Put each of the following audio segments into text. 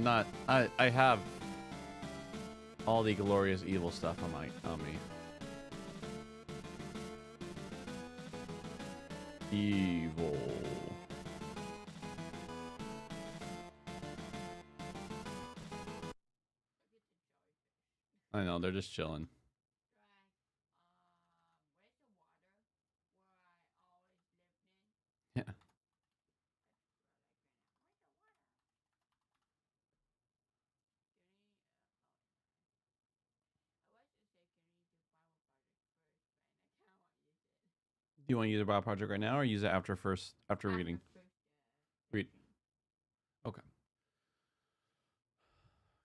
I'm not. I have all the glorious evil stuff on me. Evil. I know, they're just chilling. Yeah. Do you want to use a Bible project right now or use it after reading? Read. Okay.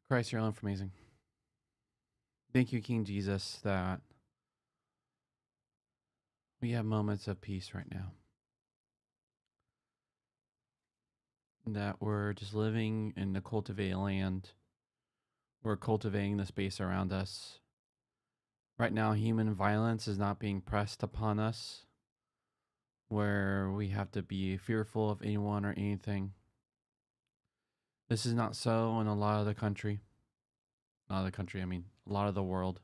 Christ, your life amazing. Thank you, King Jesus, that we have moments of peace right now. That we're just living in the cultivated land. We're cultivating the space around us. Right now, human violence is not being pressed upon us, where we have to be fearful of anyone or anything. This is not so in a lot of the country. Not the country, I mean, a lot of the world.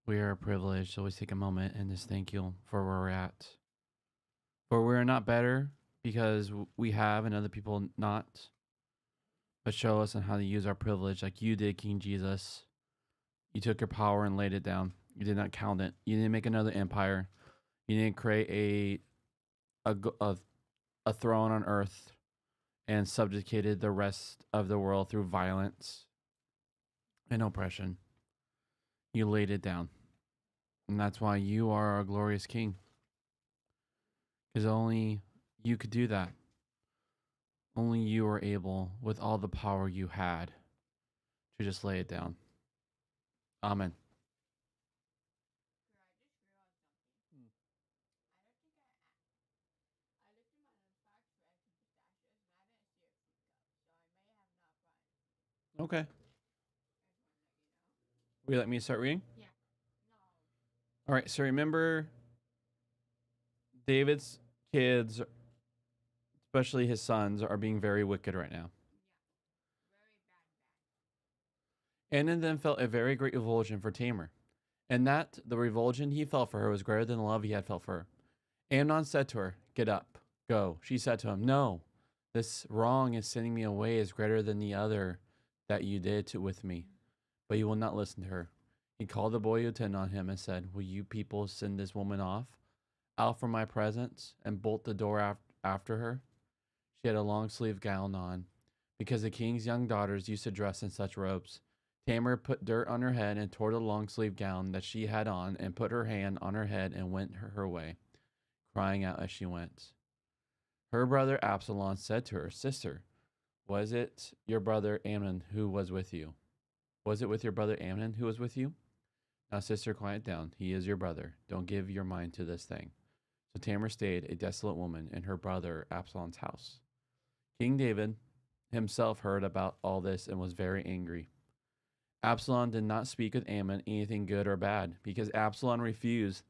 We are privileged to always take a moment and just thank you for where we're at. For we're not better because we have and other people not, but show us on how to use our privilege like you did, King Jesus. You took your power and laid it down. You did not count it. You didn't make another empire. You didn't create a throne on earth and subjugated the rest of the world through violence and oppression. You laid it down. And that's why you are our glorious King. Because only you could do that. Only you were able, with all the power you had, to just lay it down. Amen. Okay. Will you let me start reading? Yeah. All right. So remember, David's kids, especially his sons, are being very wicked right now. Amnon then felt a very great revulsion for Tamar, and that the revulsion he felt for her was greater than the love he had felt for her. Amnon said to her, "Get up, go." She said to him, "No, this wrong is sending me away is greater than the other that you did with me." But he will not listen to her. He called the boy who attended on him and said, "Will you people send this woman off, out from my presence, and bolt the door after her?" She had a long-sleeved gown on, because the king's young daughters used to dress in such robes. Tamar put dirt on her head and tore the long-sleeved gown that she had on, and put her hand on her head and went her way, crying out as she went. Her brother Absalom said to her, "Sister, was it your brother Amnon who was with you? Was it with your brother Amnon who was with you? Now, sister, quiet down. He is your brother. Don't give your mind to this thing." So Tamar stayed, a desolate woman, in her brother Absalom's house. King David himself heard about all this and was very angry. Absalom did not speak with Amnon anything good or bad, because Absalom refused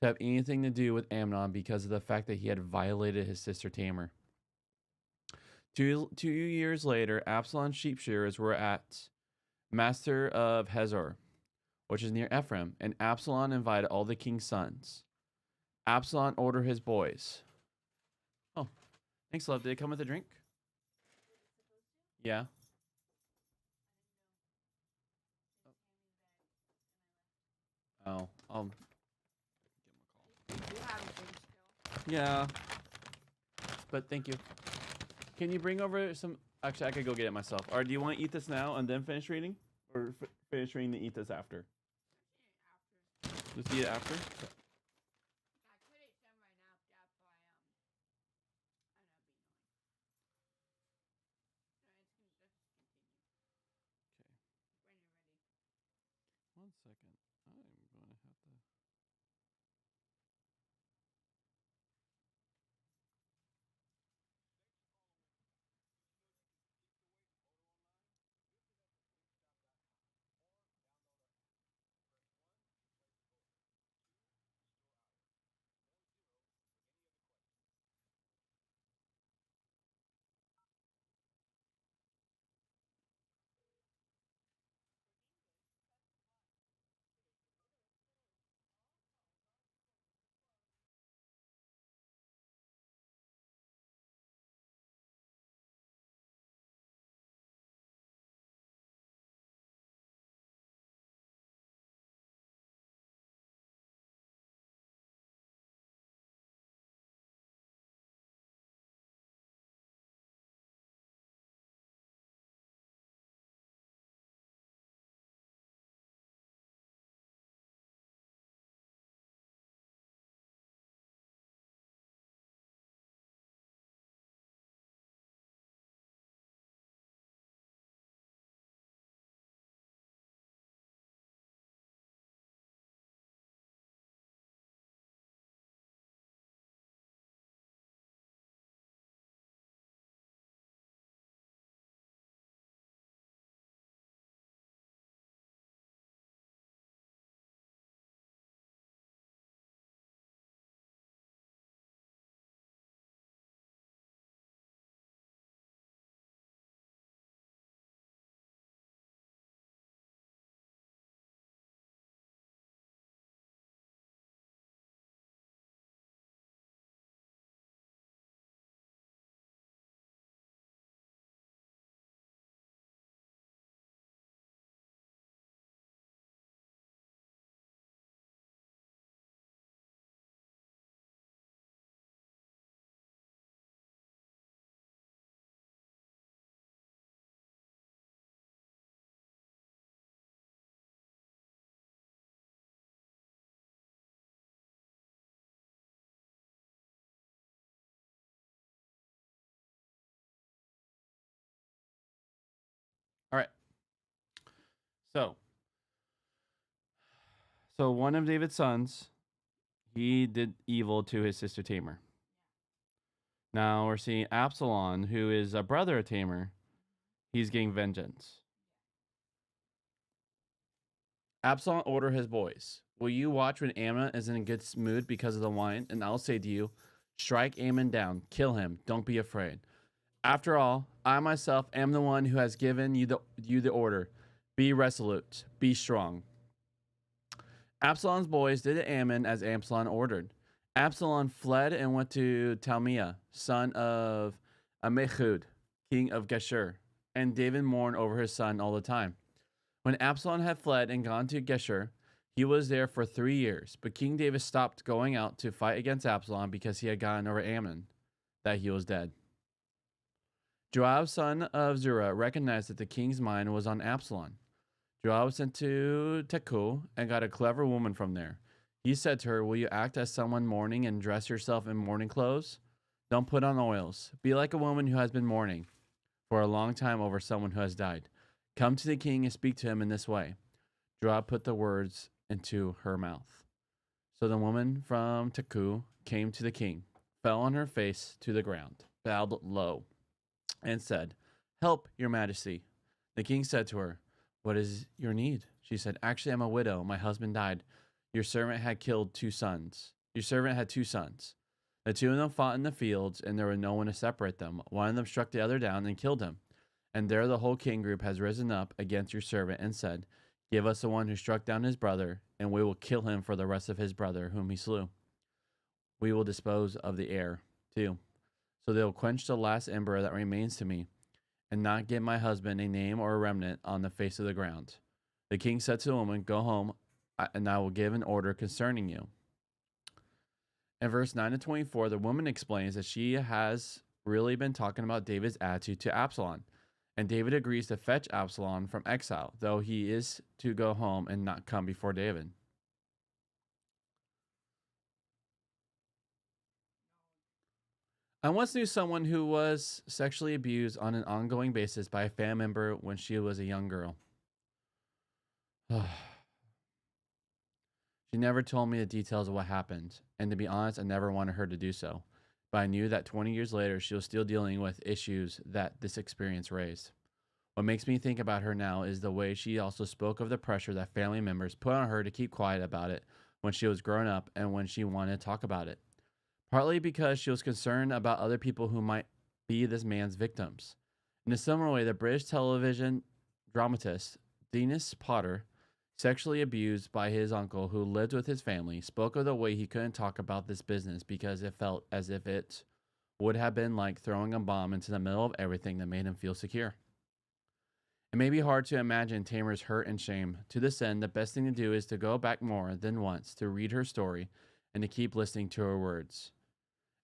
to have anything to do with Amnon because of the fact that he had violated his sister Tamar. Two years later, Absalom's sheep shearers were at Master of Hazor, which is near Ephraim, and Absalom invited all the king's sons. Absalom ordered his boys. Oh, thanks, love. Did it come with a drink? Yeah. Oh, yeah. But thank you. Can you bring over some? Actually, I could go get it myself. Or do you want to eat this now and then finish reading, or finish reading and eat this after? Just eat it after. Okay. 1 second. I'm going to have to. So, so one of David's sons, he did evil to his sister Tamar. Now we're seeing Absalom, who is a brother of Tamar. He's getting vengeance. Absalom ordered his boys, will you watch when Amnon is in a good mood because of the wine? And I'll say to you, strike Ammon down, kill him, don't be afraid. After all, I myself am the one who has given you the order. Be resolute, be strong. Absalom's boys did to Ammon as Absalom ordered. Absalom fled and went to Talmiah, son of Ammihud, king of Geshur, and David mourned over his son all the time. When Absalom had fled and gone to Geshur, he was there for 3 years. But King David stopped going out to fight against Absalom because he had gotten over Ammon, that he was dead. Joab, son of Zerah, recognized that the king's mind was on Absalom. Joab sent to Tekoa and got a clever woman from there. He said to her, will you act as someone mourning and dress yourself in mourning clothes? Don't put on oils. Be like a woman who has been mourning for a long time over someone who has died. Come to the king and speak to him in this way. Joab put the words into her mouth. So the woman from Tekoa came to the king, fell on her face to the ground, bowed low, and said, help, your majesty. The king said to her, what is your need? She said, actually, I'm a widow. My husband died. Your servant had killed 2 sons. Your servant had 2 sons. The 2 of them fought in the fields, and there was no one to separate them. One of them struck the other down and killed him. And there the whole king group has risen up against your servant and said, give us the one who struck down his brother, and we will kill him for the rest of his brother whom he slew. We will dispose of the heir, too. So they will quench the last ember that remains to me, and not give my husband a name or a remnant on the face of the ground. The king said to the woman, go home, and I will give an order concerning you. In verse 9 to 24, the woman explains that she has really been talking about David's attitude to Absalom. And David agrees to fetch Absalom from exile, though he is to go home and not come before David. I once knew someone who was sexually abused on an ongoing basis by a family member when she was a young girl. She never told me the details of what happened, and to be honest, I never wanted her to do so. But I knew that 20 years later, she was still dealing with issues that this experience raised. What makes me think about her now is the way she also spoke of the pressure that family members put on her to keep quiet about it when she was growing up and when she wanted to talk about it. Partly because she was concerned about other people who might be this man's victims. In a similar way, the British television dramatist Dennis Potter, sexually abused by his uncle who lived with his family, spoke of the way he couldn't talk about this business because it felt as if it would have been like throwing a bomb into the middle of everything that made him feel secure. It may be hard to imagine Tamar's hurt and shame. To this end, the best thing to do is to go back more than once to read her story and to keep listening to her words.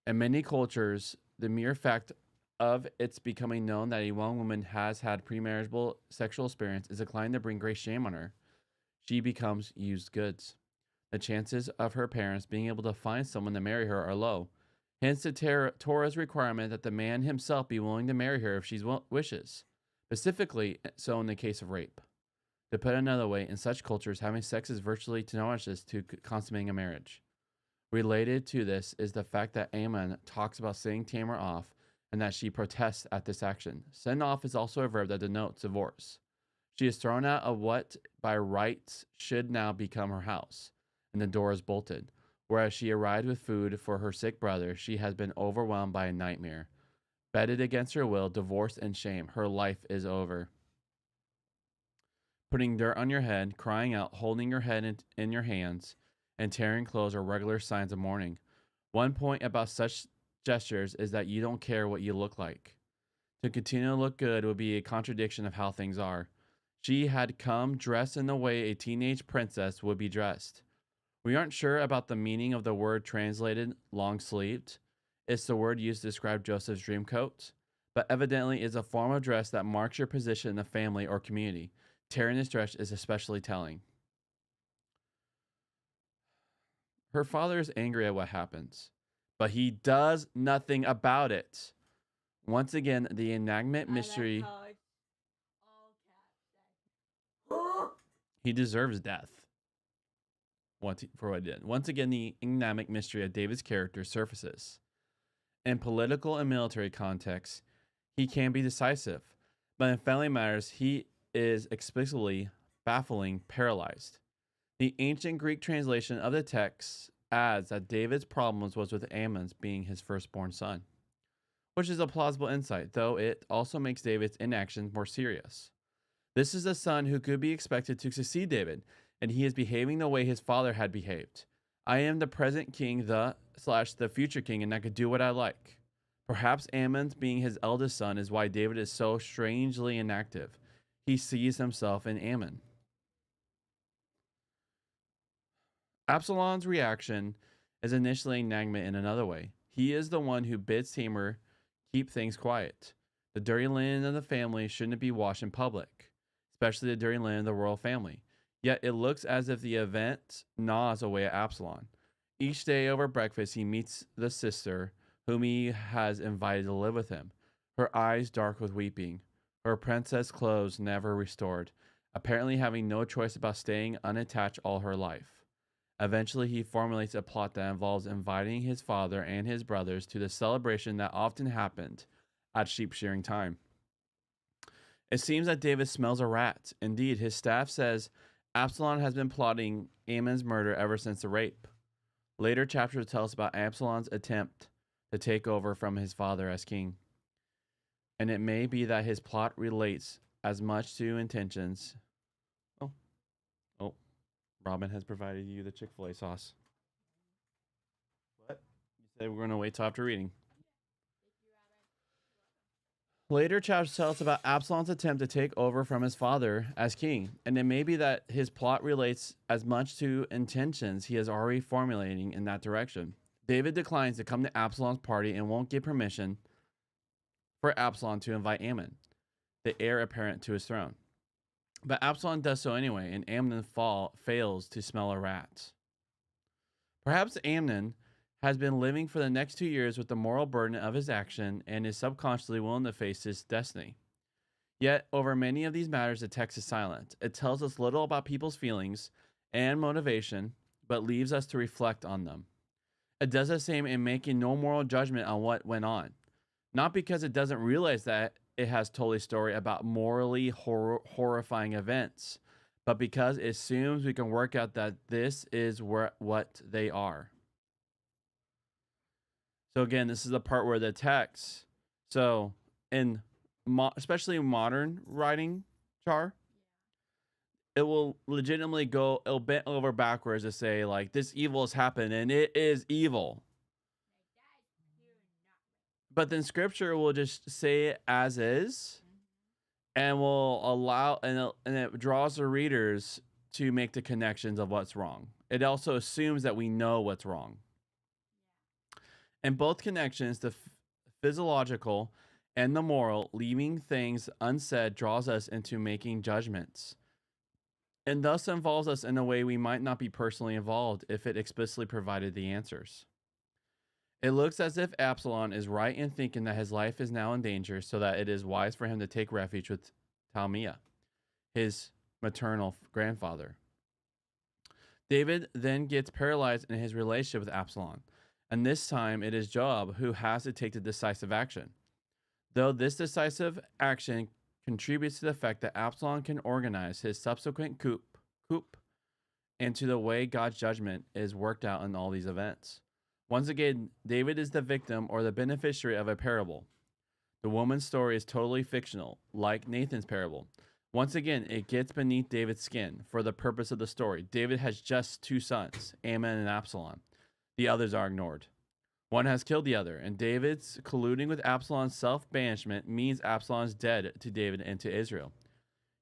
In many cultures, the mere fact of its becoming known that a young woman has had premarital sexual experience is inclined to bring great shame on her. She becomes used goods. The chances of her parents being able to find someone to marry her are low. Hence the Torah's requirement that the man himself be willing to marry her if she wishes. Specifically, so in the case of rape. To put it another way, in such cultures, having sex is virtually synonymous to consummating a marriage. Related to this is the fact that Ammon talks about sending Tamar off and that she protests at this action. Send off is also a verb that denotes divorce. She is thrown out of what by rights should now become her house, and the door is bolted. Whereas she arrived with food for her sick brother, she has been overwhelmed by a nightmare. Bedded against her will, divorced and shame, her life is over. Putting dirt on your head, crying out, holding your head in your hands, and tearing clothes are regular signs of mourning. One point about such gestures is that you don't care what you look like. To continue to look good would be a contradiction of how things are. She had come dressed in the way a teenage princess would be dressed. We aren't sure about the meaning of the word translated long-sleeved. It's the word used to describe Joseph's dream coat, but evidently is a form of dress that marks your position in the family or community. Tearing this dress is especially telling. Her father is angry at what happens, but he does nothing about it. Once again, the enigmatic mystery. He deserves death for what he did. Once again, the enigmatic mystery of David's character surfaces. In political and military contexts, he can be decisive, but in family matters, he is explicitly baffling, paralyzed. The ancient Greek translation of the text adds that David's problems was with Amnon being his firstborn son, which is a plausible insight, though it also makes David's inaction more serious. This is a son who could be expected to succeed David, and he is behaving the way his father had behaved. I am the present king, the future king, and I could do what I like. Perhaps Ammon, being his eldest son, is why David is so strangely inactive. He sees himself in Ammon. Absalom's reaction is initially enigmatic in another way. He is the one who bids Tamar keep things quiet. The dirty linen of the family shouldn't be washed in public, especially the dirty linen of the royal family. Yet it looks as if the event gnaws away at Absalom. Each day over breakfast, he meets the sister whom he has invited to live with him, her eyes dark with weeping, her princess clothes never restored, apparently having no choice about staying unattached all her life. Eventually, he formulates a plot that involves inviting his father and his brothers to the celebration that often happened at sheep shearing time. It seems that David smells a rat. Indeed, his staff says Absalom has been plotting Ammon's murder ever since the rape. Later chapters tell us about Absalom's attempt to take over from his father as king. And it may be that his plot relates as much to intentions. Oh, Robin has provided you the Chick-fil-A sauce. What? You said we're going to wait till after reading. Later chapters tell us about Absalom's attempt to take over from his father as king, and it may be that his plot relates as much to intentions he is already formulating in that direction. David declines to come to Absalom's party and won't give permission for Absalom to invite Ammon, the heir apparent to his throne. But Absalom does so anyway, and Amnon fails to smell a rat. Perhaps Amnon has been living for the next 2 years with the moral burden of his action and is subconsciously willing to face his destiny. Yet, over many of these matters, the text is silent. It tells us little about people's feelings and motivation, but leaves us to reflect on them. It does the same in making no moral judgment on what went on. Not because it doesn't realize that it has told a story about morally horrifying events, but because it assumes we can work out that this is what they are. So again, this is the part where the text, so in especially modern writing, Char, it will legitimately it'll bend over backwards to say like this evil has happened and it is evil. But then scripture will just say it as is and will allow, and it draws the readers to make the connections of what's wrong. It also assumes that we know what's wrong. In both connections, the physiological and the moral, leaving things unsaid draws us into making judgments, and thus involves us in a way we might not be personally involved if it explicitly provided the answers. It looks as if Absalom is right in thinking that his life is now in danger, so that it is wise for him to take refuge with Talmiah, his maternal grandfather. David then gets paralyzed in his relationship with Absalom, and this time it is Joab who has to take the decisive action. Though this decisive action contributes to the fact that Absalom can organize his subsequent coup and to the way God's judgment is worked out in all these events. Once again, David is the victim or the beneficiary of a parable. The woman's story is totally fictional, like Nathan's parable. Once again, it gets beneath David's skin for the purpose of the story. David has just 2 sons, Ammon and Absalom. The others are ignored. One has killed the other, and David's colluding with Absalom's self-banishment means Absalom is dead to David and to Israel.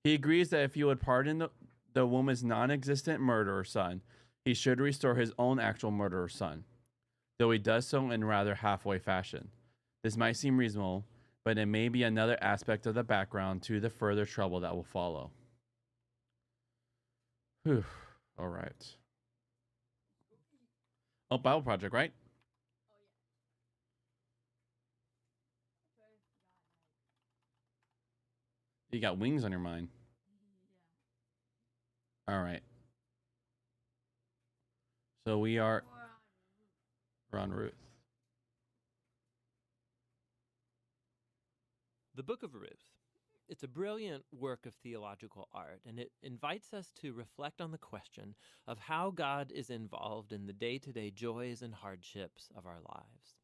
He agrees that if he would pardon the woman's non-existent murderer son, he should restore his own actual murderer son, though he does so in rather halfway fashion. This might seem reasonable, but it may be another aspect of the background to the further trouble that will follow. Whew. All right. Oh, Bible Project, right? You got wings on your mind. All right. So we're on Ruth. The Book of Ruth. It's a brilliant work of theological art, and it invites us to reflect on the question of how God is involved in the day-to-day joys and hardships of our lives.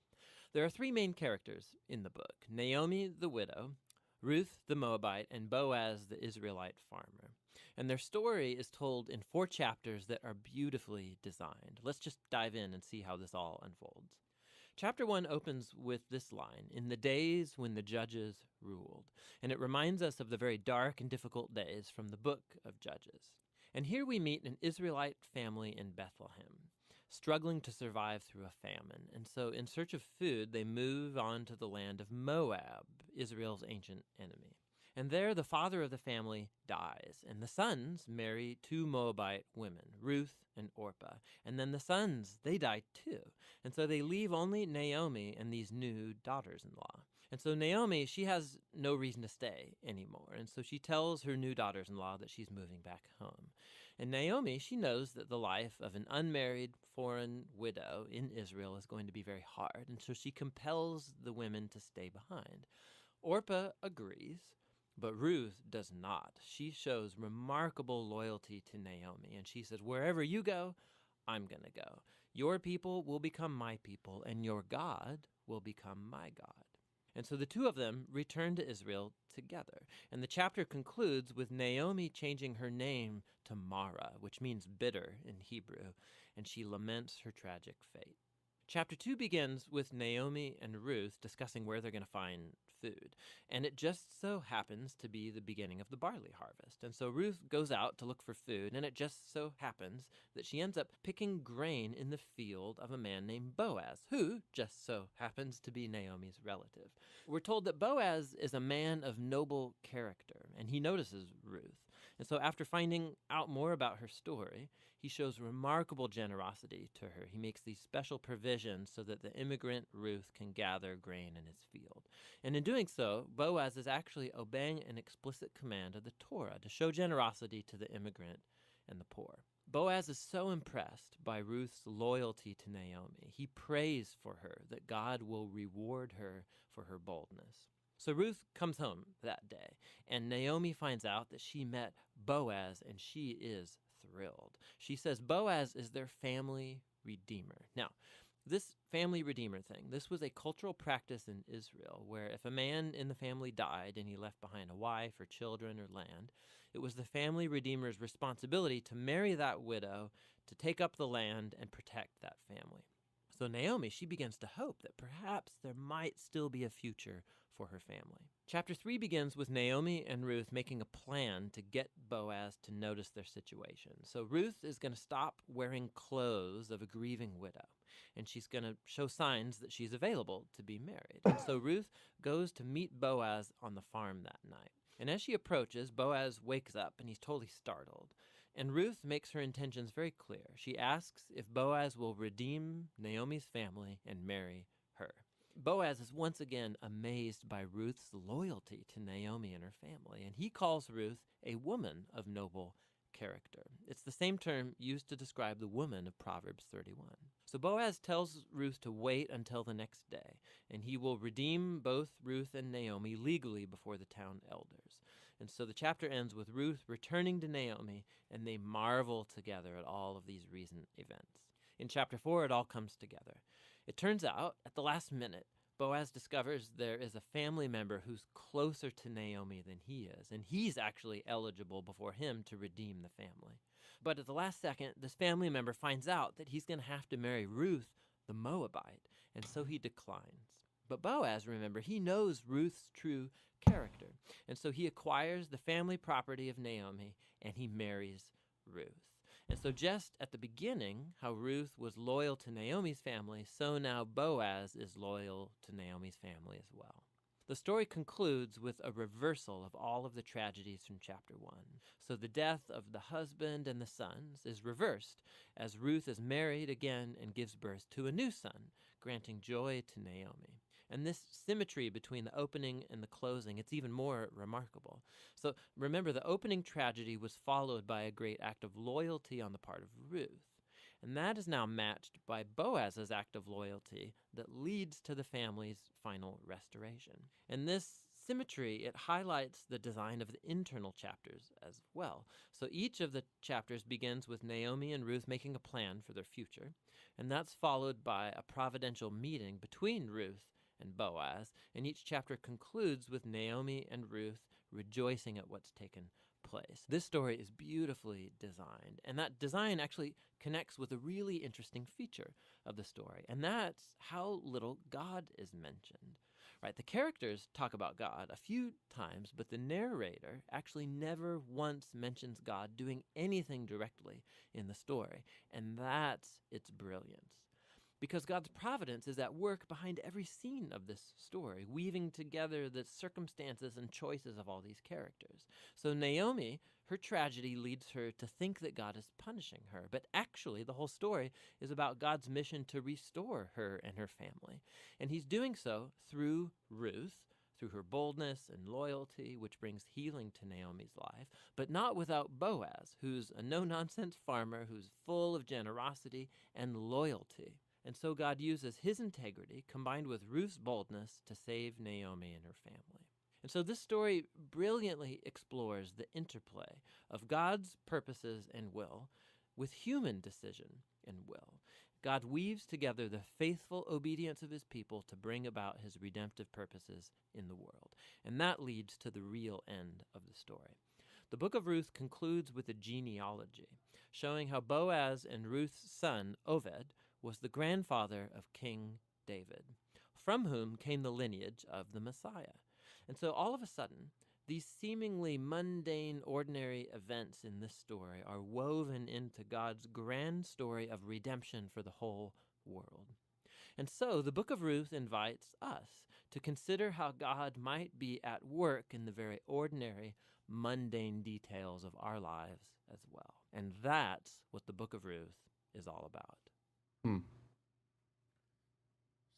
There are three main characters in the book: Naomi, the widow, Ruth, the Moabite, and Boaz, the Israelite farmer. And their story is told in 4 chapters that are beautifully designed. Let's just dive in and see how this all unfolds. Chapter 1 opens with this line: "In the days when the judges ruled." And it reminds us of the very dark and difficult days from the book of Judges. And here we meet an Israelite family in Bethlehem, struggling to survive through a famine. And so, in search of food, they move on to the land of Moab, Israel's ancient enemy. And there the father of the family dies, and the sons marry 2 Moabite women, Ruth and Orpah. And then the sons, they die too. And so they leave only Naomi and these new daughters-in-law. And so Naomi, she has no reason to stay anymore. And so she tells her new daughters-in-law that she's moving back home. And Naomi, she knows that the life of an unmarried foreign widow in Israel is going to be very hard. And so she compels the women to stay behind. Orpah agrees, but Ruth does not. She shows remarkable loyalty to Naomi, and she says, "Wherever you go, I'm going to go. Your people will become my people, and your God will become my God." And so the two of them return to Israel together. And the chapter concludes with Naomi changing her name to Mara, which means bitter in Hebrew, and she laments her tragic fate. Chapter 2 begins with Naomi and Ruth discussing where they're going to find food. And it just so happens to be the beginning of the barley harvest. And so Ruth goes out to look for food, and it just so happens that she ends up picking grain in the field of a man named Boaz, who just so happens to be Naomi's relative. We're told that Boaz is a man of noble character, and he notices Ruth. And so after finding out more about her story, he shows remarkable generosity to her. He makes these special provisions so that the immigrant Ruth can gather grain in his field. And in doing so, Boaz is actually obeying an explicit command of the Torah to show generosity to the immigrant and the poor. Boaz is so impressed by Ruth's loyalty to Naomi. He prays for her that God will reward her for her boldness. So Ruth comes home that day, and Naomi finds out that she met Boaz, and she is thrilled. She says Boaz is their family redeemer. Now, this family redeemer thing, this was a cultural practice in Israel where if a man in the family died and he left behind a wife or children or land, it was the family redeemer's responsibility to marry that widow, to take up the land and protect that family. So Naomi, she begins to hope that perhaps there might still be a future for her family. Chapter 3 begins with Naomi and Ruth making a plan to get Boaz to notice their situation. So Ruth is going to stop wearing clothes of a grieving widow, and she's going to show signs that she's available to be married. And so Ruth goes to meet Boaz on the farm that night. And as she approaches, Boaz wakes up and he's totally startled. And Ruth makes her intentions very clear. She asks if Boaz will redeem Naomi's family and marry her. Boaz is once again amazed by Ruth's loyalty to Naomi and her family, and he calls Ruth a woman of noble character. It's the same term used to describe the woman of Proverbs 31. So Boaz tells Ruth to wait until the next day, and he will redeem both Ruth and Naomi legally before the town elders. And so the chapter ends with Ruth returning to Naomi, and they marvel together at all of these recent events. In chapter 4, it all comes together. It turns out, at the last minute, Boaz discovers there is a family member who's closer to Naomi than he is, and he's actually eligible before him to redeem the family. But at the last second, this family member finds out that he's going to have to marry Ruth, the Moabite, and so he declines. But Boaz, remember, he knows Ruth's true character, and so he acquires the family property of Naomi, and he marries Ruth. And so just at the beginning, how Ruth was loyal to Naomi's family, so now Boaz is loyal to Naomi's family as well. The story concludes with a reversal of all of the tragedies from chapter 1. So the death of the husband and the sons is reversed as Ruth is married again and gives birth to a new son, granting joy to Naomi. And this symmetry between the opening and the closing, it's even more remarkable. So remember, the opening tragedy was followed by a great act of loyalty on the part of Ruth. And that is now matched by Boaz's act of loyalty that leads to the family's final restoration. And this symmetry, it highlights the design of the internal chapters as well. So each of the chapters begins with Naomi and Ruth making a plan for their future, and that's followed by a providential meeting between Ruth and Boaz, and each chapter concludes with Naomi and Ruth rejoicing at what's taken place. This story is beautifully designed, and that design actually connects with a really interesting feature of the story, and that's how little God is mentioned. Right, the characters talk about God a few times, but the narrator actually never once mentions God doing anything directly in the story, and that's its brilliance. Because God's providence is at work behind every scene of this story, weaving together the circumstances and choices of all these characters. So Naomi, her tragedy leads her to think that God is punishing her, but actually the whole story is about God's mission to restore her and her family. And he's doing so through Ruth, through her boldness and loyalty, which brings healing to Naomi's life, but not without Boaz, who's a no-nonsense farmer who's full of generosity and loyalty. And so God uses his integrity combined with Ruth's boldness to save Naomi and her family. And so this story brilliantly explores the interplay of God's purposes and will with human decision and will. God weaves together the faithful obedience of his people to bring about his redemptive purposes in the world. And that leads to the real end of the story. The book of Ruth concludes with a genealogy, showing how Boaz and Ruth's son, Oved, was the grandfather of King David, from whom came the lineage of the Messiah. And so all of a sudden, these seemingly mundane, ordinary events in this story are woven into God's grand story of redemption for the whole world. And so the book of Ruth invites us to consider how God might be at work in the very ordinary, mundane details of our lives as well. And that's what the book of Ruth is all about.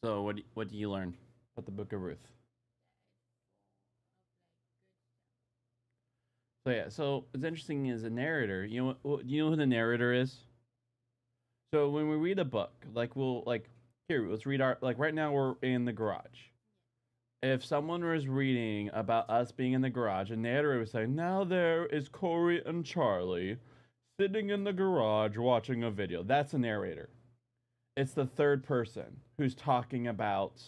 So what do you learn about the book of Ruth? So what's interesting is a narrator. You know who the narrator is? So when we read a book, here, let's read right now we're in the garage. If someone was reading about us being in the garage, a narrator would say, now there is Corey and Charlie sitting in the garage watching a video. That's a narrator. It's the third person who's talking about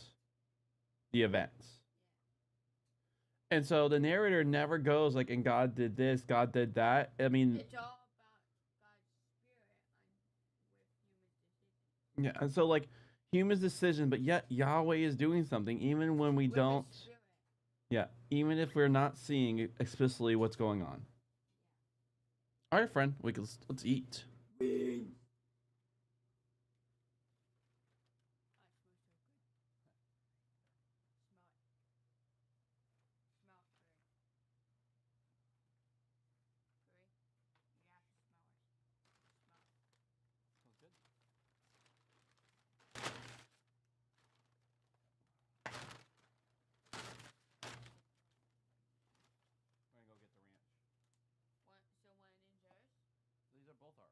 the events. And so the narrator never goes like, and God did this, God did that. I mean, it's all about God's spirit and with human decision. Yeah, and so like human decision, but yet Yahweh is doing something even when we With don't. his spirit. Yeah, even if we're not seeing explicitly what's going on. All right, friend, let's eat. These are both ours.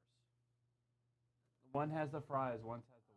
One has the fries, one has the wings.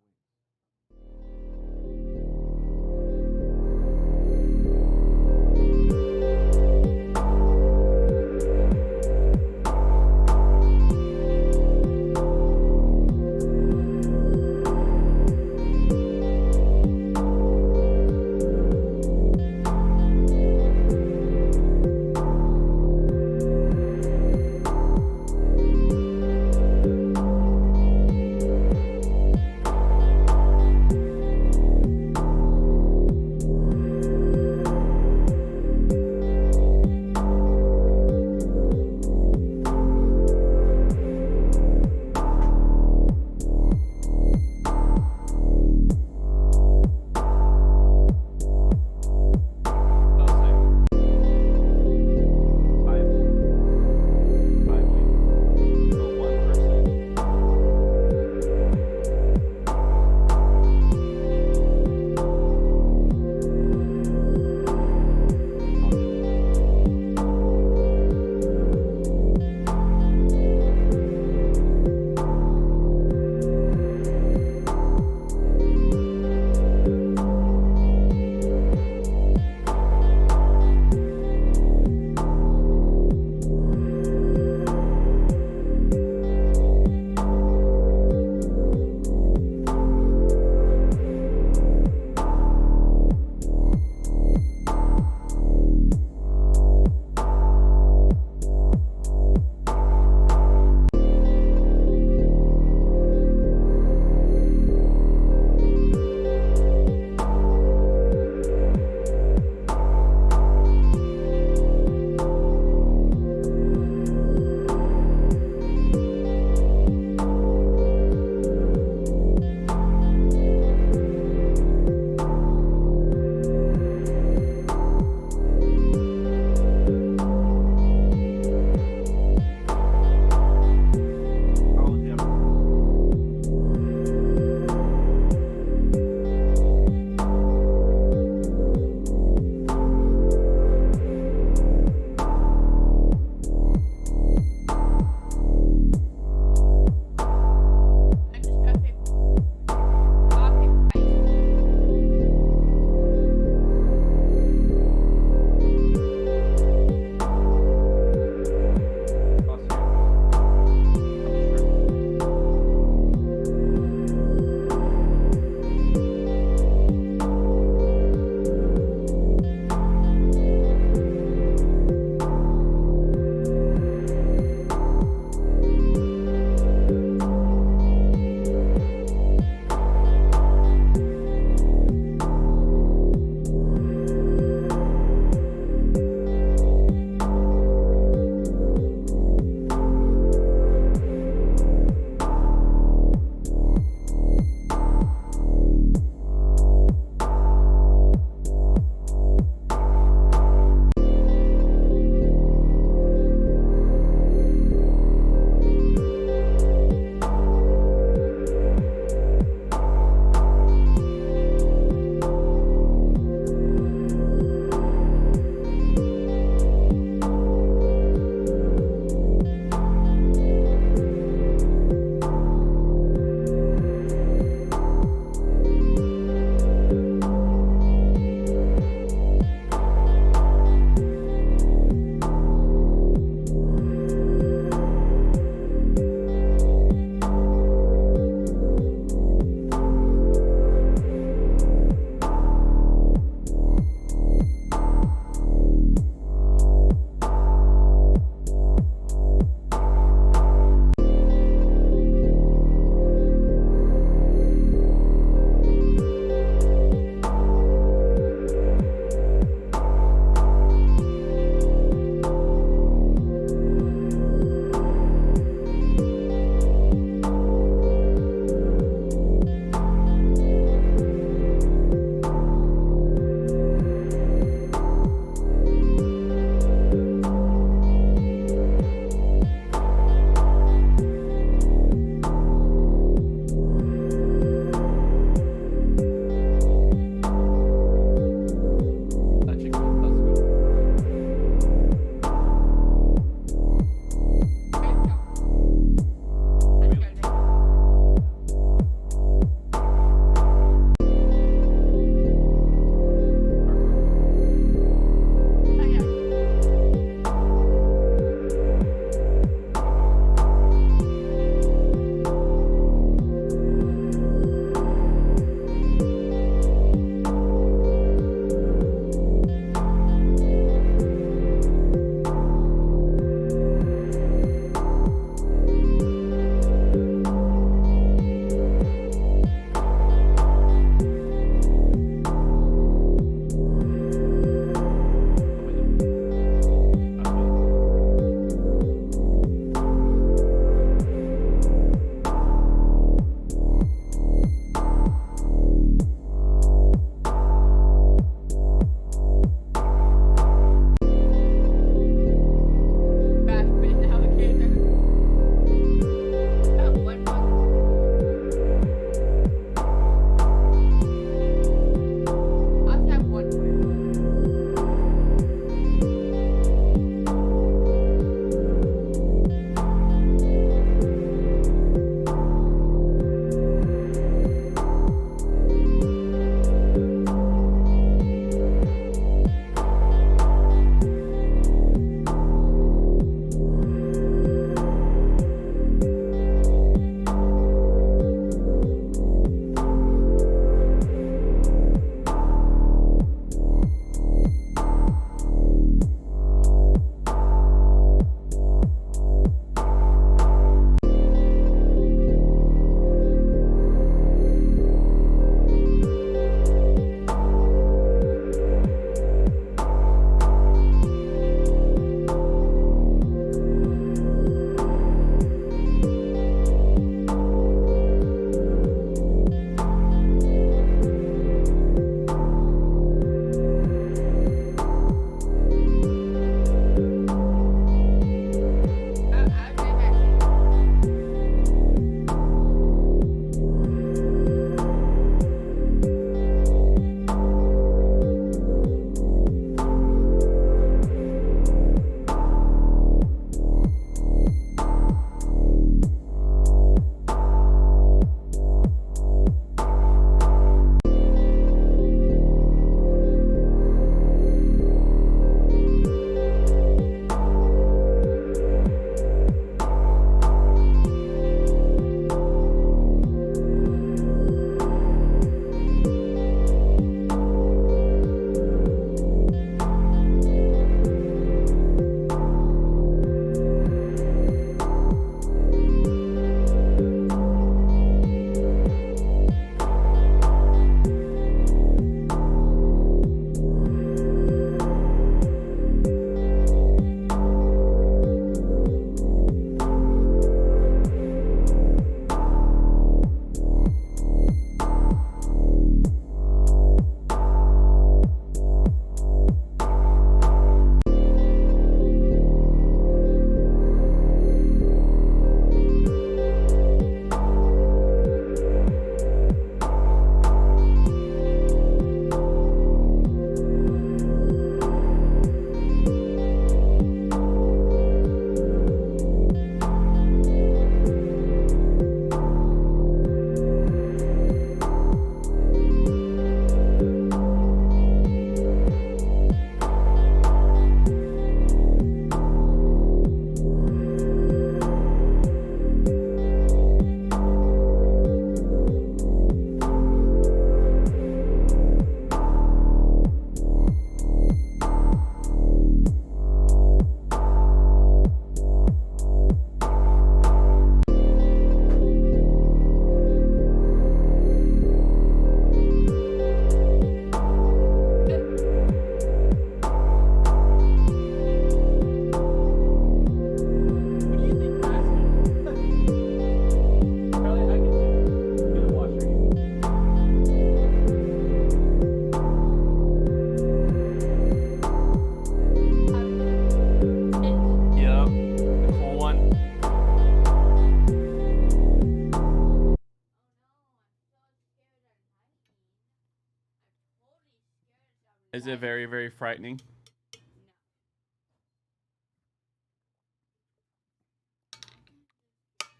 Is it very, very frightening?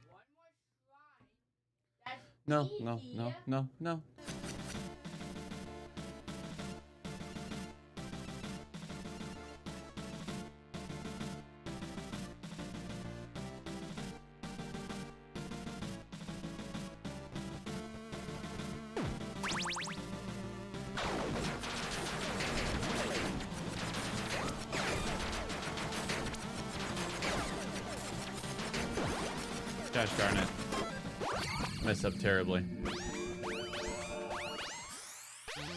One more slime. That's No, no, no, easy. no, no. Gosh darn it. Messed up terribly.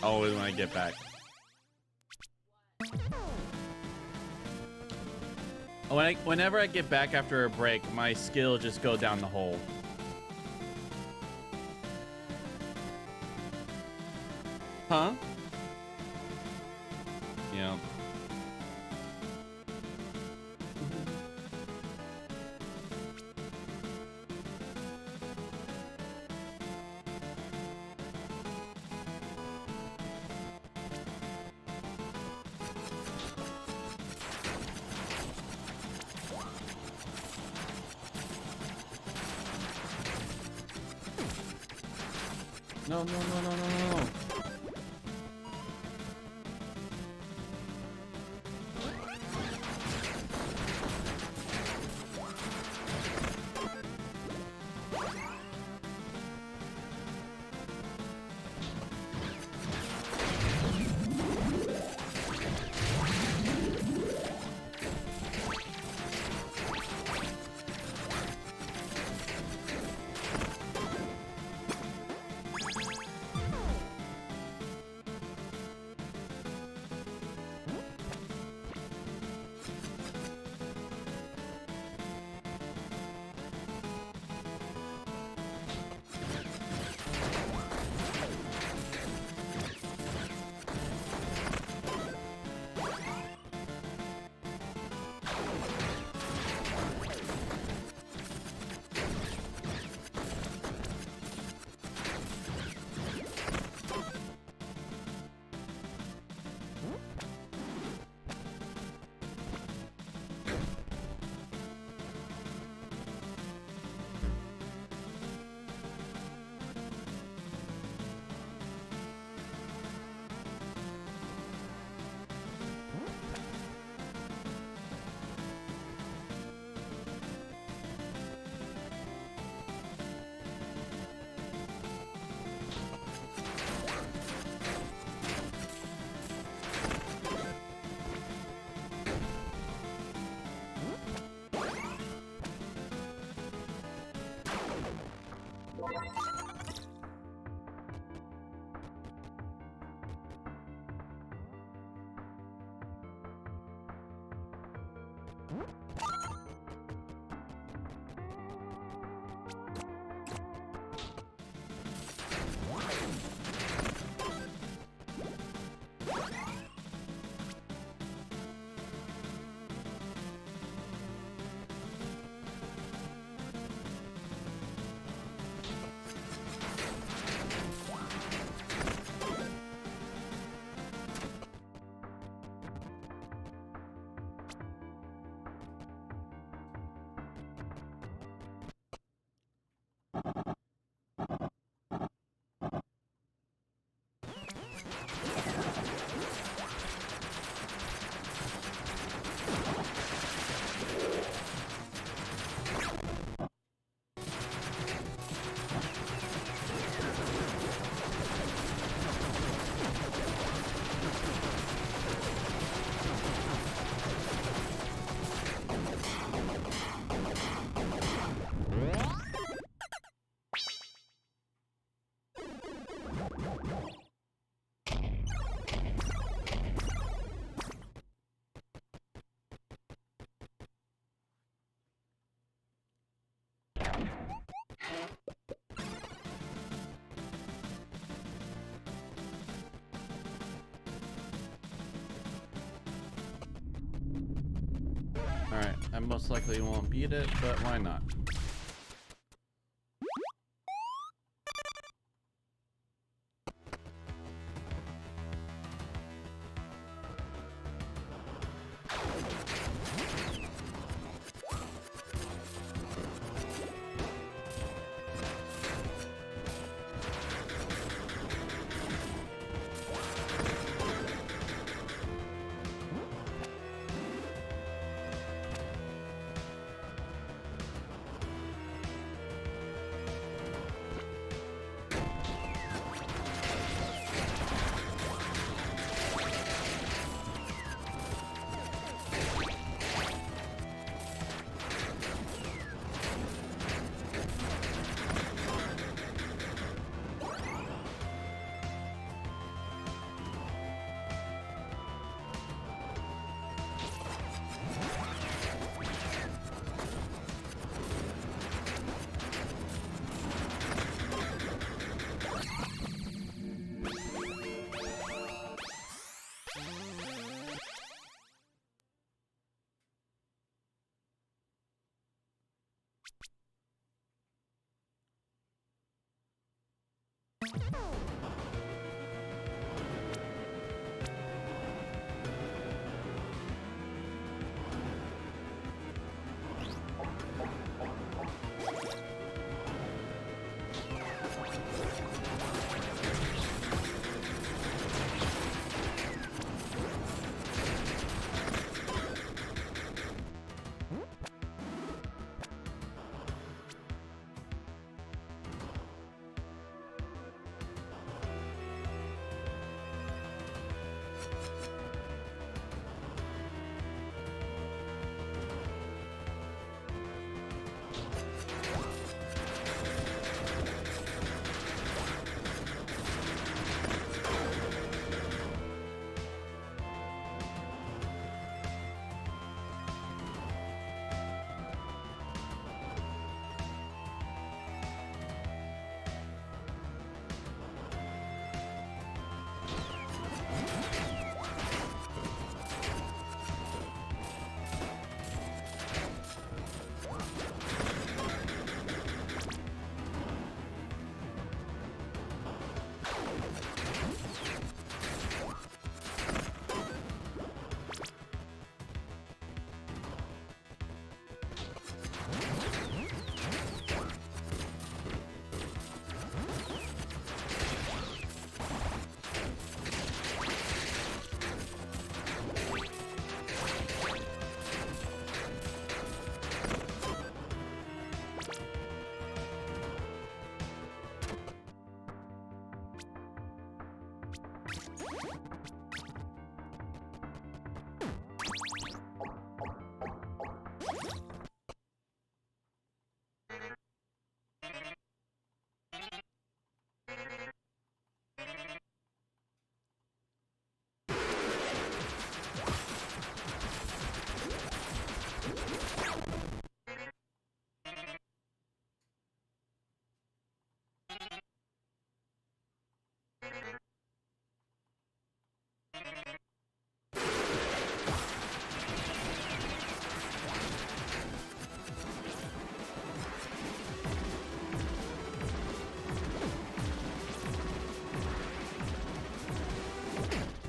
Always when I get back. Whenever I get back after a break, my skill just go down the hole. Huh? Yeah. No, no, no, no, no, no. Alright, I most likely won't beat it, but why not?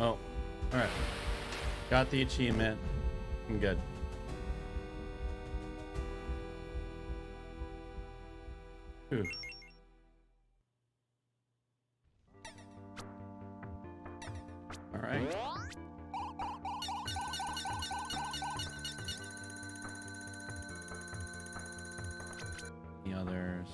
Oh, alright. Got the achievement. I'm good. Ooh. Alright. The others.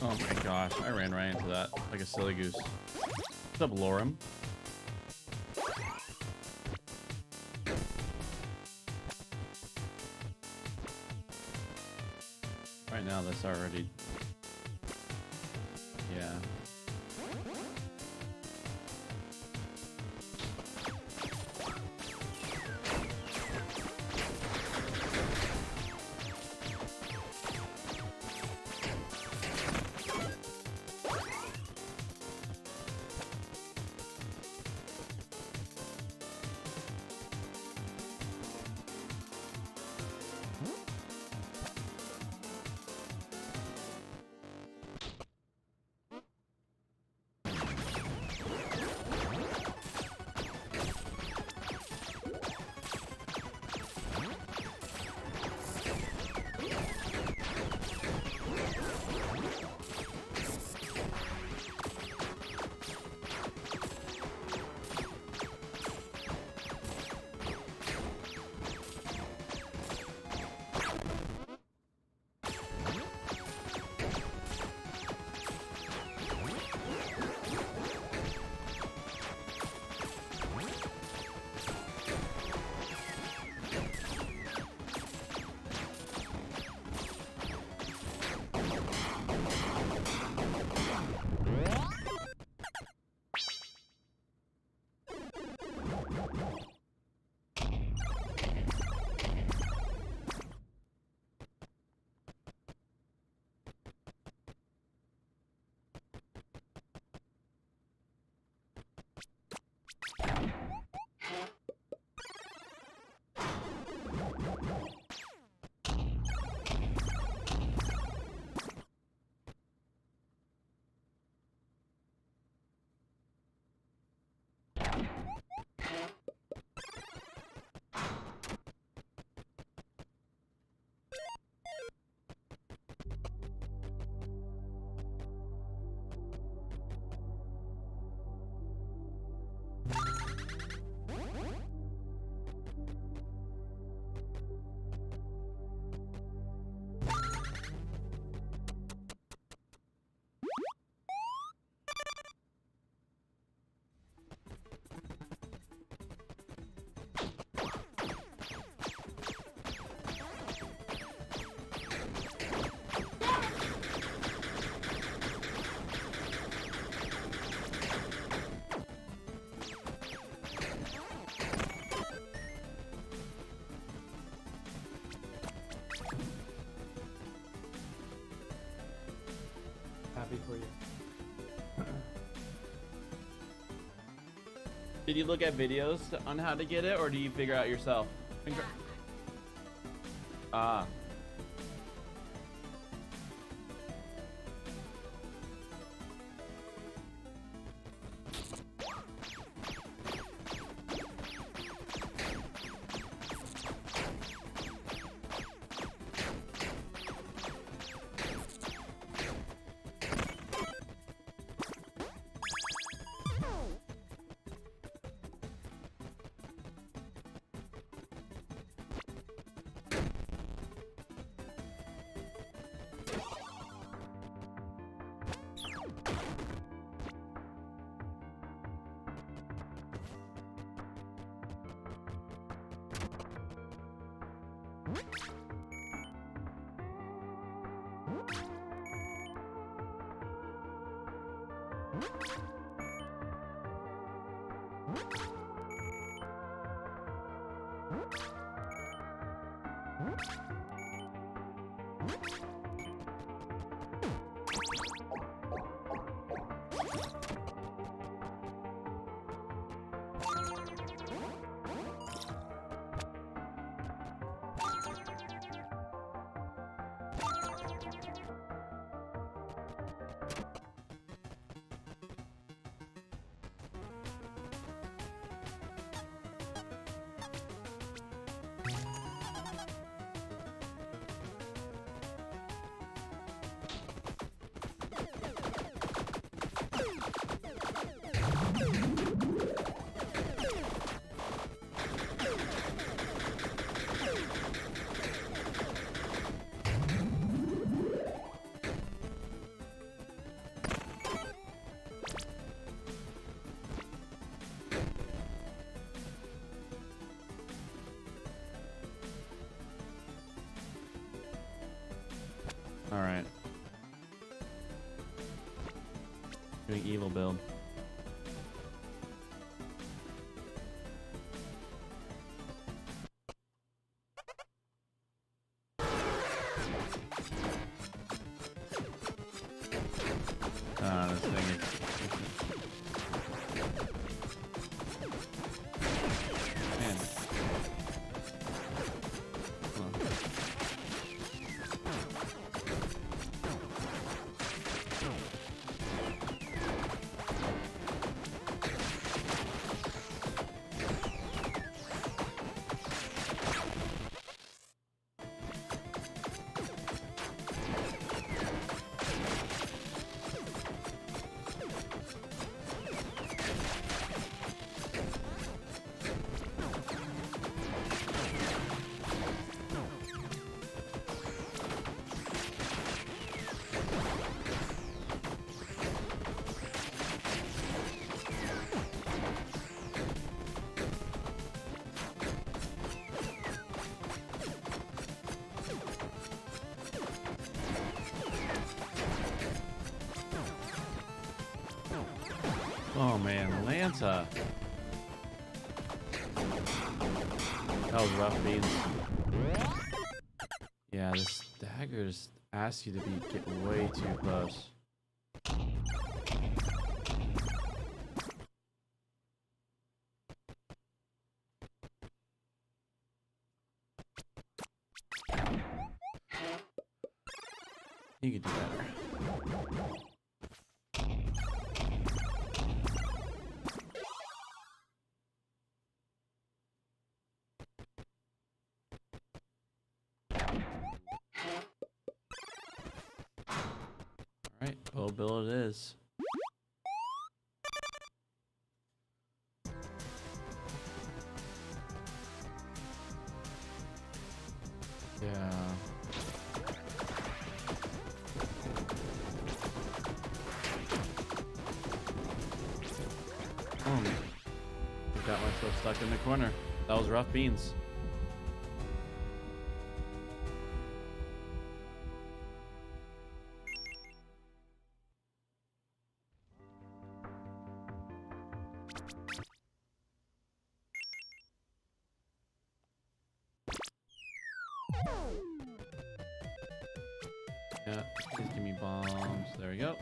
Oh my gosh, I ran right into that like a silly goose. What's up, Lorem? Right now, that's already... Yeah. happy for you. Did you look at videos on how to get it, or do you figure out yourself? Ah. All right. Doing evil build. This thing is... Man. Hold on. Oh man, Lanta. That was rough beans. Yeah, this dagger just asks you to get way too close. You could do better. Alright, bow build it is. Yeah. Got myself stuck in the corner. That was rough beans. Yeah, Yeah, please give me bombs. There we go.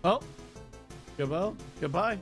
Oh, Gabo, goodbye.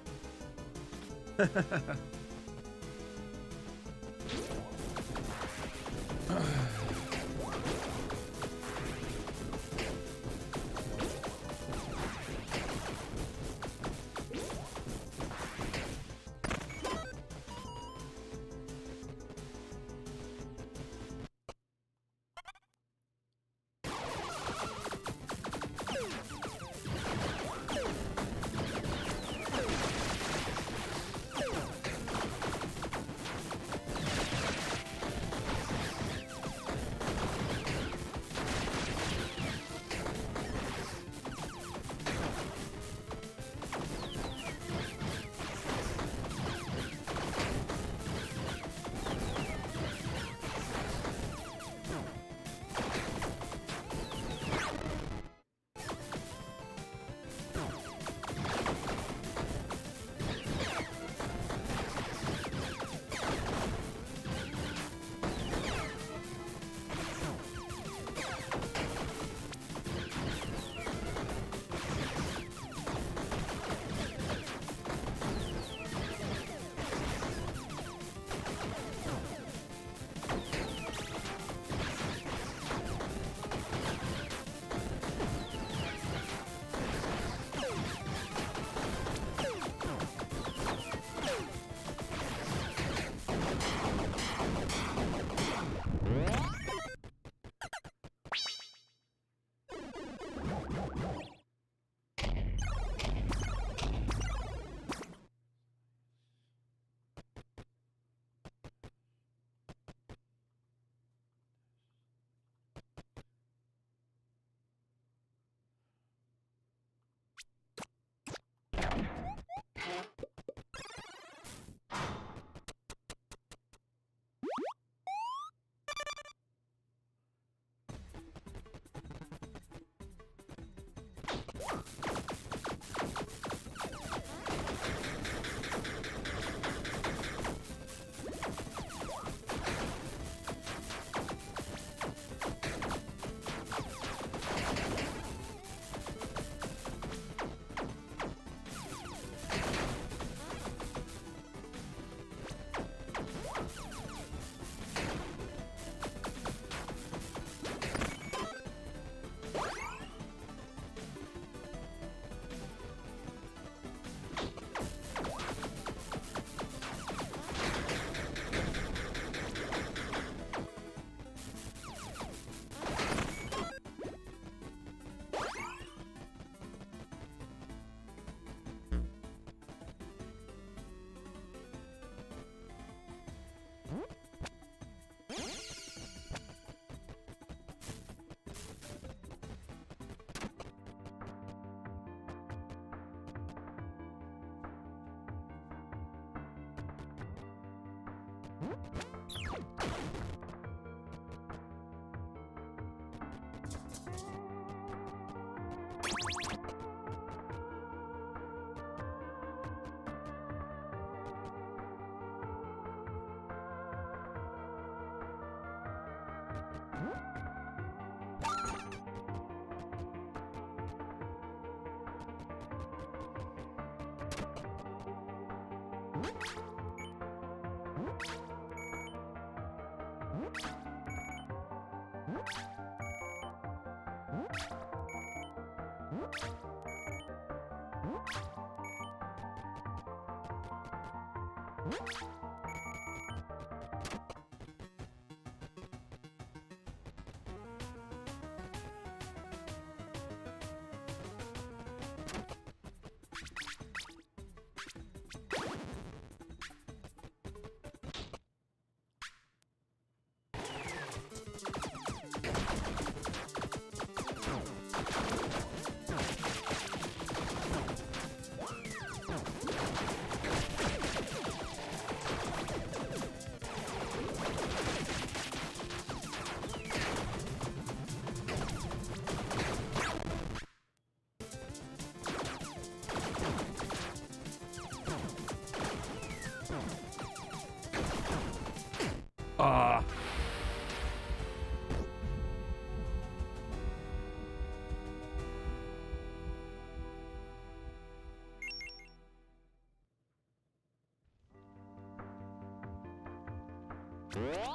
Wow.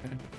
Okay.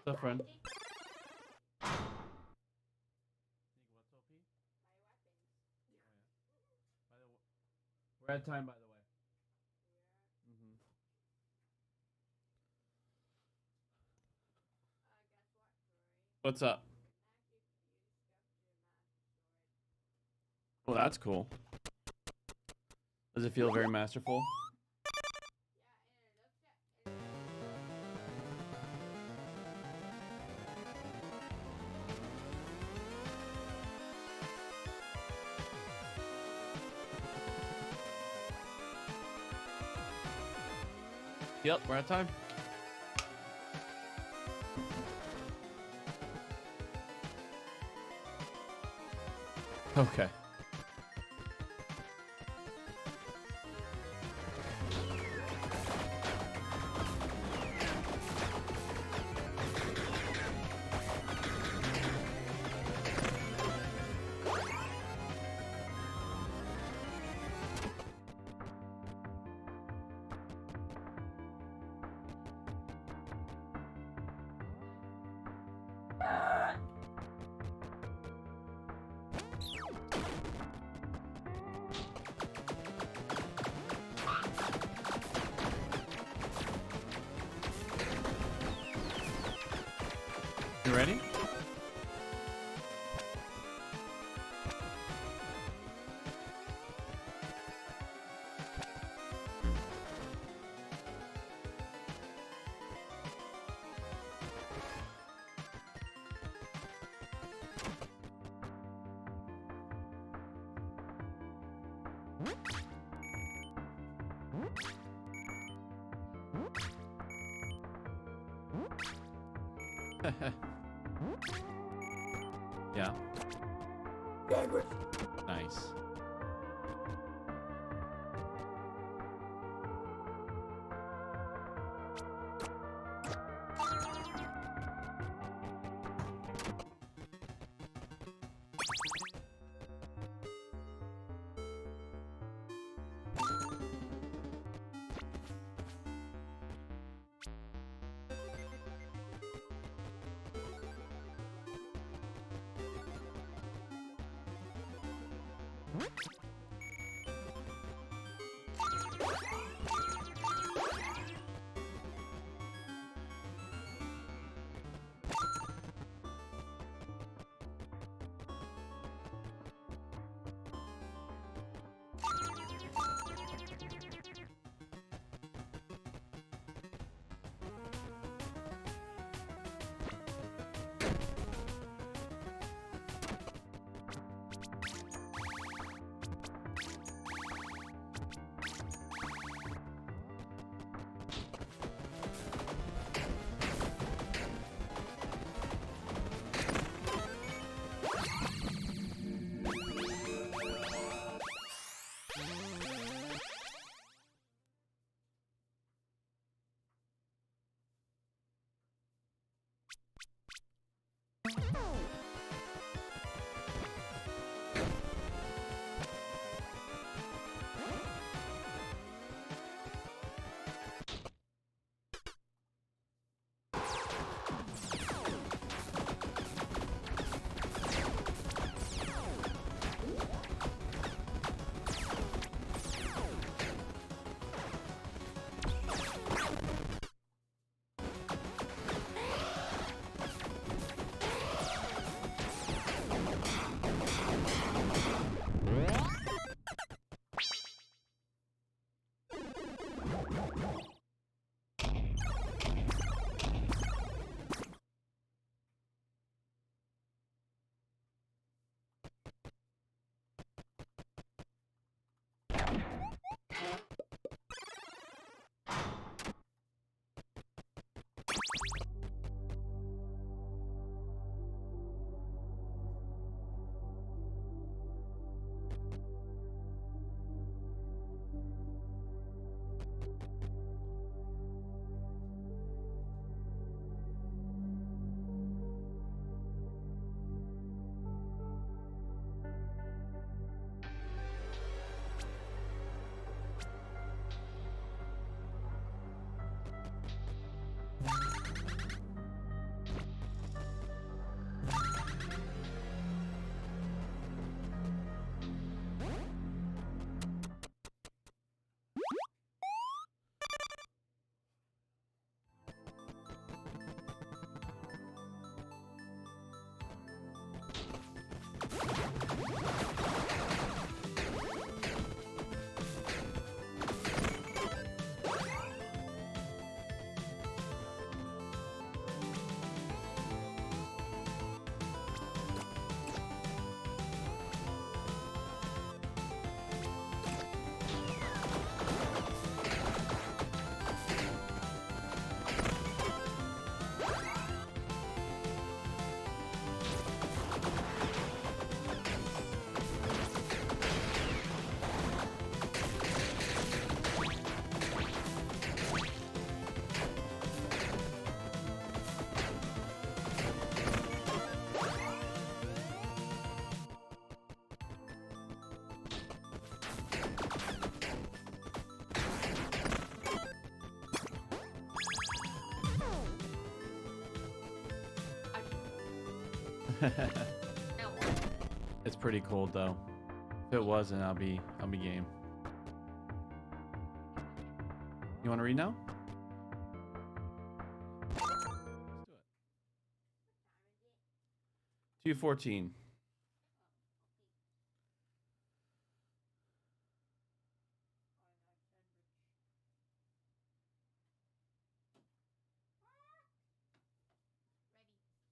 What's up, friend? We're at time, by the way. Mm-hmm. What's up? Well, that's cool. Does it feel very masterful? Yep, we're at time. Okay. You ready? Yeah. Nice. No. It's pretty cold though. If it wasn't, I'll be game. You want to read now? Let's do it. 2:14. Ready.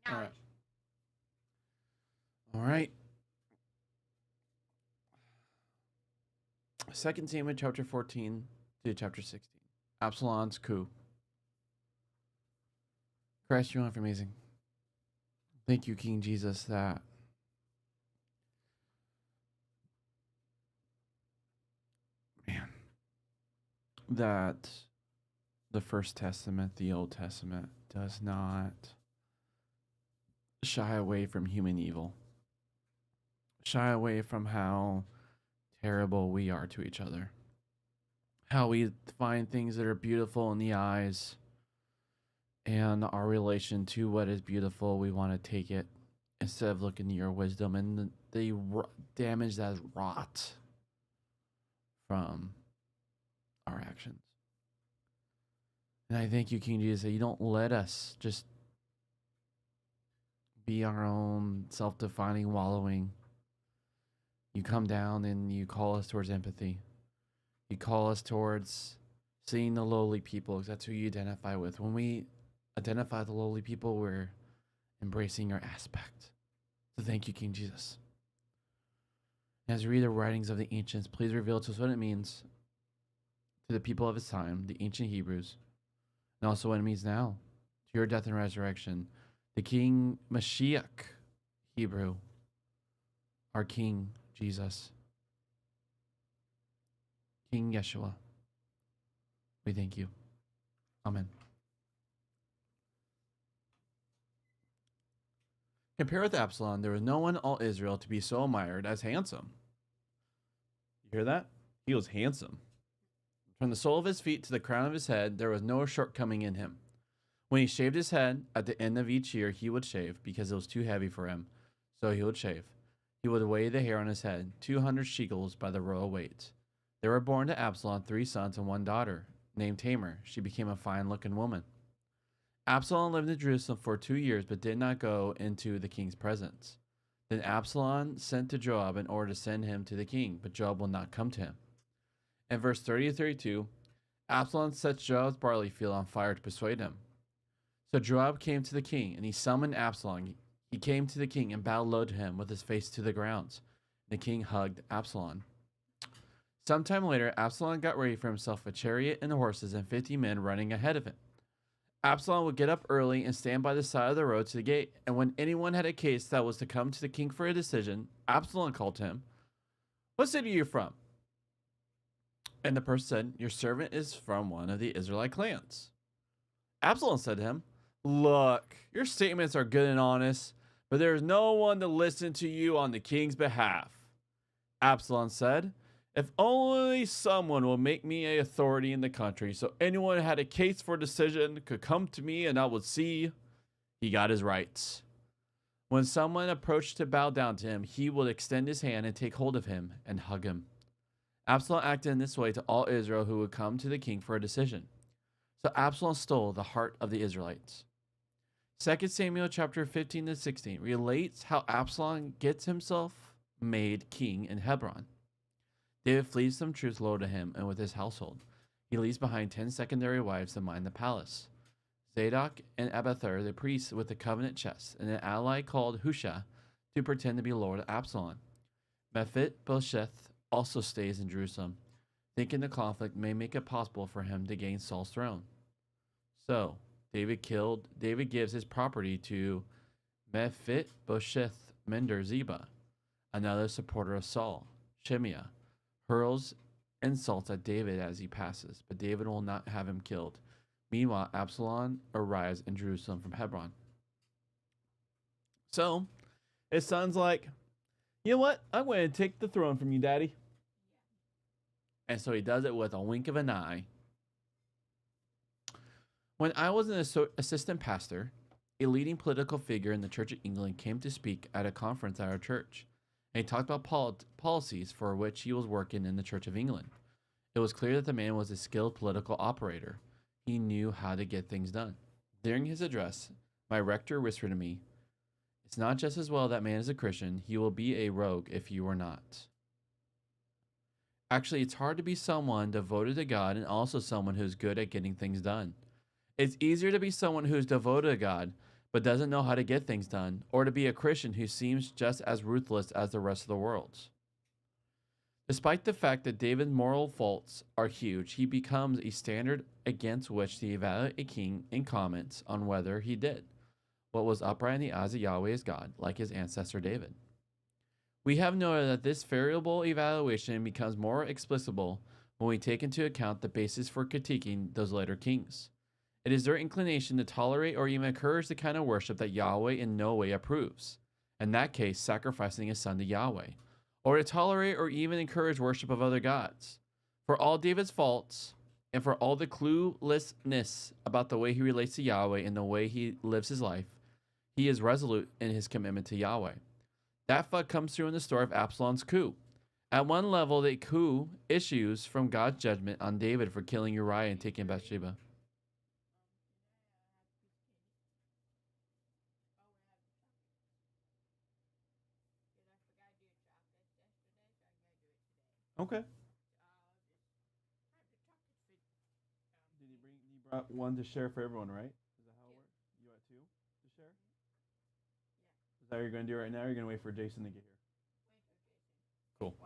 All right. All right. 2 Samuel chapter 14 to chapter 16. Absalom's coup. Christ, you are amazing. Thank you, King Jesus, that that the First Testament, the Old Testament, does not shy away from human evil, shy away from how terrible we are to each other, how we find things that are beautiful in the eyes, and our relation to what is beautiful, we want to take it instead of looking to your wisdom and the damage that is wrought from our actions. And I thank you, King Jesus, that you don't let us just be our own self-defining wallowing. You come down and you call us towards empathy. You call us towards seeing the lowly people, because that's who you identify with. When we identify the lowly people, we're embracing your aspect. So thank you, King Jesus. As we read the writings of the ancients, please reveal to us what it means to the people of his time, the ancient Hebrews, and also what it means now to your death and resurrection, the King Mashiach Hebrew, our King Jesus, King Yeshua. We thank you. Amen. Compared with Absalom, there was no one in all Israel to be so admired as handsome. You hear that? He was handsome. From the sole of his feet to the crown of his head, there was no shortcoming in him. When he shaved his head, at the end of each year he would shave, because it was too heavy for him, so he would shave. He would weigh the hair on his head, 200 shekels by the royal weight. There were born to Absalom 3 sons and 1 daughter, named Tamar. She became a fine-looking woman. Absalom lived in Jerusalem for 2 years, but did not go into the king's presence. Then Absalom sent to Joab in order to send him to the king, but Joab will not come to him. In verse 30 to 32, Absalom set Joab's barley field on fire to persuade him. So Joab came to the king, and he summoned Absalom. He came to the king and bowed low to him with his face to the ground. The king hugged Absalom. Sometime later, Absalom got ready for himself a chariot and horses and 50 men running ahead of him. Absalom would get up early and stand by the side of the road to the gate, and when anyone had a case that was to come to the king for a decision, Absalom called to him, "What city are you from?" And the person said, "Your servant is from one of the Israelite clans." Absalom said to him, "Look, your statements are good and honest, but there is no one to listen to you on the king's behalf." Absalom said, "If only someone will make me an authority in the country, so anyone who had a case for decision could come to me and I would see he got his rights." When someone approached to bow down to him, he would extend his hand and take hold of him and hug him. Absalom acted in this way to all Israel who would come to the king for a decision. So Absalom stole the heart of the Israelites. 2 Samuel chapter 15 to 16 relates how Absalom gets himself made king in Hebron. David flees some troops loyal to him and with his household. He leaves behind 10 secondary wives to mind the palace. Zadok and Abiathar, the priests with the covenant chest, and an ally called Hushah to pretend to be Lord Absalom. Mephibosheth also stays in Jerusalem, thinking the conflict may make it possible for him to gain Saul's throne. So, David gives his property to Mephibosheth Mender Ziba, another supporter of Saul. Shimea hurls insults at David as he passes, but David will not have him killed. Meanwhile, Absalom arrives in Jerusalem from Hebron. So, his son's like, "You know what? I'm going to take the throne from you, Daddy." And so he does it with a wink of an eye. When I was an assistant pastor, a leading political figure in the Church of England came to speak at a conference at our church. And he talked about policies for which he was working in the Church of England. It was clear that the man was a skilled political operator. He knew how to get things done. During his address, my rector whispered to me, "It's not just as well that man is a Christian. He will be a rogue if you are not." Actually, it's hard to be someone devoted to God and also someone who's good at getting things done. It's easier to be someone who's devoted to God but doesn't know how to get things done, or to be a Christian who seems just as ruthless as the rest of the world. Despite the fact that David's moral faults are huge, he becomes a standard against which to evaluate a king in comments on whether he did what was upright in the eyes of Yahweh as God, like his ancestor David. We have noted that this variable evaluation becomes more explicable when we take into account the basis for critiquing those later kings. It is their inclination to tolerate or even encourage the kind of worship that Yahweh in no way approves, in that case, sacrificing his son to Yahweh, or to tolerate or even encourage worship of other gods. For all David's faults, and for all the cluelessness about the way he relates to Yahweh and the way he lives his life, He is resolute in his commitment to Yahweh. That fuck comes through in the story of Absalom's coup. At one level, the coup issues from God's judgment on David for killing Uriah and taking Bathsheba. Okay. You brought one to share for everyone, right? Is that how it works? You got two to share? Is that what you're going to do right now? Or are you going to wait for Jason to get here? Cool.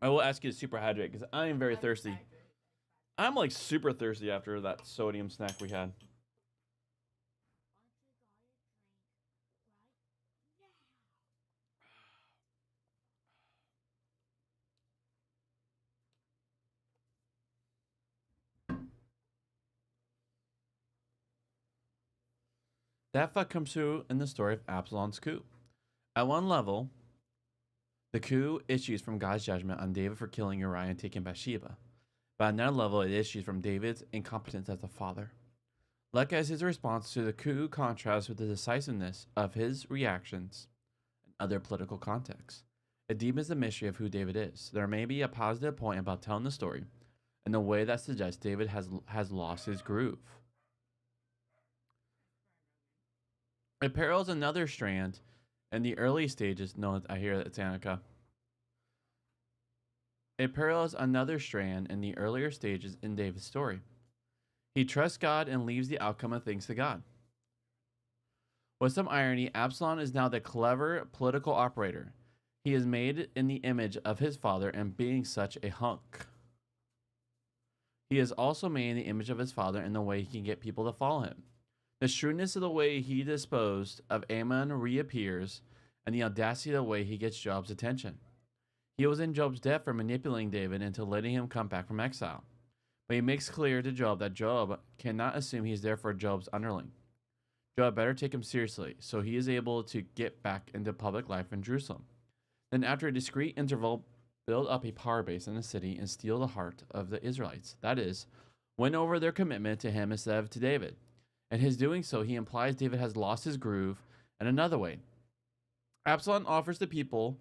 I will ask you to super hydrate because I am very thirsty. I'm like super thirsty after that sodium snack we had. That fuck comes through in the story of Absalom's coup. At one level, the coup issues from God's judgment on David for killing Uriah and taking Bathsheba. But at another level, it issues from David's incompetence as a father. Like as his response to the coup contrasts with the decisiveness of his reactions in other political contexts. It deepens the mystery of who David is. There may be a positive point about telling the story in a way that suggests David has lost his groove. It parallels another strand in the early stages. No, I hear that, Danica. It parallels another strand in the earlier stages in David's story. He trusts God and leaves the outcome of things to God. With some irony, Absalom is now the clever political operator. He is made in the image of his father and being such a hunk. He is also made in the image of his father in the way he can get people to follow him. The shrewdness of the way he disposed of Ammon reappears, and the audacity of the way he gets Job's attention. He was in Job's debt for manipulating David into letting him come back from exile. But he makes clear to Job that Job cannot assume he's there for Job's underling. Job better take him seriously, so he is able to get back into public life in Jerusalem. Then after a discreet interval, build up a power base in the city and steal the heart of the Israelites. That is, win over their commitment to him instead of to David. In his doing so, he implies David has lost his groove in another way. Absalom offers the people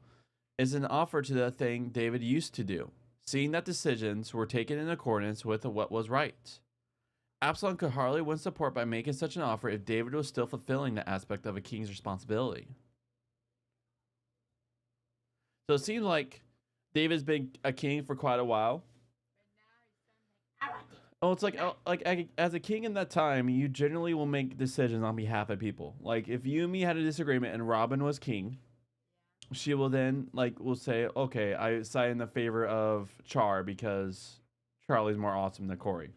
is an offer to the thing David used to do, seeing that decisions were taken in accordance with what was right. Absalom could hardly win support by making such an offer if David was still fulfilling the aspect of a king's responsibility. So it seems like David's been a king for quite a while. Oh, it's like as a king in that time, you generally will make decisions on behalf of people. Like if you and me had a disagreement and Robin was king, she will then will say, "Okay, I side in the favor of Char because Charlie's more awesome than Corey."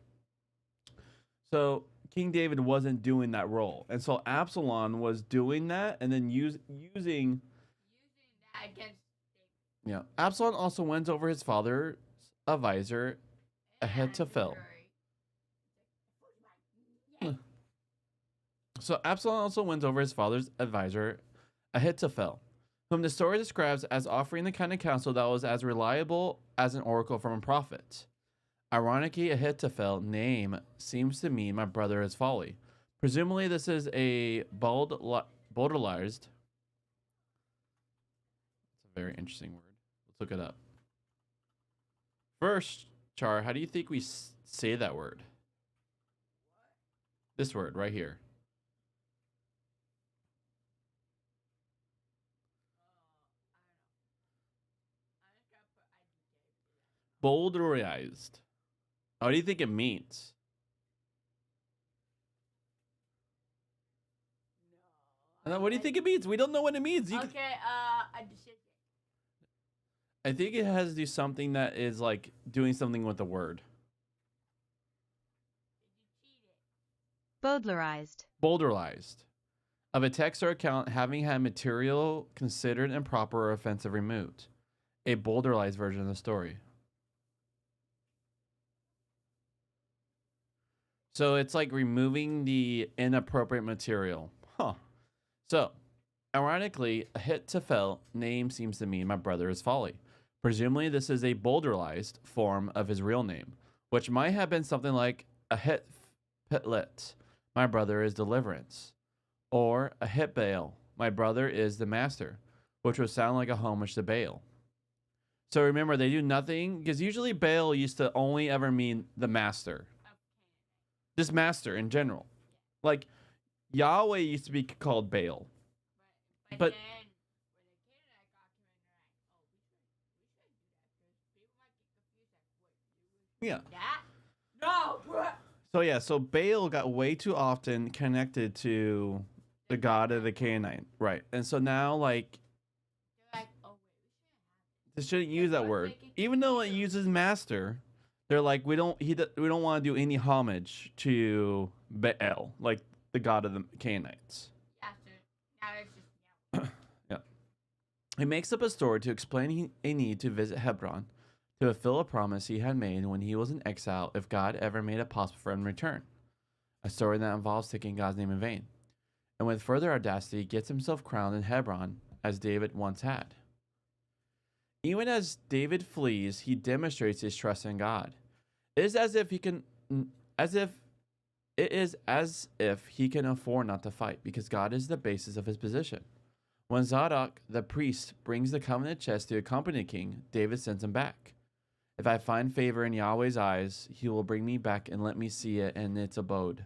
So King David wasn't doing that role, and so Absalom was doing that, and then using that against yeah. Absalom also wins over his father's advisor, Ahithophel. So Absalom also wins over his father's advisor, Ahithophel, whom the story describes as offering the kind of counsel that was as reliable as an oracle from a prophet. Ironically, Ahithophel name seems to mean my brother is folly. Presumably, this is a bowdlerized. It's a very interesting word. Let's look it up. First, Char, how do you think we say that word? This word right here. Bowdlerized. What do you think it means? No. What do you think it means? We don't know what it means. Okay, a decision. I think it has to do something that is like doing something with the word. Bowdlerized. Bowdlerized. Of a text or account having had material considered improper or offensive removed. A bowdlerized version of the story. So it's like removing the inappropriate material. Huh. So, ironically, Ahithophel name seems to mean my brother is folly. Presumably, this is a bowdlerized form of his real name, which might have been something like Ahithophel, my brother is deliverance. Or Ahitbaal, my brother is the master, which would sound like a homage to Baal. So remember, they do nothing because usually Baal used to only ever mean the master, just master in general. Like Yahweh used to be called Baal. But- then when the Canaanite got to it, they're like, oh, we should do that because people might get confused. Like, what? Yeah. That? No, bruh. So yeah, so Baal got way too often connected to the god of the Canaanite, right? And so now, like, They're like, oh, wait, they shouldn't use that Let's word, make it even though it confused. uses master. They're like, we don't want to do any homage to Baal, like the god of the Canaanites. yeah, so now it's just, yeah. He makes up a story to explain a need to visit Hebron to fulfill a promise he had made when he was in exile if God ever made it possible for him to return. A story that involves taking God's name in vain. And with further audacity, gets himself crowned in Hebron as David once had. Even as David flees, he demonstrates his trust in God. It is as if he can afford not to fight because God is the basis of his position. When Zadok, the priest, brings the covenant chest to accompany the king, David sends him back. If I find favor in Yahweh's eyes, he will bring me back and let me see it in its abode.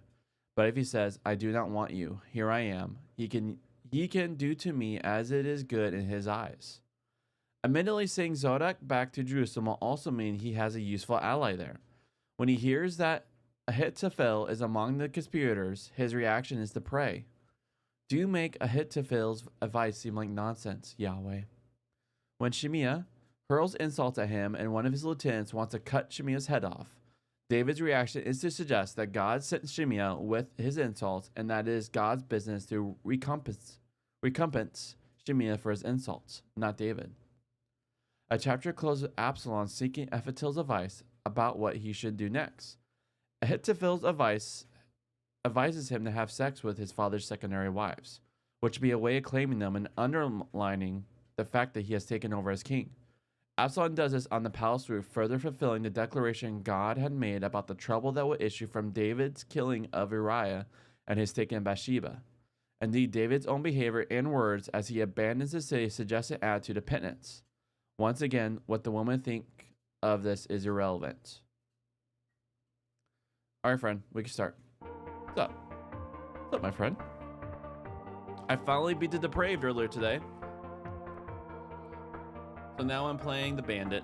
But if he says, I do not want you, here I am, he can do to me as it is good in his eyes. Admittedly, sending Zadok back to Jerusalem will also mean he has a useful ally there. When he hears that Ahithophel is among the conspirators, his reaction is to pray. Do make Ahithophel's advice seem like nonsense, Yahweh. When Shimei hurls insults at him and one of his lieutenants wants to cut Shimei's head off, David's reaction is to suggest that God sent Shimei with his insults and that it is God's business to recompense Shimei for his insults, not David. A chapter closes with Absalom seeking Ahithophel's advice about what he should do next. Ahithophel's advises him to have sex with his father's secondary wives, which would be a way of claiming them and underlining the fact that he has taken over as king. Absalom does this on the palace roof, further fulfilling the declaration God had made about the trouble that would issue from David's killing of Uriah and his taking Bathsheba. Indeed, David's own behavior and words as he abandons the city suggest an attitude of penitence. Once again, what the women think of this is irrelevant. All right, friend, we can start. What's up? What's up, my friend? I finally beat the Depraved earlier today. So now I'm playing the Bandit.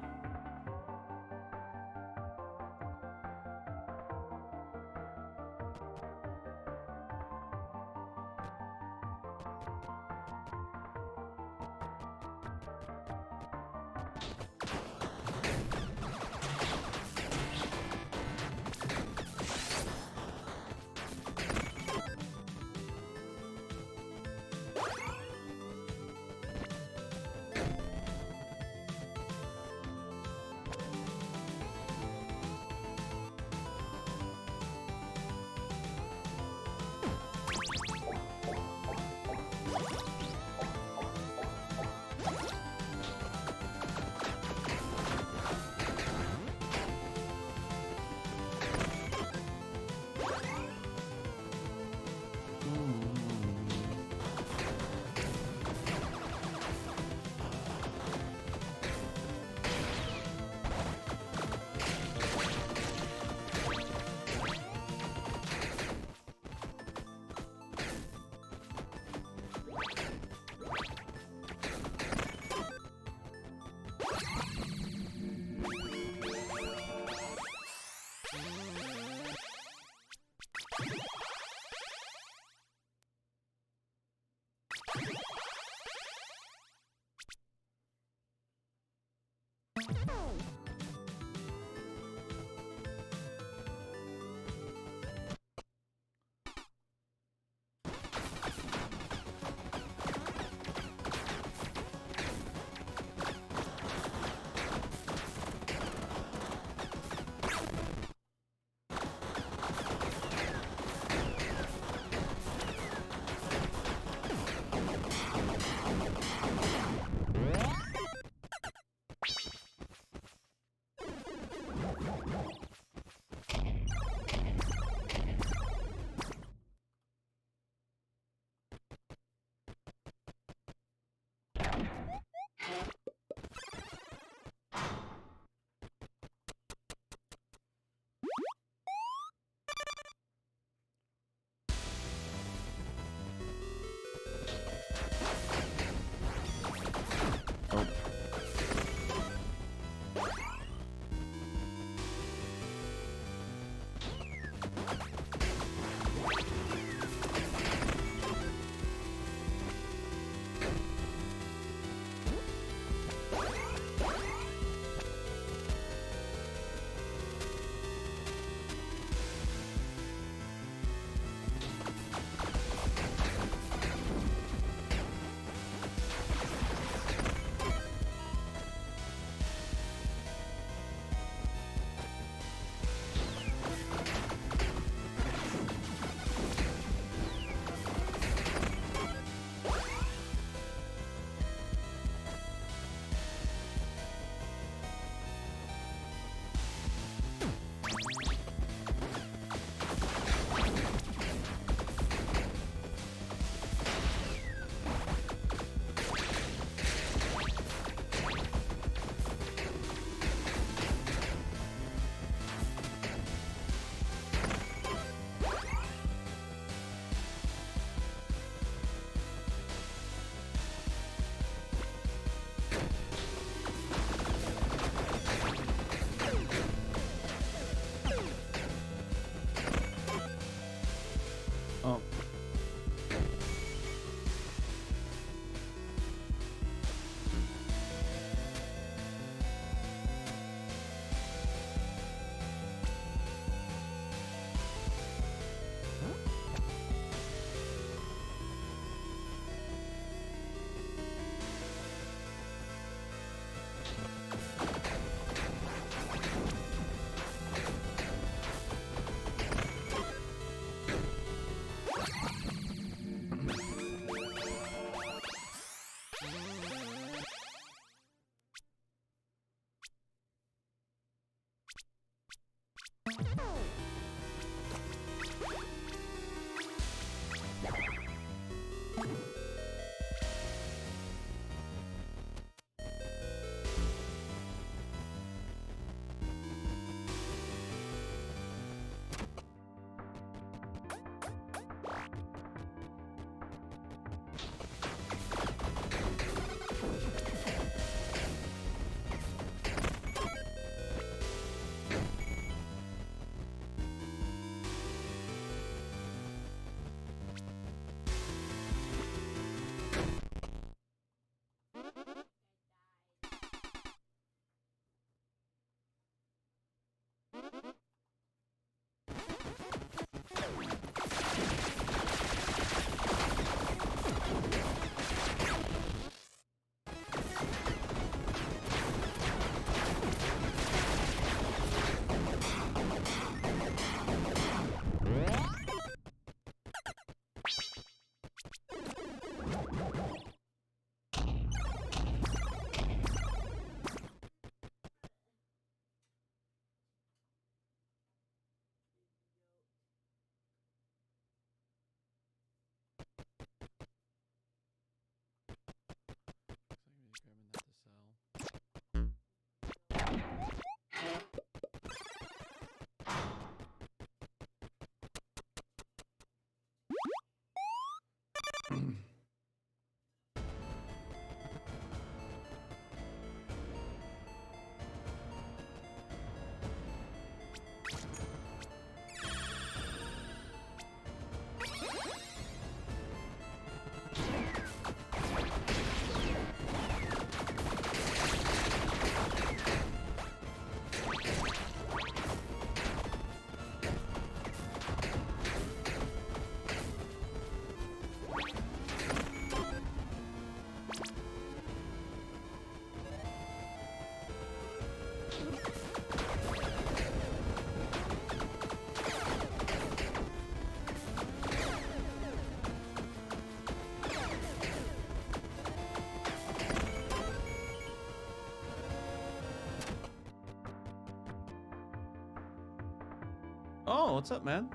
Oh, what's up, man?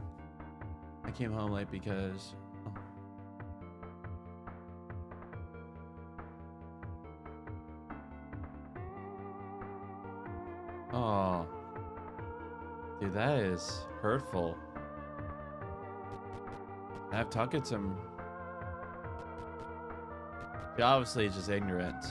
I came home late because... Oh. Dude, that is hurtful. I've talked to some... She obviously is just ignorant.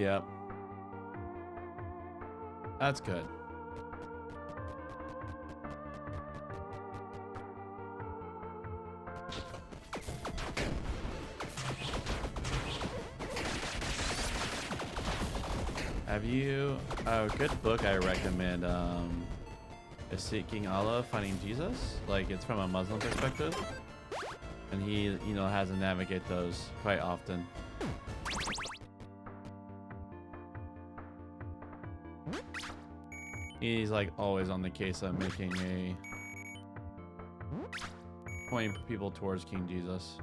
Yep. That's good. Have you... Oh, good book I recommend is Seeking Allah, Finding Jesus. Like, it's from a Muslim perspective. And he, you know, has to navigate those quite often. He's like always on the case of making a pointing people towards King Jesus.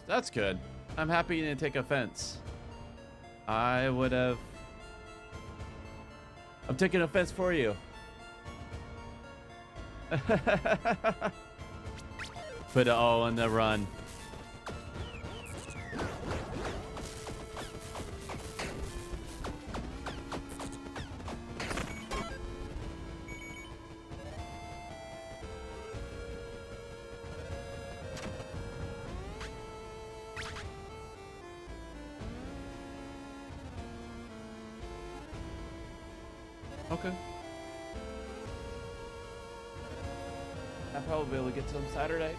That's good. I'm happy you didn't take offense. I would have... I'm taking offense for you. Put it all on the run. Okay. I'll probably be able to get to them Saturday.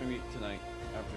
Maybe tonight after.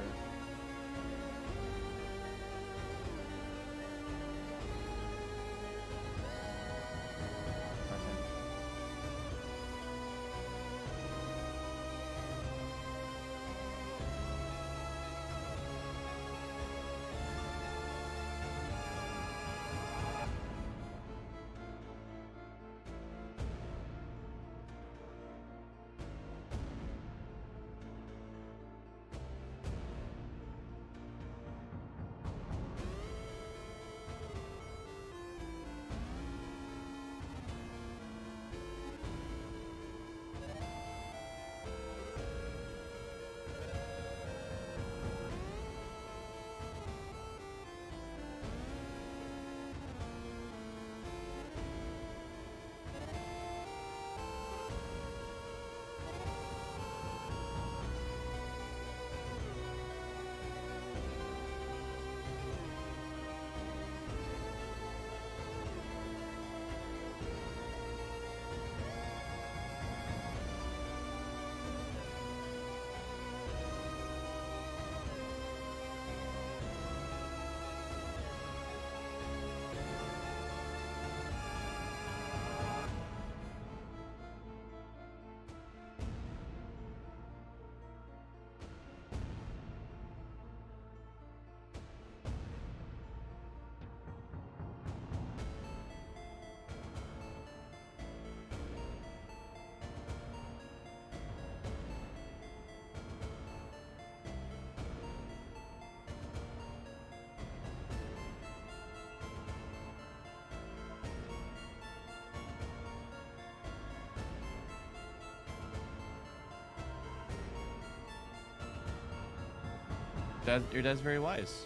Okay. Your dad's very wise.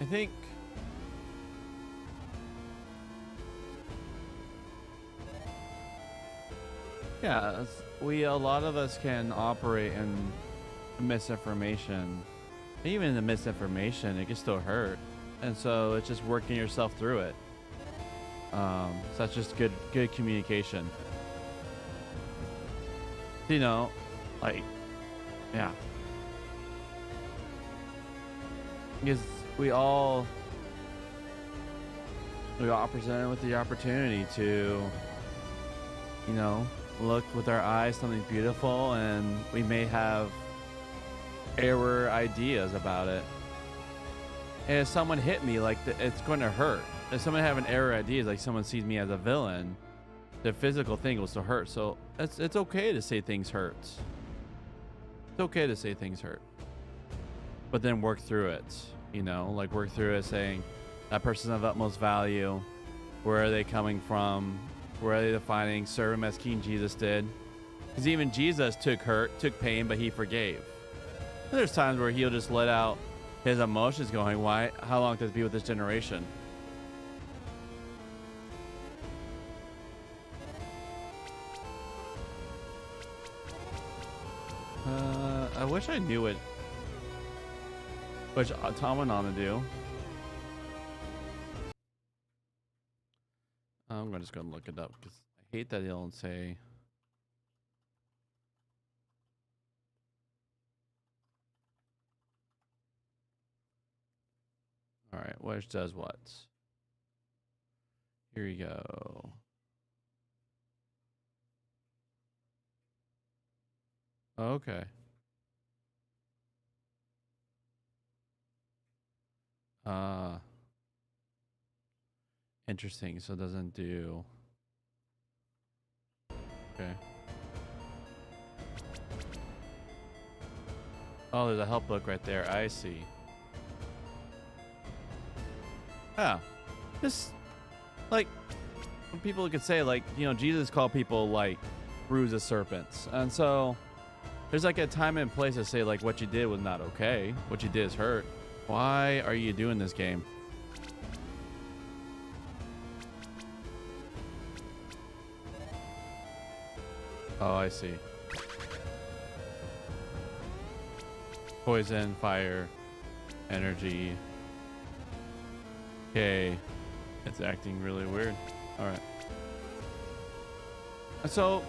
I think. Yeah, a lot of us can operate in misinformation. Even the misinformation, it can still hurt, and so it's just working yourself through it. So that's just good communication. You know, like, yeah. Because we all presented with the opportunity to, you know, look with our eyes something beautiful, and we may have error ideas about it. And if someone hit me, like, it's going to hurt. If someone have an error idea, like someone sees me as a villain, the physical thing will still hurt. So it's okay to say things hurt. It's okay to say things hurt. But then work through it, you know, like work through it saying that person's of utmost value. Where are they coming from? Where are they defining? Serve him as King Jesus did. Because even Jesus took took pain, but he forgave. And there's times where he'll just let out his emotions going, why? How long does it be with this generation? I wish I knew it. Which Tom went on to do. I'm just going to look it up because I hate that he'll say. All right, which does what? Here you go. Okay. Interesting. So it doesn't do. Okay. Oh, there's a help book right there. I see. Yeah. Just like people could say, like, you know, Jesus called people like bruise of serpents. And so there's like a time and place to say, like, what you did was not okay. What you did is hurt. Why are you doing this game? Oh, I see. Poison, fire, energy. Okay. It's acting really weird. All right. So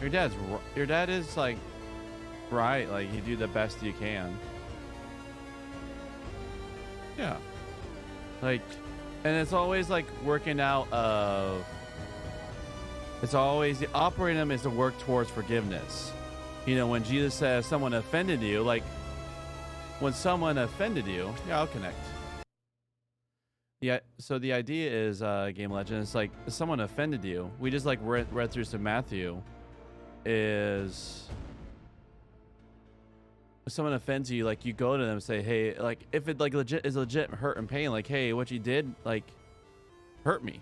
your dad is like right. Like you do the best you can. Yeah. Like, and it's always like working out of. It's always the operatum is to work towards forgiveness. You know, when Jesus says someone offended you, like when someone offended you, yeah, I'll connect. Yeah, so the idea is, Game Legend, it's like if someone offended you. We just like read through some Matthew. Is if someone offends you, like you go to them and say, hey, like if it like legit hurt and pain, like hey, what you did like hurt me.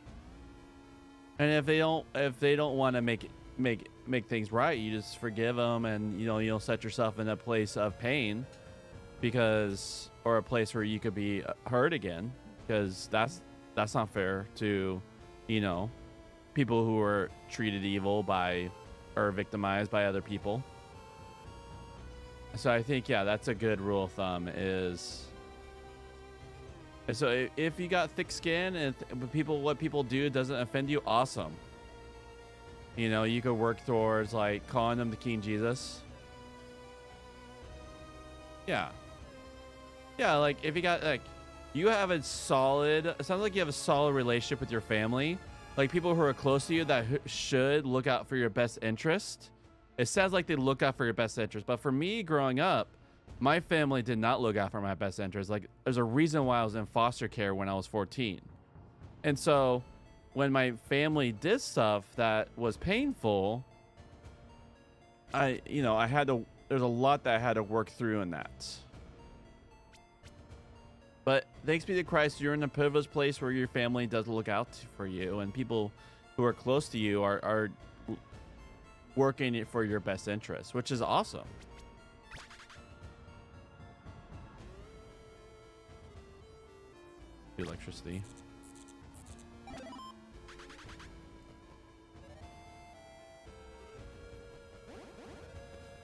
And if they don't want to make things right, you just forgive them, and you'll set yourself in a place of pain, or a place where you could be hurt again, because that's not fair to people who are treated evil by or victimized by other people. So I think, yeah, that's a good rule of thumb. Is so if you got thick skin and what people do doesn't offend you, awesome. You could work towards like calling them the King Jesus. Yeah, like if you got like you have it sounds like you have a solid relationship with your family, like people who are close to you that should look out for your best interest. It sounds like they look out for your best interest, but for me growing up, my family did not look out for my best interest. Like there's a reason why I was in foster care when I was 14. And so when my family did stuff that was painful, there's a lot that I had to work through in that. But thanks be to Christ, you're in a privileged place where your family does look out for you, and people who are close to you are working it for your best interest, which is awesome. Electricity.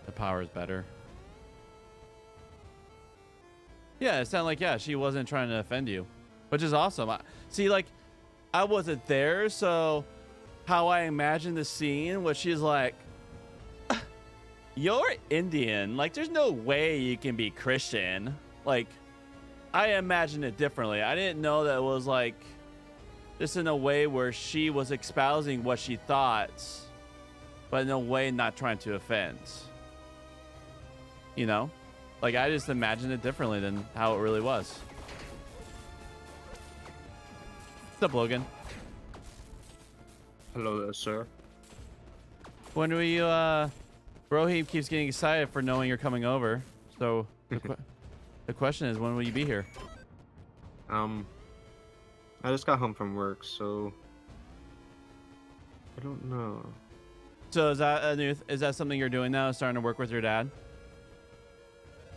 The power is better. Yeah, it sounded like, yeah, she wasn't trying to offend you, which is awesome. See, like, I wasn't there, so how I imagine the scene was she's like, you're Indian. Like, there's no way you can be Christian. Like, I imagined it differently. I didn't know that it was like this in a way where she was espousing what she thought, but in a way not trying to offend. Like I just imagined it differently than how it really was. What's up, Logan? Hello there, sir. When will you, Rohim keeps getting excited for knowing you're coming over. So the question is, when will you be here? I just got home from work, so I don't know. So is that something you're doing now? Starting to work with your dad?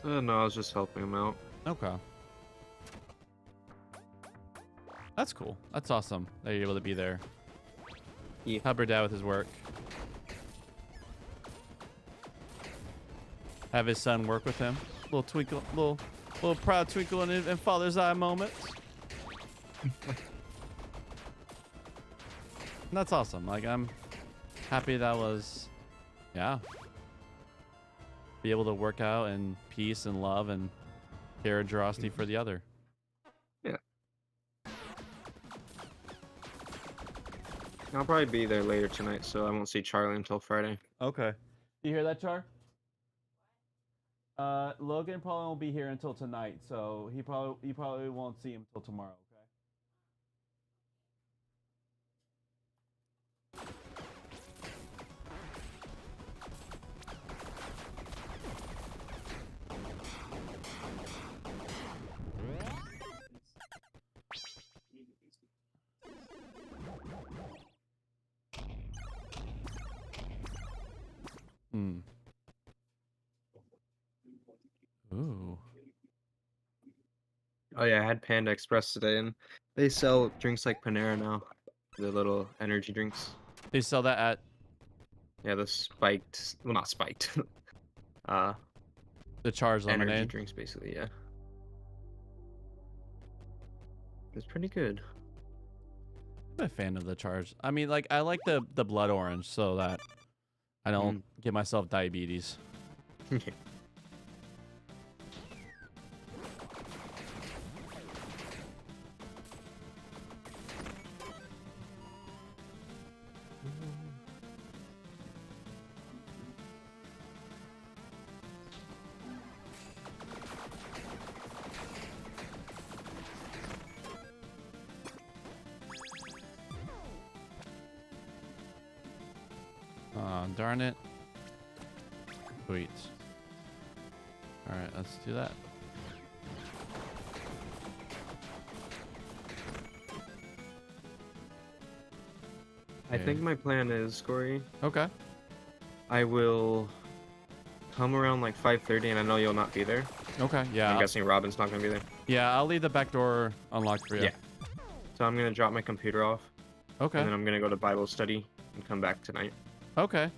No, I was just helping him out. Okay. That's cool. That's awesome that you're able to be there. Yeah. Help your dad with his work. Have his son work with him. Little twinkle, little proud twinkle in father's eye moment. That's awesome. Like I'm happy that was, yeah. Be able to work out in peace and love and care and generosity for the other. Yeah. I'll probably be there later tonight, so I won't see Charlie until Friday. Okay. You hear that, Char? Logan probably won't be here until tonight, so you probably won't see him until tomorrow. Ooh. Oh yeah, I had Panda Express today, and they sell drinks like Panera now. The little energy drinks. They sell that at Yeah, the spiked, well not spiked. the Char's Energy lemonade. drinks basically, yeah. It's pretty good. I'm a fan of the charge. I mean, like, I like the blood orange so that I don't give myself diabetes. Darn it. Sweet. Alright, let's do that. I think my plan is, Corey, Okay. I will come around like 5:30, and I know you'll not be there. Okay, yeah. I'm guessing Robin's not gonna be there. Yeah, I'll leave the back door unlocked for you. Yeah. So I'm gonna drop my computer off, Okay. and then I'm gonna go to Bible study and come back tonight. Okay.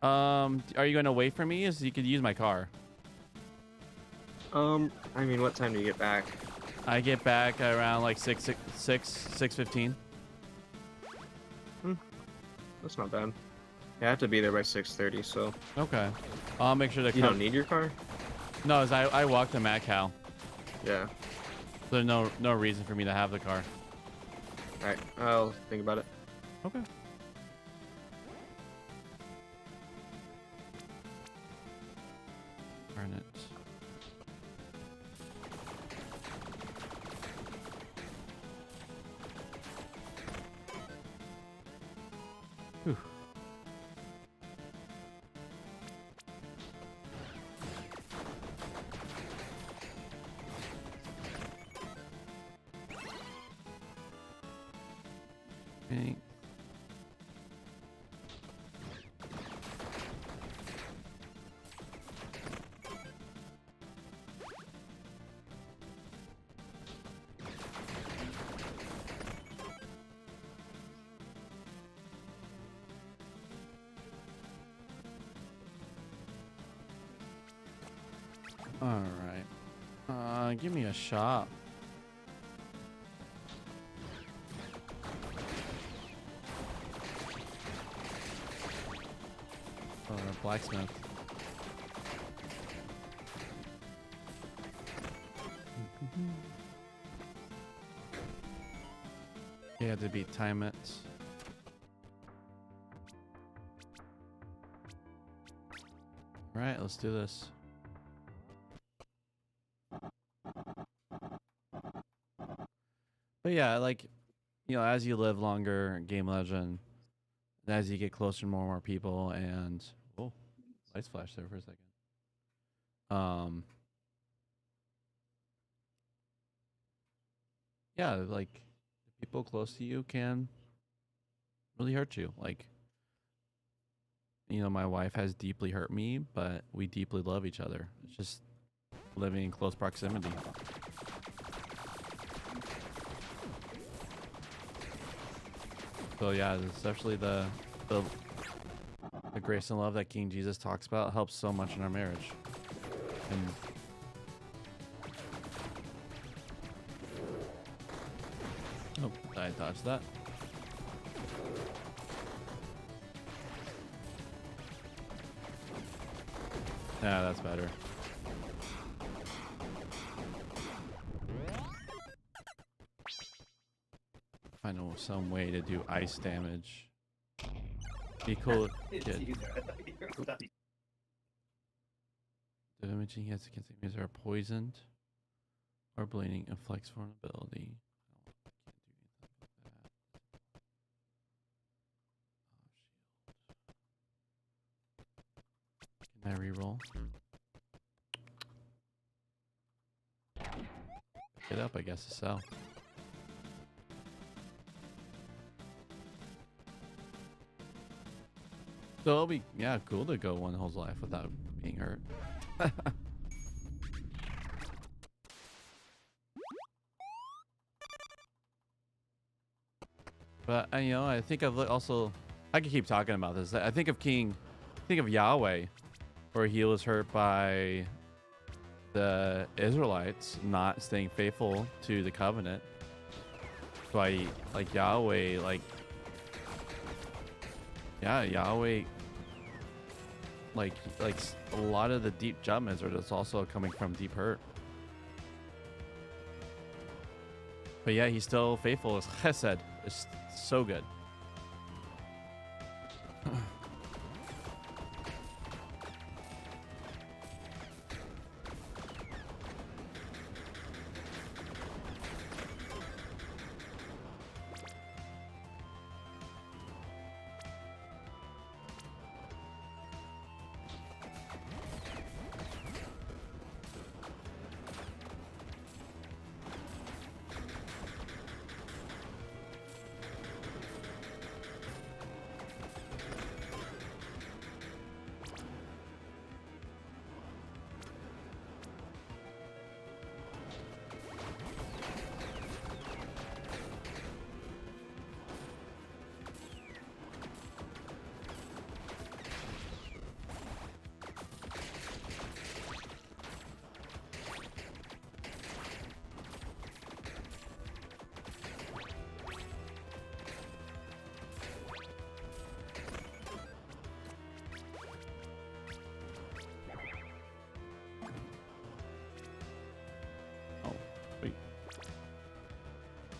Are you gonna wait for me? As you could use my car. I mean, what time do you get back? I get back around like 6:15. That's not bad. Yeah, I have to be there by 6:30, so Okay. I'll make sure to you come. don't need your car. No, as I walk to Macau. Yeah. There's no reason for me to have the car. All right, I'll think about it. Okay. Darn it. Whew. Okay. All right. Give me a shop. Or a blacksmith. You have to beat time it. All right, let's do this. But yeah, like, you know, as you live longer in Game Legend, and as you get closer to more and more people, and oh, lights flashed there for a second. Yeah, like people close to you can really hurt you. Like, you know, my wife has deeply hurt me, but we deeply love each other. It's just living in close proximity. So yeah, especially the grace and love that King Jesus talks about helps so much in our marriage. And oh, I dodged that. Yeah, that's better. Find some way to do ice damage. Be cool. The imaging he has against enemies are poisoned or bleeding inflicts vulnerability. Can I reroll? Pick it up, I guess, to sell. So it'll be, yeah, cool to go one whole life without being hurt. But you know, I think of also, I could keep talking about this. I think of Yahweh, where he was hurt by the Israelites not staying faithful to the covenant. by like Yahweh, like yeah, Yahweh, a lot of the deep judgments are just also coming from deep hurt. But yeah, he's still faithful as Chesed. It's so good.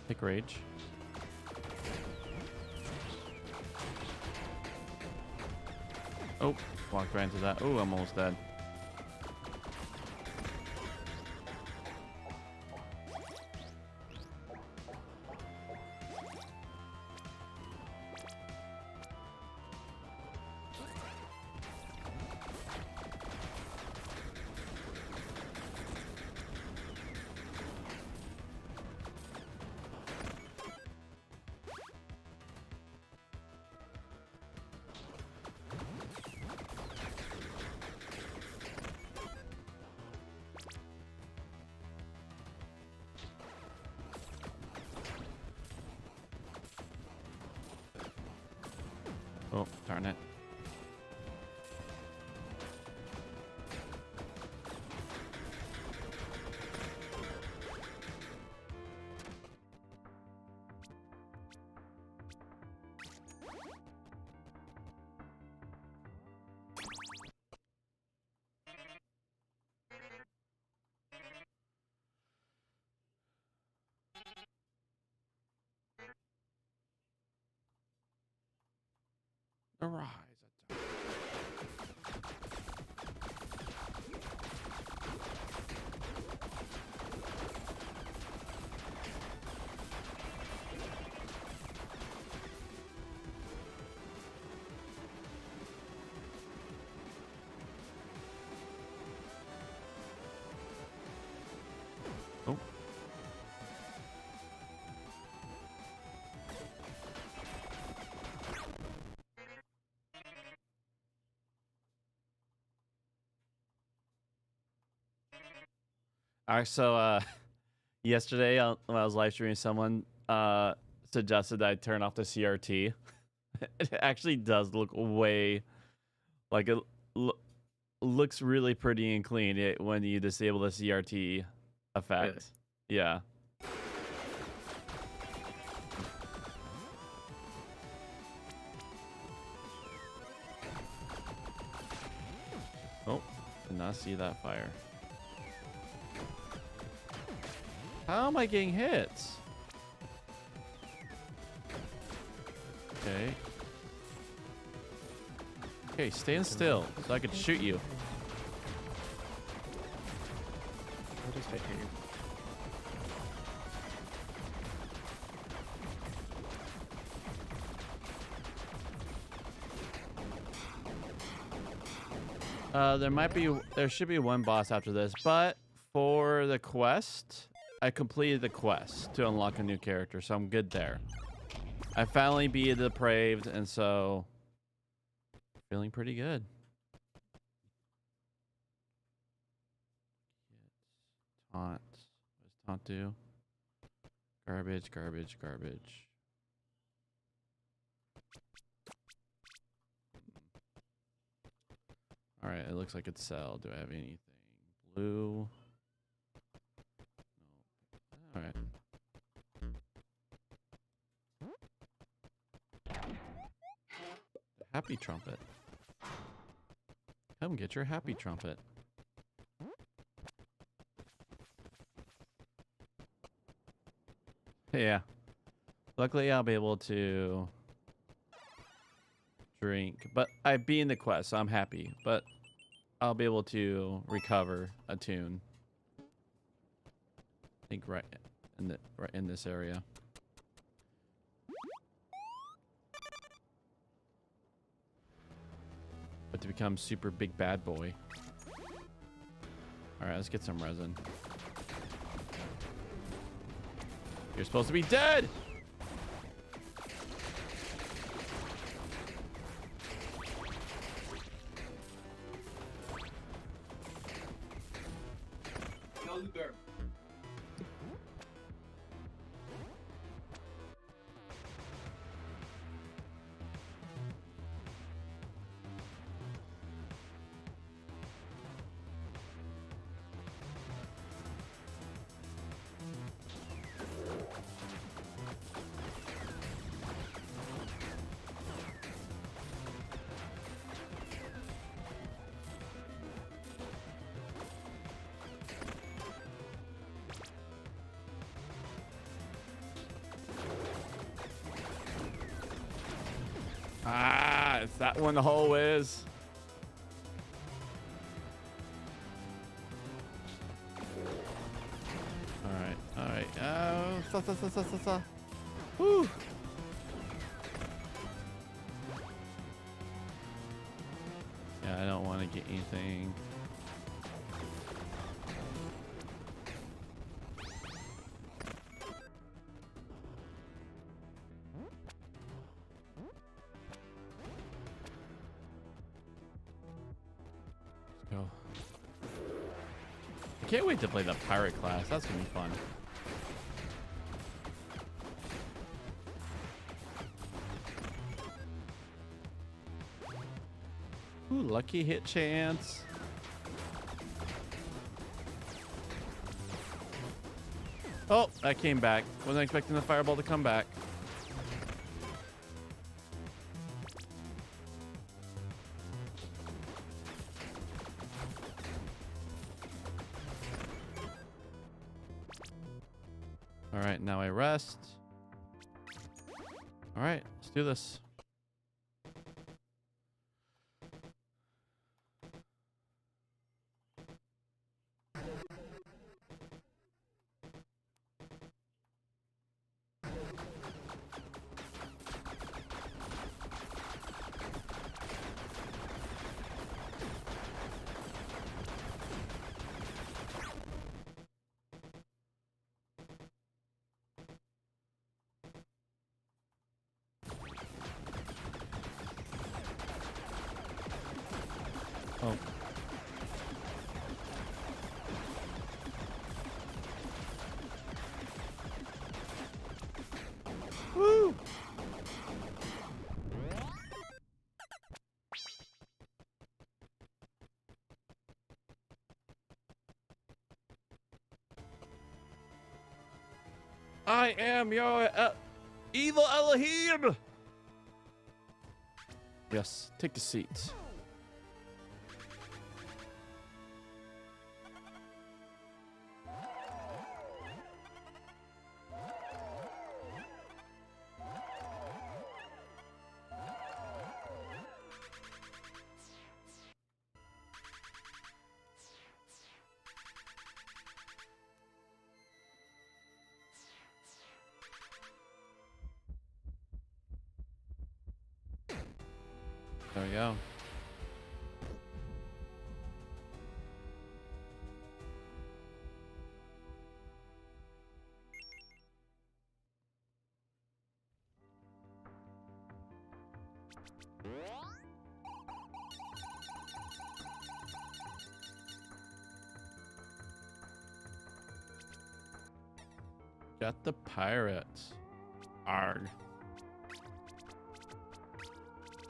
Pick rage. Oh, walked right into that. Oh, I'm almost dead. Oh, darn it. Arise. Oh. All right, so yesterday when I was live streaming, someone suggested that I turn off the CRT. It actually does look way like it looks really pretty and clean when you disable the CRT effect. Really? Yeah. Oh, did not see that fire. How am I getting hits? Okay. Okay, stand still so I can shoot you. What is titanium? There should be one boss after this, but for the quest, I completed the quest to unlock a new character, so I'm good there. I finally beat the depraved, and so feeling pretty good. Taunt. What does taunt do? Garbage, garbage, garbage. All right, it looks like it's sell. Do I have anything? Blue. No. All right. happy trumpet. Come get your happy trumpet. Yeah. Luckily, I'll be able to drink, but I beat the quest, so I'm happy. But I'll be able to recover a tune. I think right in this area. But to become super big bad boy. All right, let's get some resin. You're supposed to be dead. Ah, is that one the hole is? All right. Woo. Yeah, I don't want to get anything. Go. I can't wait to play the pirate class. That's gonna be fun. Ooh, lucky hit chance. Oh, that came back. Wasn't expecting the fireball to come back. All right, now I rest. All right, let's do this. Oh. Woo! I am your evil Elohim! Yes, take the seat. There we go. Got the pirates. Arg.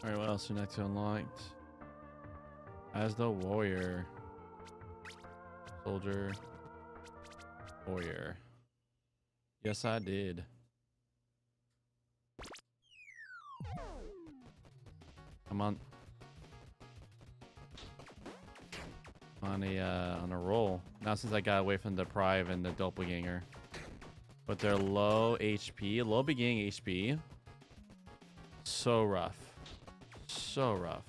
Alright, what else is next unlocked? As the warrior. Soldier. Warrior. Yes, I did. I'm on on a roll now since I got away from the Deprive and the Doppelganger. But they're low HP, low beginning HP. So rough. So rough.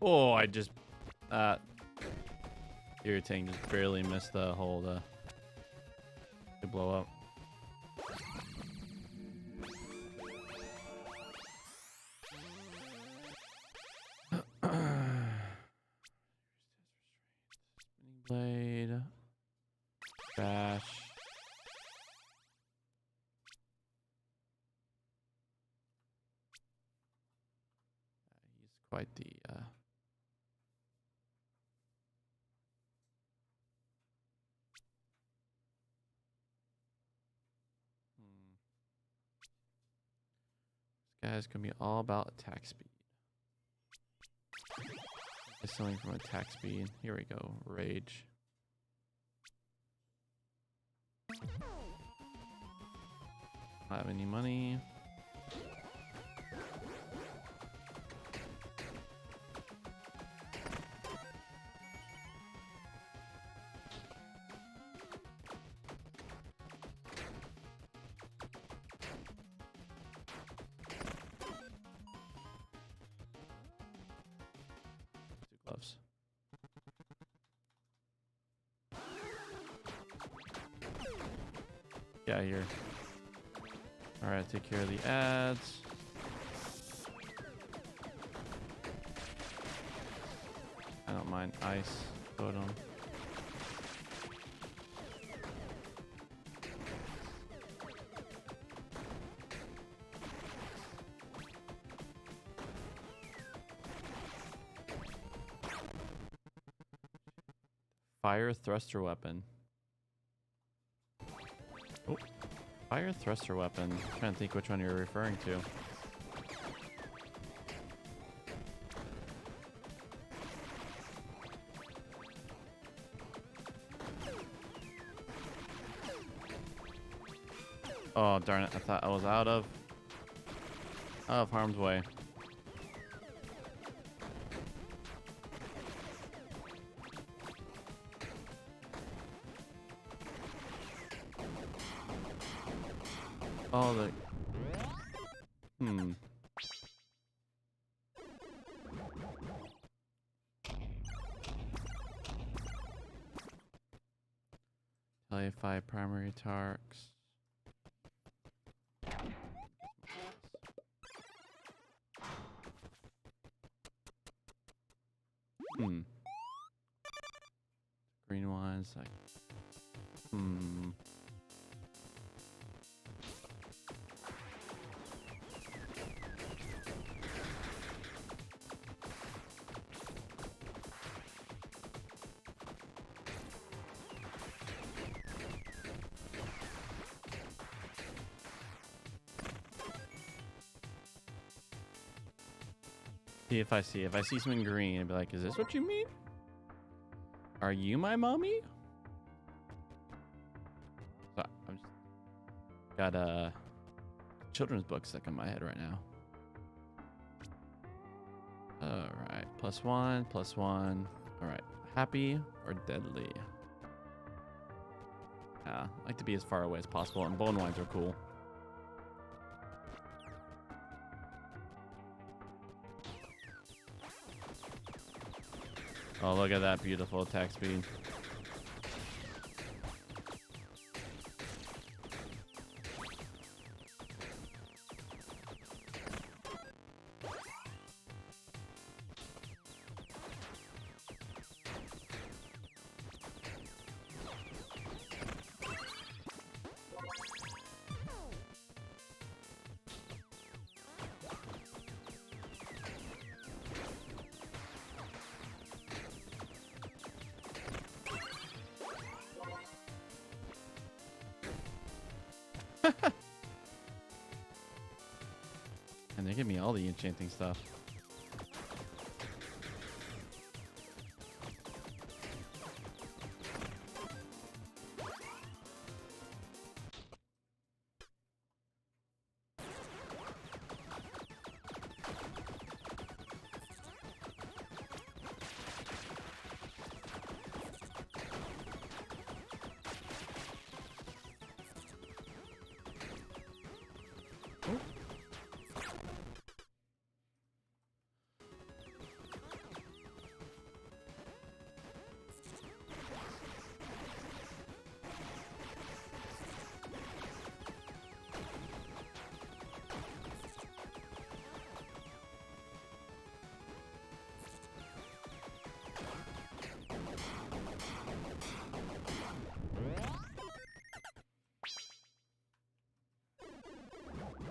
Oh, I just irritating, just barely missed the hole to blow up. Spinning blade, bash. He's quite the This guy's gonna be all about attack speed. Get something from attack speed. Here we go. Rage. Not have any money. Gloves. Yeah, here. All right, take care of the ads. I don't mind ice. Totem. Fire thruster weapon. Oh, fire thruster weapon. I'm trying to think which one you're referring to. Oh, darn it. I thought I was out of harm's way. Oh, the... LA5 primary Tarks. Green ones, like... If I see something green, I'd be like, is this what you mean? Are you my mommy? So I'm just got a children's book stuck in my head right now. All right, +1, +1. All right, happy or deadly? Yeah, I like to be as far away as possible, and bone wines are cool. Oh, look at that beautiful attack speed. And they give me all the enchanting stuff.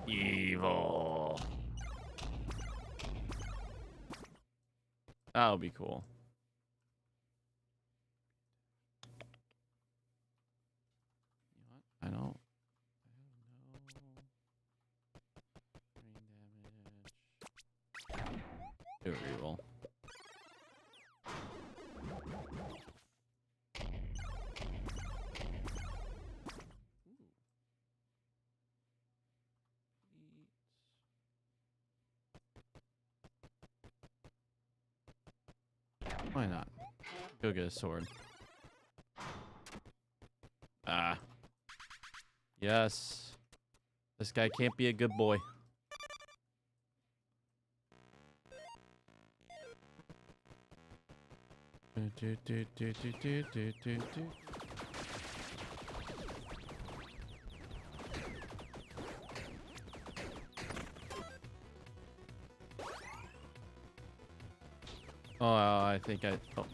Evil. That would be cool. You know what? I don't know. Brain damage. Pure evil. Why not? Go get a sword. Ah. Yes. This guy can't be a good boy. Oh, I think I... Oh.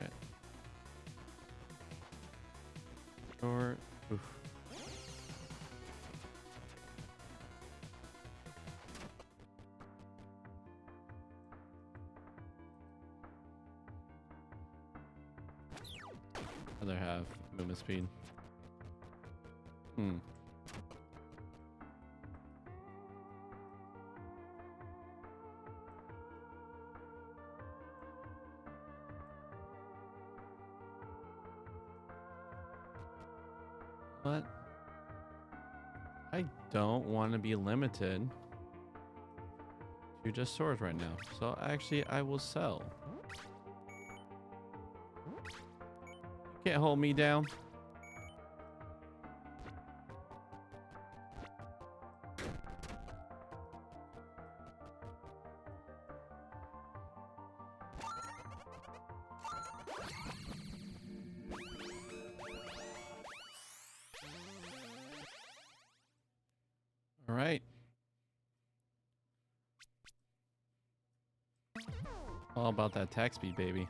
Right. Or... Oof. Rather have movement speed. Hmm. But I don't want to be limited to just swords right now. So actually I will sell. Can't hold me down. All right. All about that attack speed, baby.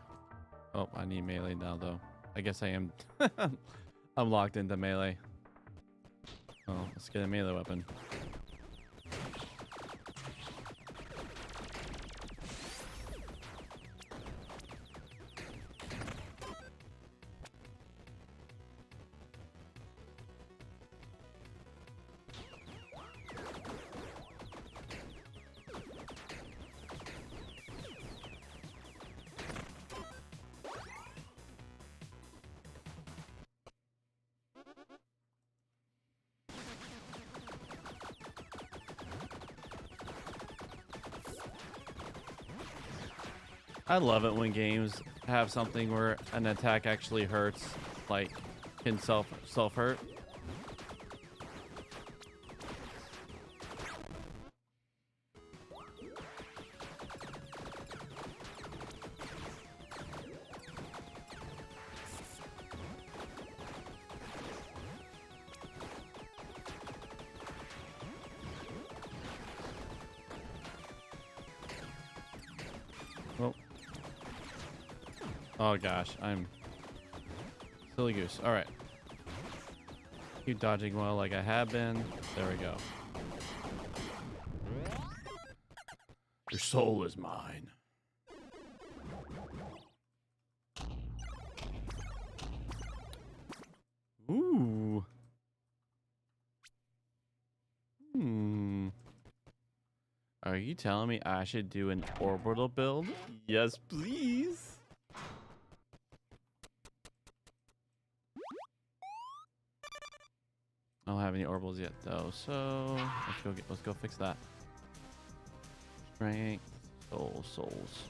Oh, I need melee now, though. I guess I am. I'm locked into melee. Oh, let's get a melee weapon. I love it when games have something where an attack actually hurts, like can self hurt. Oh. Oh gosh, I'm silly goose. All right. Keep dodging well like I have been. There we go. Your soul is mine. Ooh. Are you telling me I should do an orbital build? Yes, please. I don't have any orbitals yet though, so let's go fix that. Strength, souls.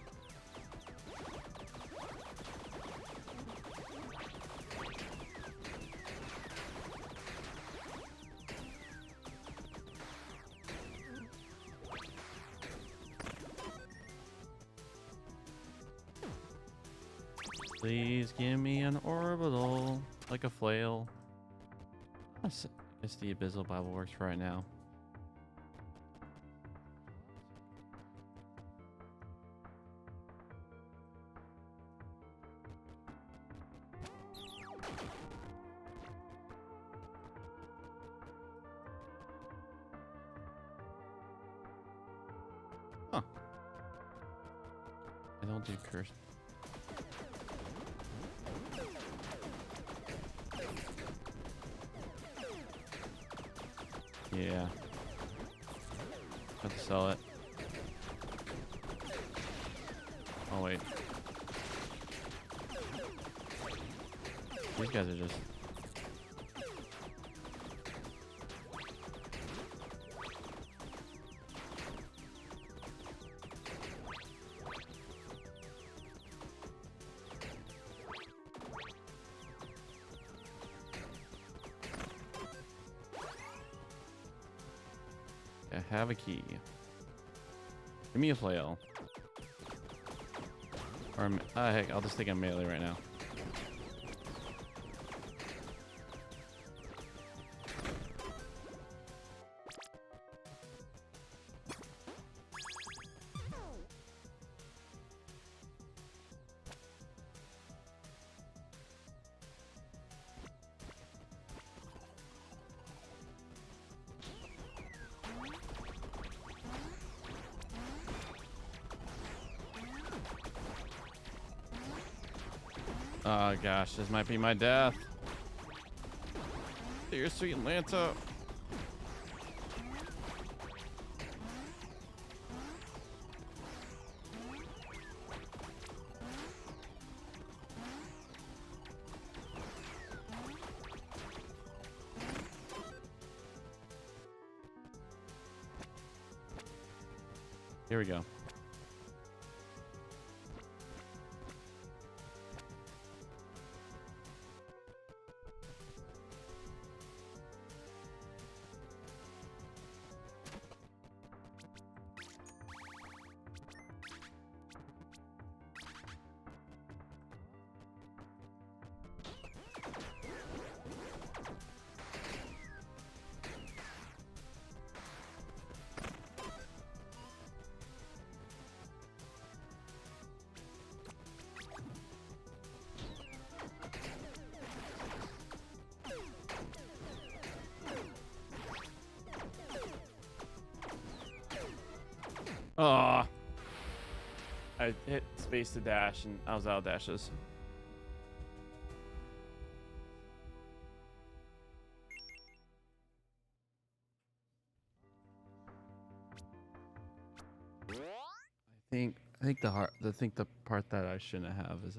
Please give me an orbital, like a flail. I guess the Abyssal Bible works for right now. Huh. I don't do curse. Yeah. Have to sell it. Oh wait. These guys are just... I have a key. Give me a flail. Or heck, I'll just take a melee right now. Oh gosh, this might be my death. Dear sweet Lanta. Here we go. Oh, I hit space to dash and I was out of dashes. I think the part that I shouldn't have is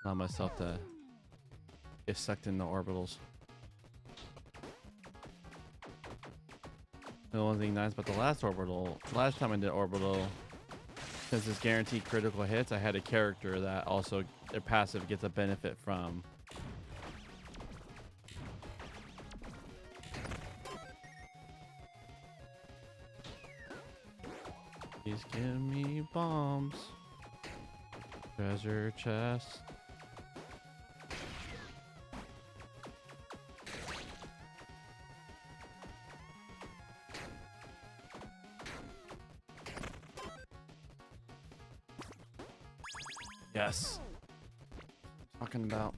allow myself to get sucked into orbitals. The only thing nice about the last time I did orbital, since it's guaranteed critical hits, I had a character that also their passive gets a benefit from. Please give me bombs. Treasure chest. Yes. Talking about.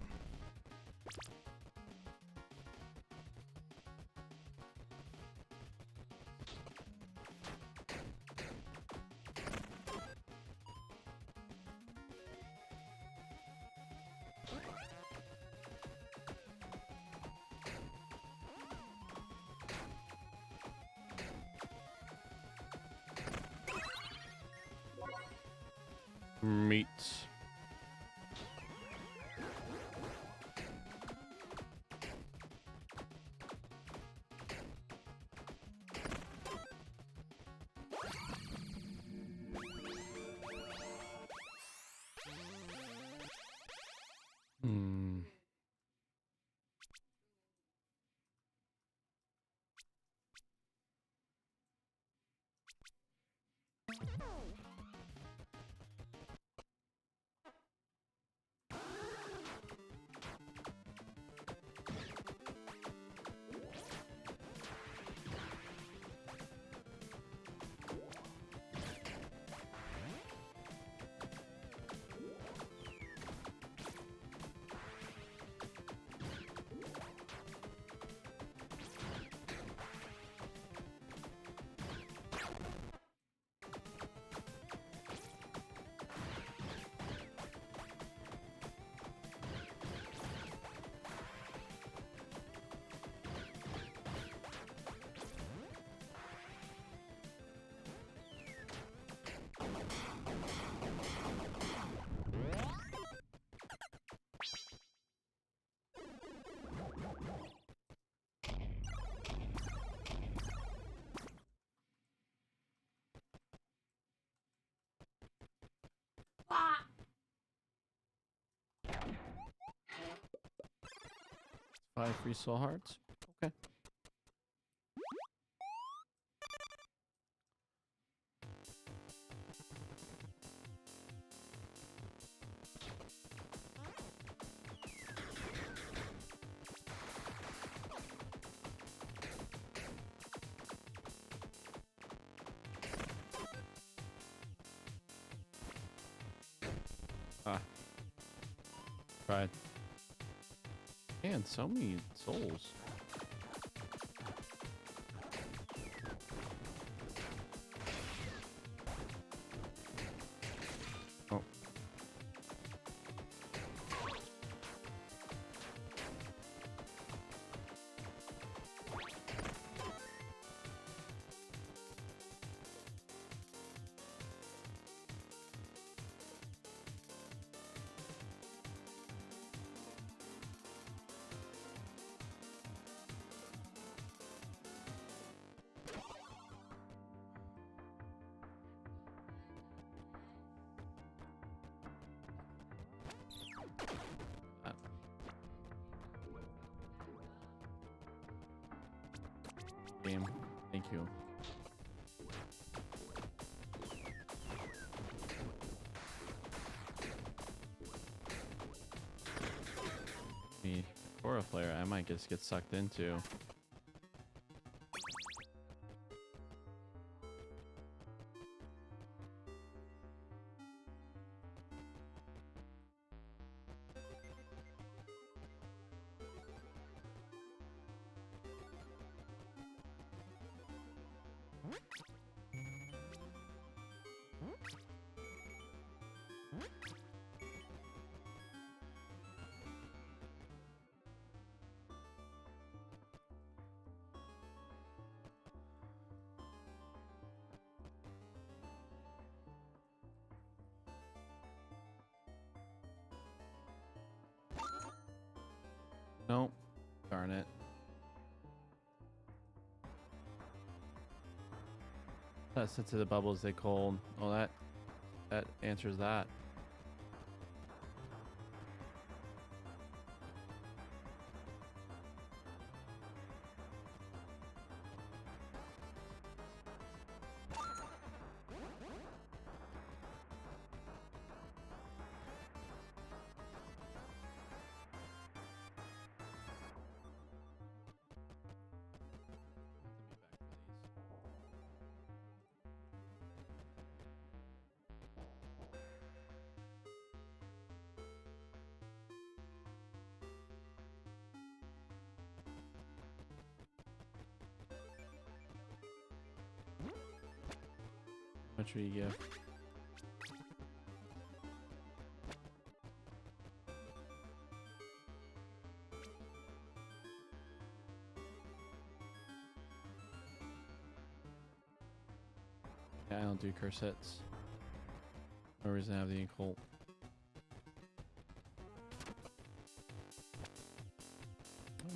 Meat. Hmm. Ah! 5 free soul hearts. Okay. Ah. Tried. Man, so many souls. Oh. Ah. Game. Thank you. Me, Cora player, I might just get sucked into. Nope. Darn it. That sets to the bubbles they cold. Well, that answers that. How much will you give? Yeah, I don't do curse hits. No reason to have the occult. Oh, yes.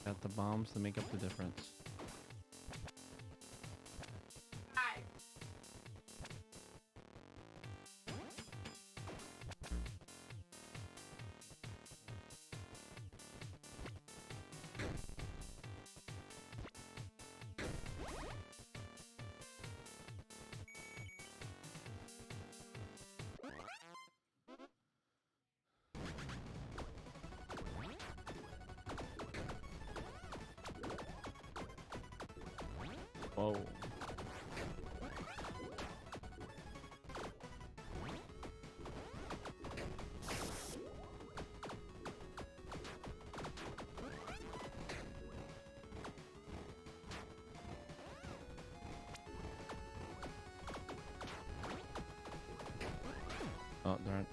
Got the bombs to make up the difference. Whoa. Oh, darn.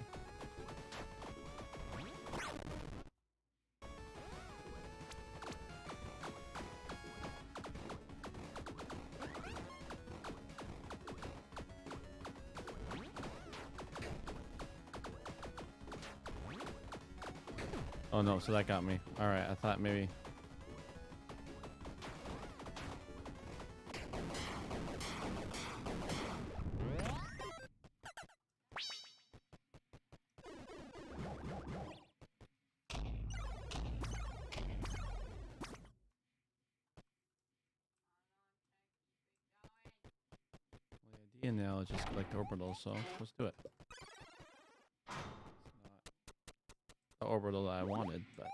Oh no, so that got me. Alright, I thought maybe. Well, the idea now is just collect orbitals, so let's do it. It's not the orbital that I wanted, but.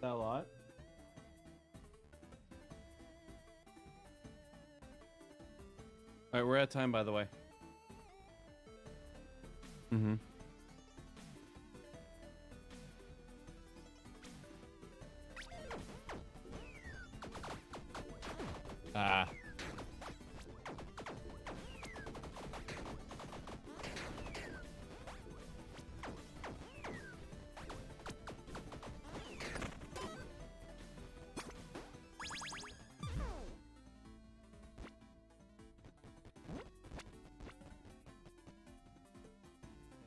That a lot? Alright, we're at time, by the way. Mm-hmm. Ah.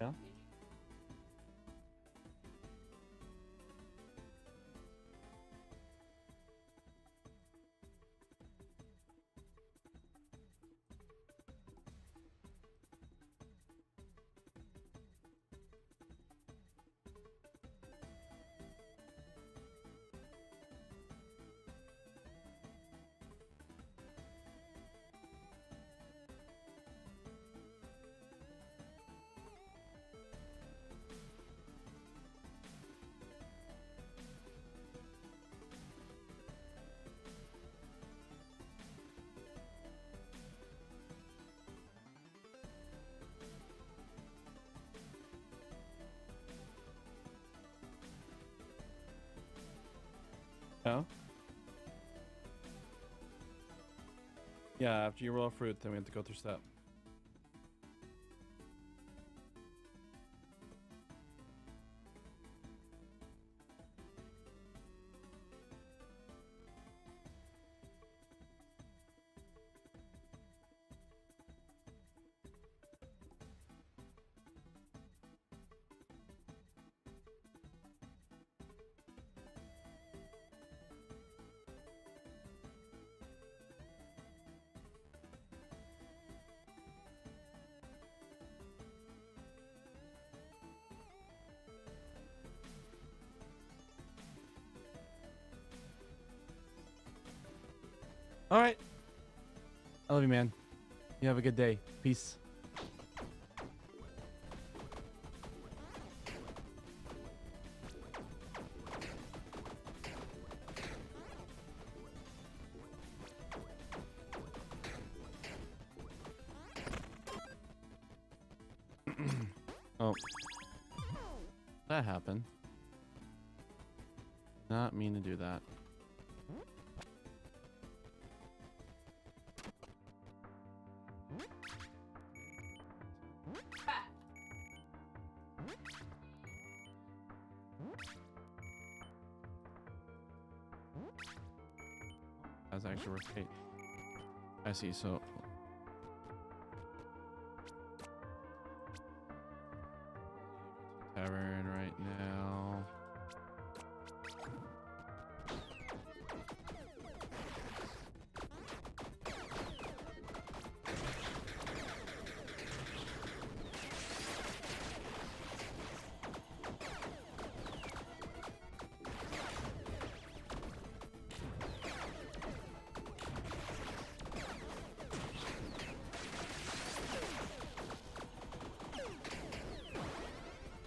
Yeah. Oh? Yeah, after you roll a fruit, then we have to go through step. All right. I love you, man. You have a good day. Peace. Oh. That happened. Not mean to do that. That's actually worth it. I see, so tavern right now.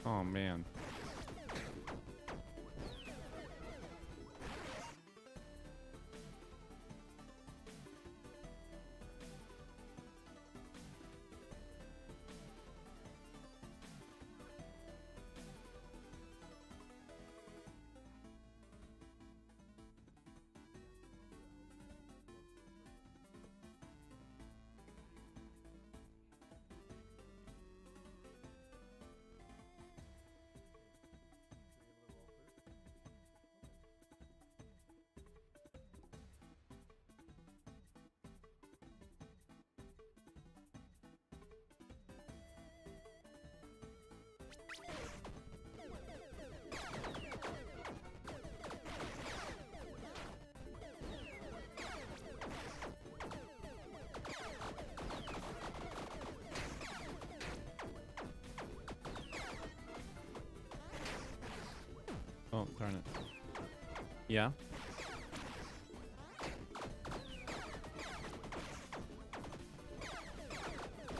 Oh man. Oh, darn it. Yeah?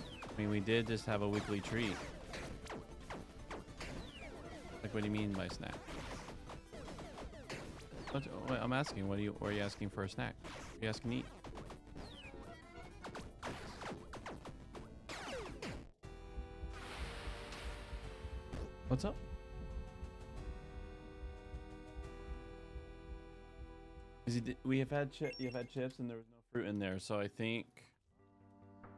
I mean, we did just have a weekly treat. Like, what do you mean by snack? Wait, I'm asking, what are you asking for a snack? What are you asking to eat? What's up? We have had you've had chips and there was no fruit in there, so I think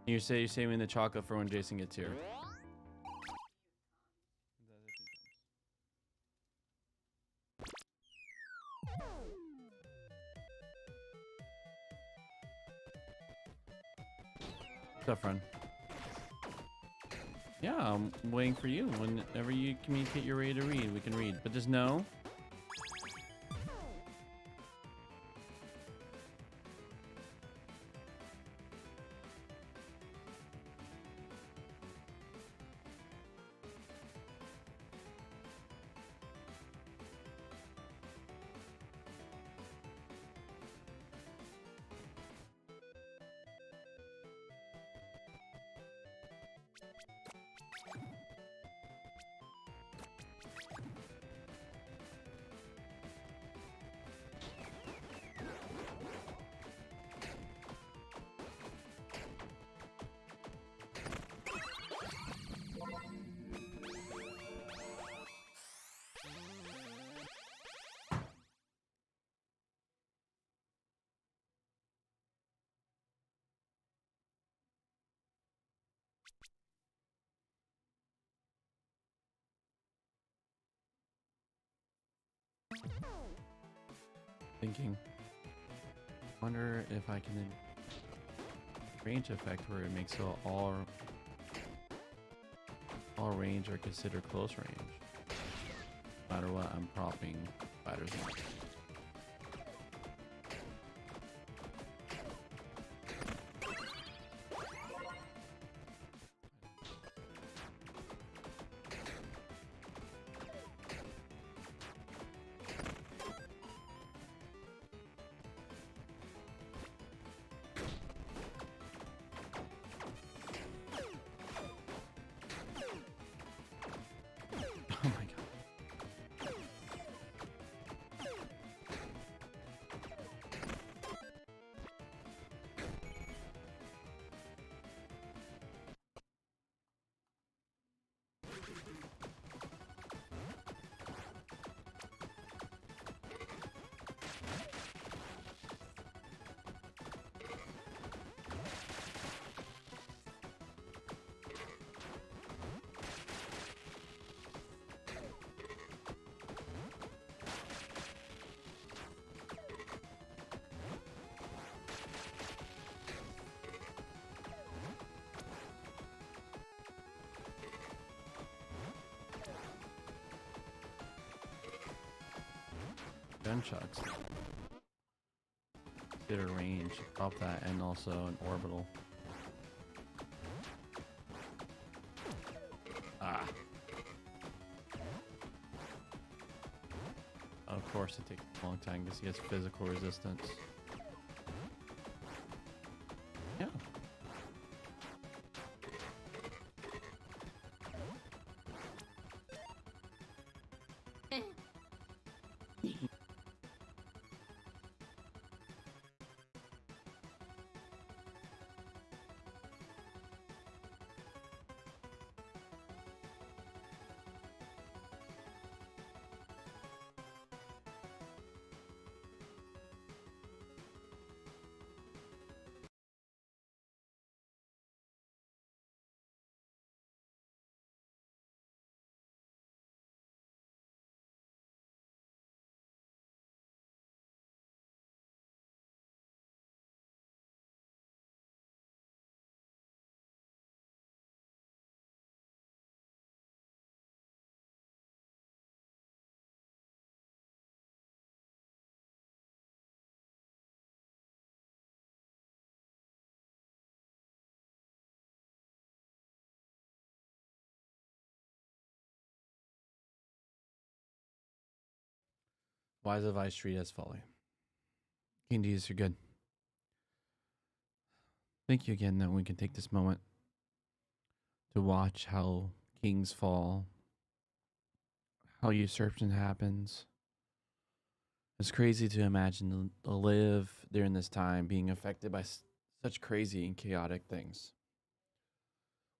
you're saving the chocolate for when Jason gets here. What's up, friend? Yeah, I'm waiting for you. Whenever you communicate you're ready to read, we can read. But just know. Thinking. Wonder if I can range effect where it makes so all range are considered close range. No matter what, I'm propping fighters in. Gunchucks. Get a range off that and also an orbital. Ah. Of course it takes a long time because he has physical resistance. Yeah. Wise advice treat as folly. King Jesus, you're good. Thank you again that we can take this moment to watch how kings fall, how usurpation happens. It's crazy to imagine to live during this time being affected by such crazy and chaotic things,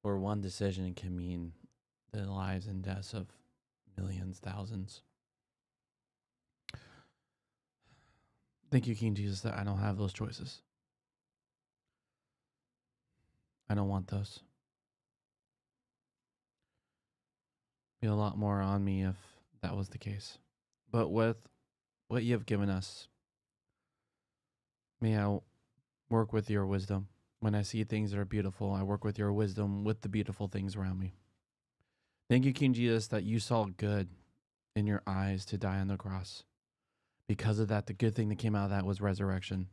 where one decision can mean the lives and deaths of millions, thousands. Thank you, King Jesus, that I don't have those choices. I don't want those. Be a lot more on me if that was the case. But with what you have given us, may I work with your wisdom. When I see things that are beautiful, I work with your wisdom with the beautiful things around me. Thank you, King Jesus, that you saw good in your eyes to die on the cross. Because of that, the good thing that came out of that was resurrection.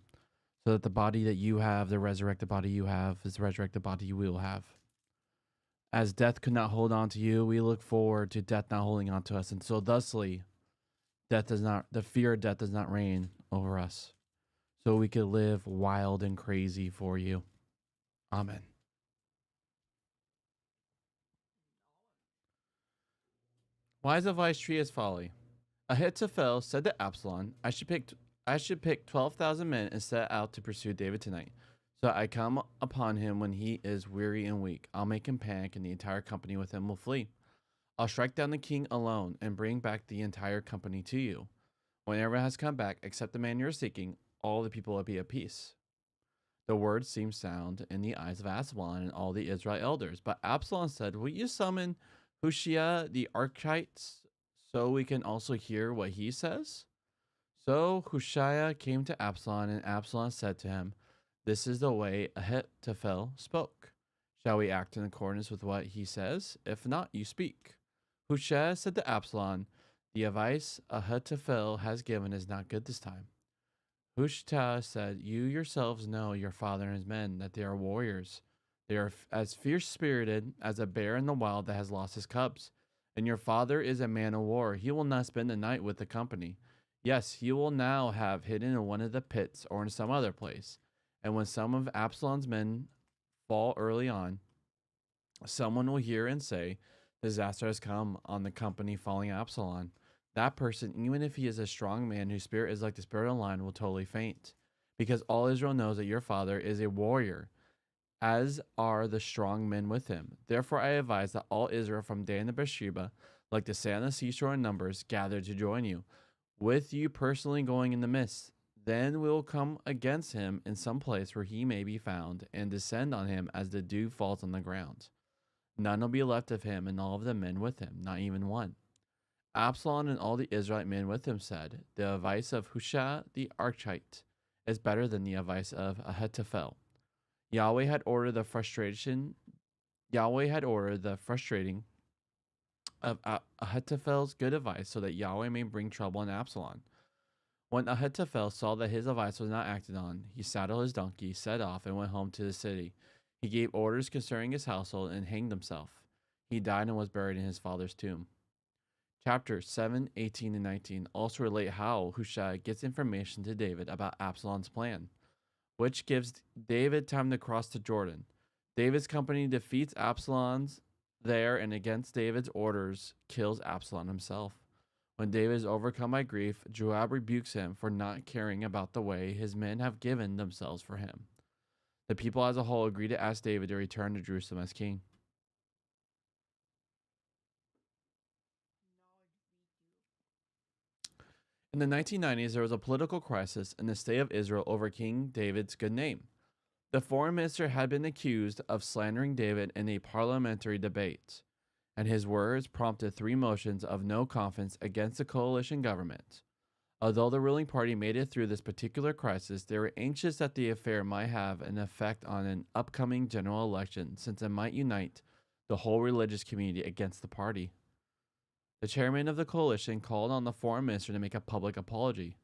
So that the body that you have, the resurrected body you have, is the resurrected body you will have. As death could not hold on to you, we look forward to death not holding on to us. And so thusly, the fear of death does not reign over us. So we could live wild and crazy for you. Amen. Wise advice tree is folly. Ahithophel said to Absalom, I should pick 12,000 men and set out to pursue David tonight. So I come upon him when he is weary and weak. I'll make him panic, and the entire company with him will flee. I'll strike down the king alone and bring back the entire company to you. When everyone has come back, except the man you're seeking, all the people will be at peace. The words seemed sound in the eyes of Absalom and all the Israel elders. But Absalom said, Will you summon Hushai the Archite so we can also hear what he says? So Hushai came to Absalom, and Absalom said to him, This is the way Ahithophel spoke. Shall we act in accordance with what he says? If not, you speak. Hushai said to Absalom, The advice Ahithophel has given is not good this time. Hushai said, You yourselves know your father and his men, that they are warriors. They are as fierce-spirited as a bear in the wild that has lost his cubs. And your father is a man of war. He will not spend the night with the company. Yes, he will now have hidden in one of the pits or in some other place. And when some of Absalom's men fall early on, someone will hear and say, Disaster has come on the company following Absalom. That person, even if he is a strong man whose spirit is like the spirit of a lion, will totally faint. Because all Israel knows that your father is a warrior, as are the strong men with him. Therefore I advise that all Israel from Dan to Beersheba, like the sand on the seashore in numbers, gather to join you, with you personally going in the midst. Then we will come against him in some place where he may be found, and descend on him as the dew falls on the ground. None will be left of him and all of the men with him, not even one. Absalom and all the Israelite men with him said, The advice of Hushai the Archite is better than the advice of Ahithophel. Yahweh had ordered the frustrating of Ahithophel's good advice so that Yahweh may bring trouble on Absalom. When Ahithophel saw that his advice was not acted on, he saddled his donkey, set off, and went home to the city. He gave orders concerning his household and hanged himself. He died and was buried in his father's tomb. Chapters 7, 18, and 19 also relate how Hushai gets information to David about Absalom's plan, which gives David time to cross to Jordan. David's company defeats Absalom's there and against David's orders kills Absalom himself. When David is overcome by grief, Joab rebukes him for not caring about the way his men have given themselves for him. The people as a whole agree to ask David to return to Jerusalem as king. In the 1990s, there was a political crisis in the state of Israel over King David's good name. The foreign minister had been accused of slandering David in a parliamentary debate, and his words prompted 3 motions of no confidence against the coalition government. Although the ruling party made it through this particular crisis, they were anxious that the affair might have an effect on an upcoming general election, since it might unite the whole religious community against the party. The chairman of the coalition called on the foreign minister to make a public apology,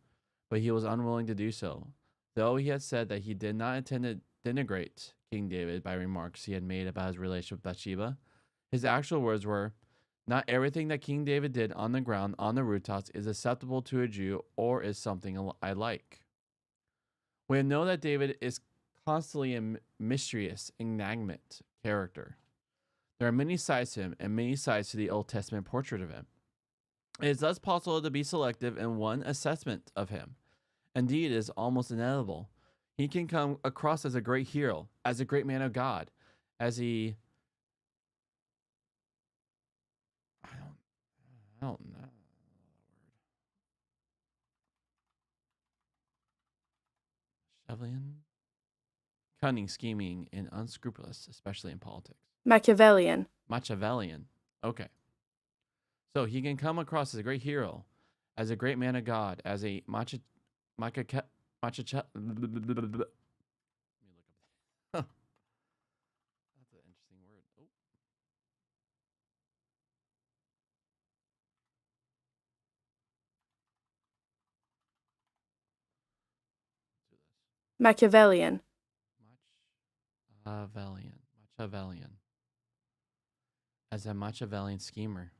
but he was unwilling to do so, though he had said that he did not intend to denigrate King David by remarks he had made about his relationship with Bathsheba. His actual words were, "Not everything that King David did on the ground, on the rooftops, is acceptable to a Jew or is something I like." We know that David is constantly a mysterious, enigmatic character. There are many sides to him and many sides to the Old Testament portrait of him. It is thus possible to be selective in one assessment of him. Indeed, it is almost inevitable. He can come across as a great hero, as a great man of God, as he... I don't know. Chevalian? Cunning, scheming, and unscrupulous, especially in politics. Machiavellian. Machiavellian. Okay. So he can come across as a great hero, as a great man of God, as a Let me look up. That's an interesting word. Oh. Let's do this. Machiavellian. Machiavellian. As a Machiavellian schemer.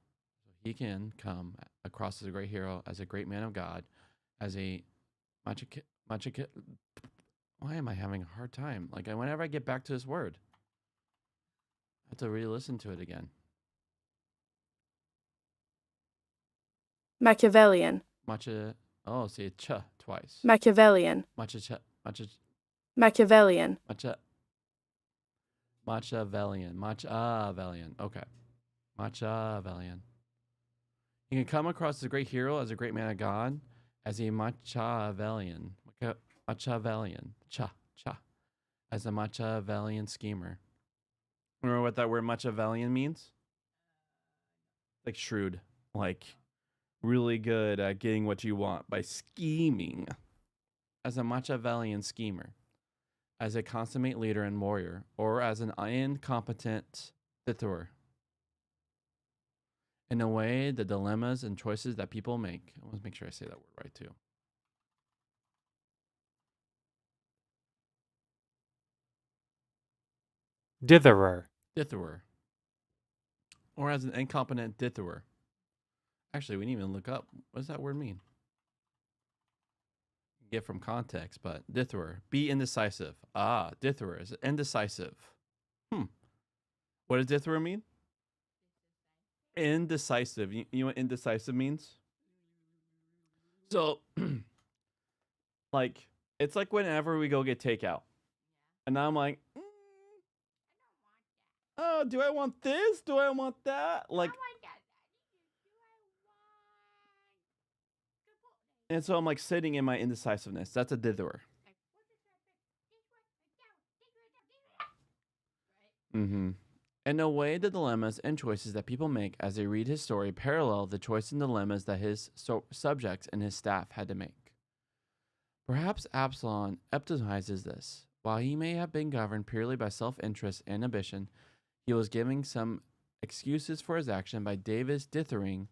So he can come across as a great hero, as a great man of God, as a why am I having a hard time? Like, whenever I get back to this word, I have to re-listen to it again. Machiavellian. Oh, see, ch twice. Machiavellian. Machiavellian. Machiavellian. Okay. Machiavellian. He can come across as a great hero, as a great man of God, as a Machiavellian. As a Machiavellian schemer. Remember what that word Machiavellian means? Like shrewd. Like really good at getting what you want by scheming. As a Machiavellian schemer. As a consummate leader and warrior, or as an incompetent dither. In a way, the dilemmas and choices that people make. I want to make sure I say that word right too. Ditherer. Ditherer. Or as an incompetent ditherer. Actually, we didn't even look up. What does that word mean? Get from context, but ditherer. Be indecisive. Ah, ditherer is indecisive. What does ditherer mean? Indecisive. You know what indecisive means? So, like, it's like whenever we go get takeout. And I'm like, oh, do I want this? Do I want that? Like, and so I'm like sitting in my indecisiveness. That's a ditherer. In a way, the dilemmas and choices that people make as they read his story parallel the choices and dilemmas that his subjects and his staff had to make. Perhaps Absalom epitomizes this. While he may have been governed purely by self-interest and ambition, he was giving some excuses for his action by David's dithering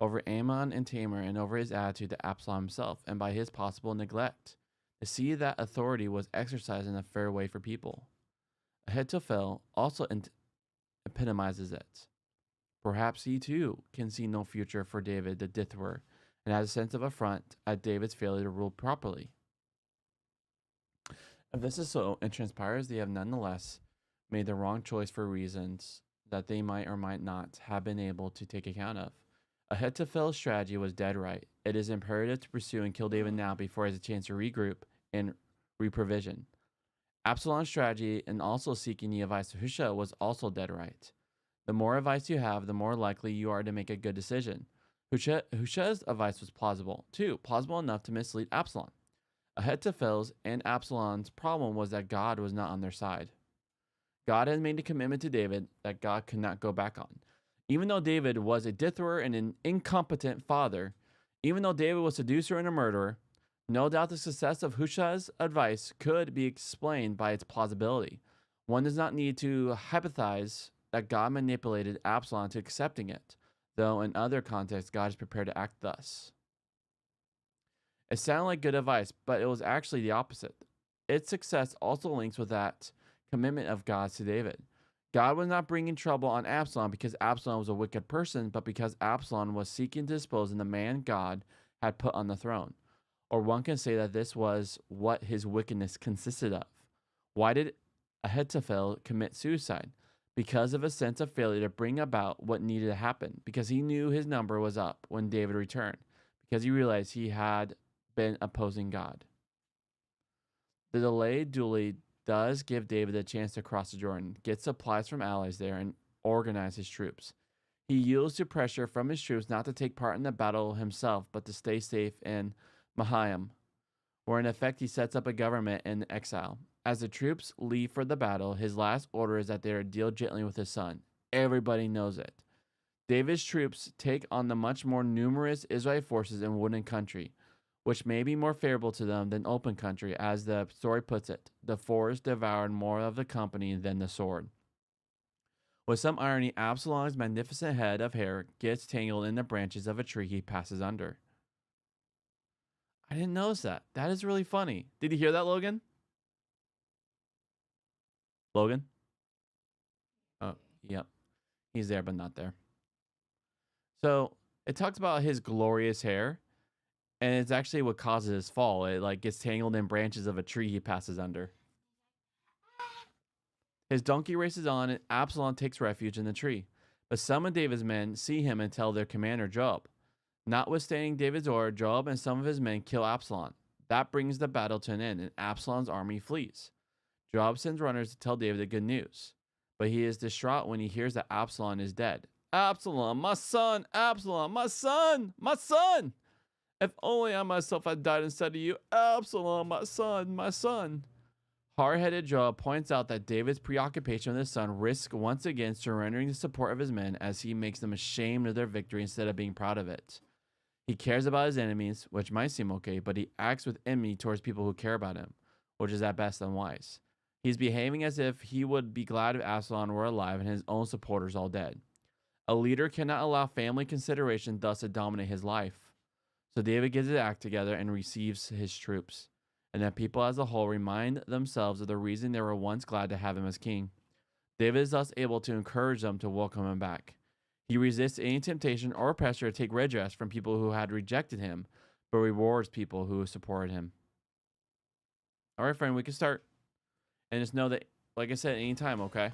over Ammon and Tamar and over his attitude to Absalom himself and by his possible neglect, to see that authority was exercised in a fair way for people. Ahithophel also epitomizes it. Perhaps he too can see no future for David the Dithwer and has a sense of affront at David's failure to rule properly. If this is so, it transpires they have nonetheless made the wrong choice for reasons that they might or might not have been able to take account of. Ahithophel's strategy was dead right. It is imperative to pursue and kill David now before he has a chance to regroup and reprovision. Absalom's strategy and also seeking the advice of Hushai was also dead right. The more advice you have, the more likely you are to make a good decision. Hushai's advice was plausible, too, plausible enough to mislead Absalom. Ahithophel's and Absalom's problem was that God was not on their side. God had made a commitment to David that God could not go back on. Even though David was a Dithwer and an incompetent father, even though David was a seducer and a murderer, no doubt the success of Hushai's advice could be explained by its plausibility. One does not need to hypothesize that God manipulated Absalom to accepting it, though in other contexts God is prepared to act thus. It sounded like good advice, but it was actually the opposite. Its success also links with that commitment of God's to David. God was not bringing trouble on Absalom because Absalom was a wicked person, but because Absalom was seeking to dispose of the man God had put on the throne. Or one can say that this was what his wickedness consisted of. Why did Ahithophel commit suicide? Because of a sense of failure to bring about what needed to happen, because he knew his number was up when David returned, because he realized he had been opposing God. The delay duly does give David a chance to cross the Jordan, get supplies from allies there, and organize his troops. He yields to pressure from his troops not to take part in the battle himself, but to stay safe in Mahanaim, where in effect he sets up a government in exile. As the troops leave for the battle, his last order is that they are deal gently with his son. Everybody knows it. David's troops take on the much more numerous Israelite forces in wooded country, which may be more favorable to them than open country. As the story puts it, the forest devoured more of the company than the sword. With some irony, Absalom's magnificent head of hair gets tangled in the branches of a tree he passes under. I didn't notice that. That is really funny. Did you hear that, Logan? Logan? Oh, yep. He's there, but not there. So it talks about his glorious hair, and it's actually what causes his fall. It like gets tangled in branches of a tree he passes under. His donkey races on, and Absalom takes refuge in the tree. But some of David's men see him and tell their commander Joab. Notwithstanding David's order, Joab and some of his men kill Absalom. That brings the battle to an end, and Absalom's army flees. Joab sends runners to tell David the good news, but he is distraught when he hears that Absalom is dead. Absalom, my son! Absalom, my son! My son! If only I myself had died instead of you. Absalom, my son, my son. Hard-headed Joab points out that David's preoccupation with his son risks once again surrendering the support of his men as he makes them ashamed of their victory instead of being proud of it. He cares about his enemies, which might seem okay, but he acts with enmity towards people who care about him, which is at best unwise. He's behaving as if he would be glad if Absalom were alive and his own supporters all dead. A leader cannot allow family consideration thus to dominate his life. So David gets his act together and receives his troops, and that people as a whole remind themselves of the reason they were once glad to have him as king. David is thus able to encourage them to welcome him back. He resists any temptation or pressure to take redress from people who had rejected him, but rewards people who supported him. All right, friend, we can start. And just know that, like I said, anytime, okay?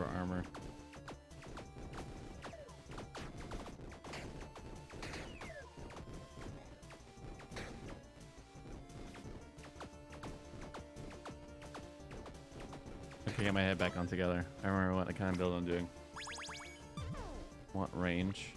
for armor. Okay, get my head back on together. I remember what kind of build I'm doing. What range?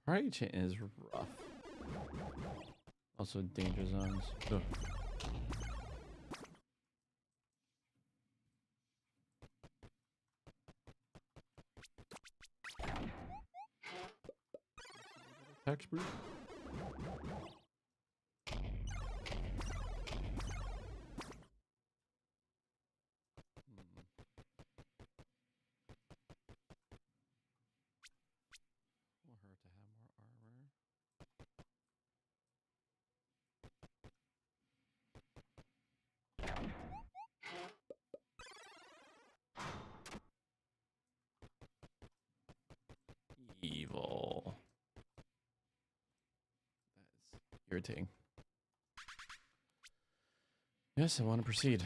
Party chain is rough. Also danger zones. Ugh. Expert. Want her to have more armor. Evil. That's irritating. Yes, I want to proceed.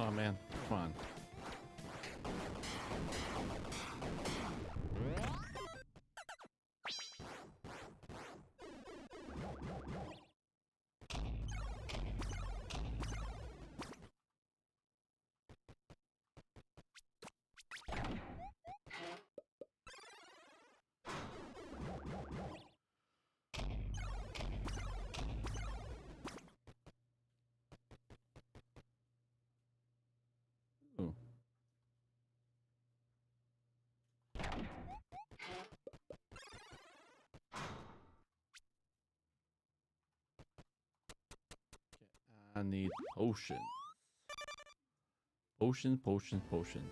Oh man, come on. Ooh. I need potions. Potions, potions, potions.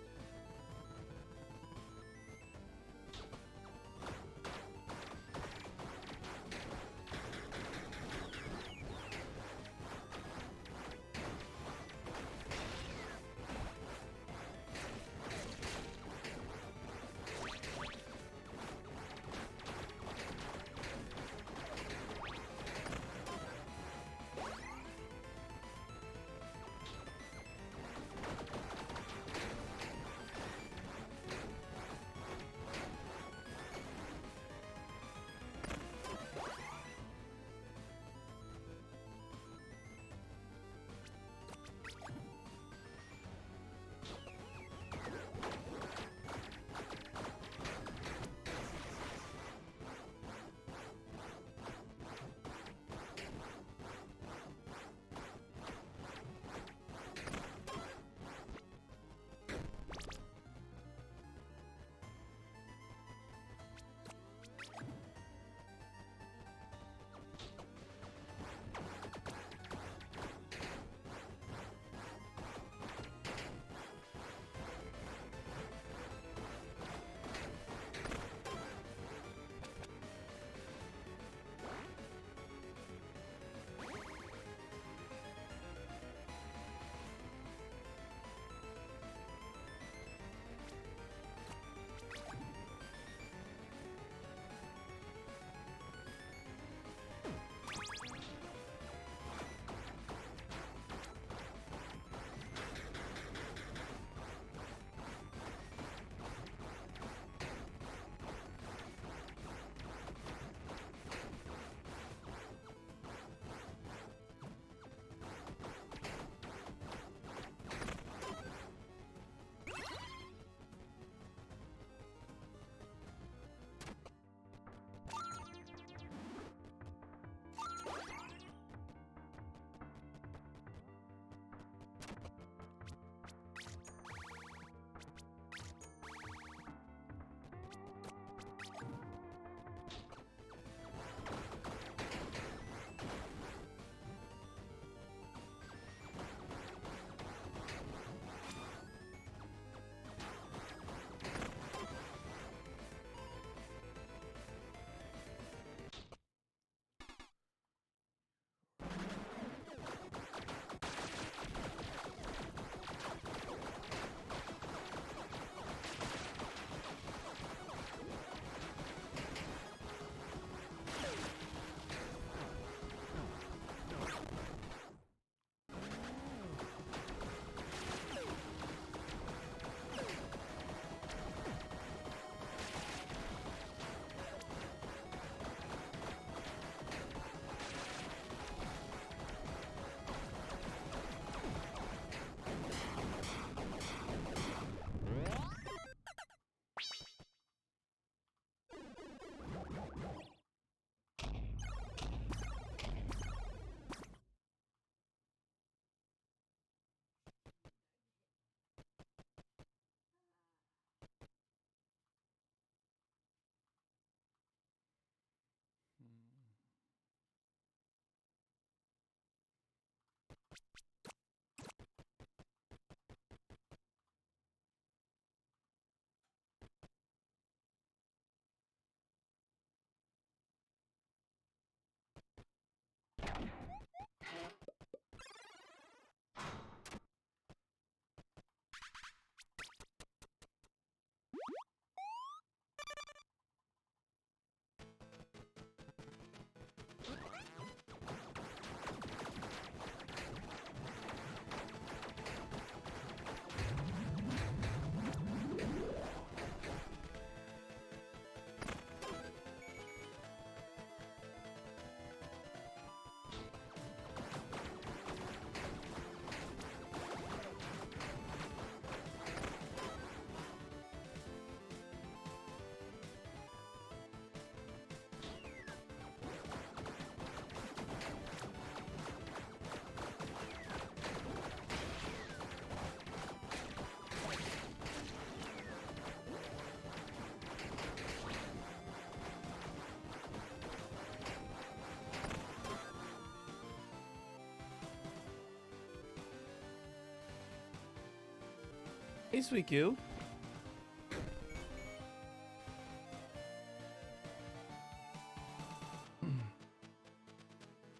Hey, Sweet Goo.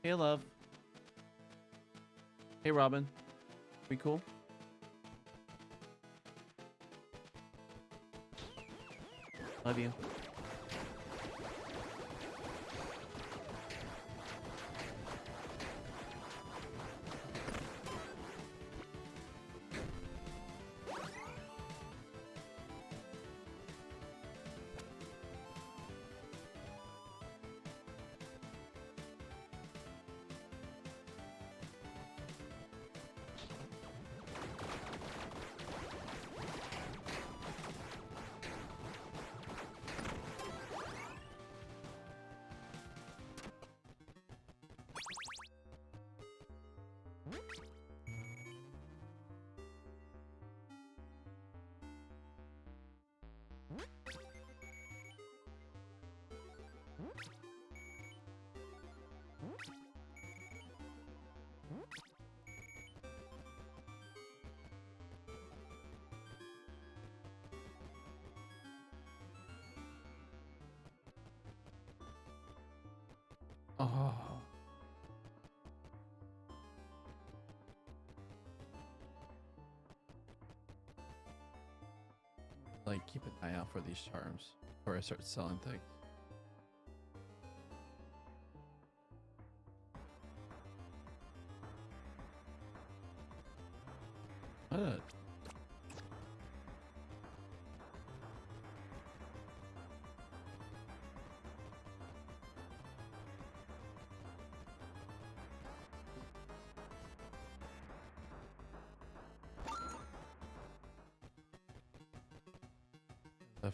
Hey, love. Hey, Robin. We cool? Love you. Oh. Like, keep an eye out for these charms before I start selling things. What?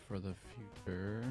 For the future.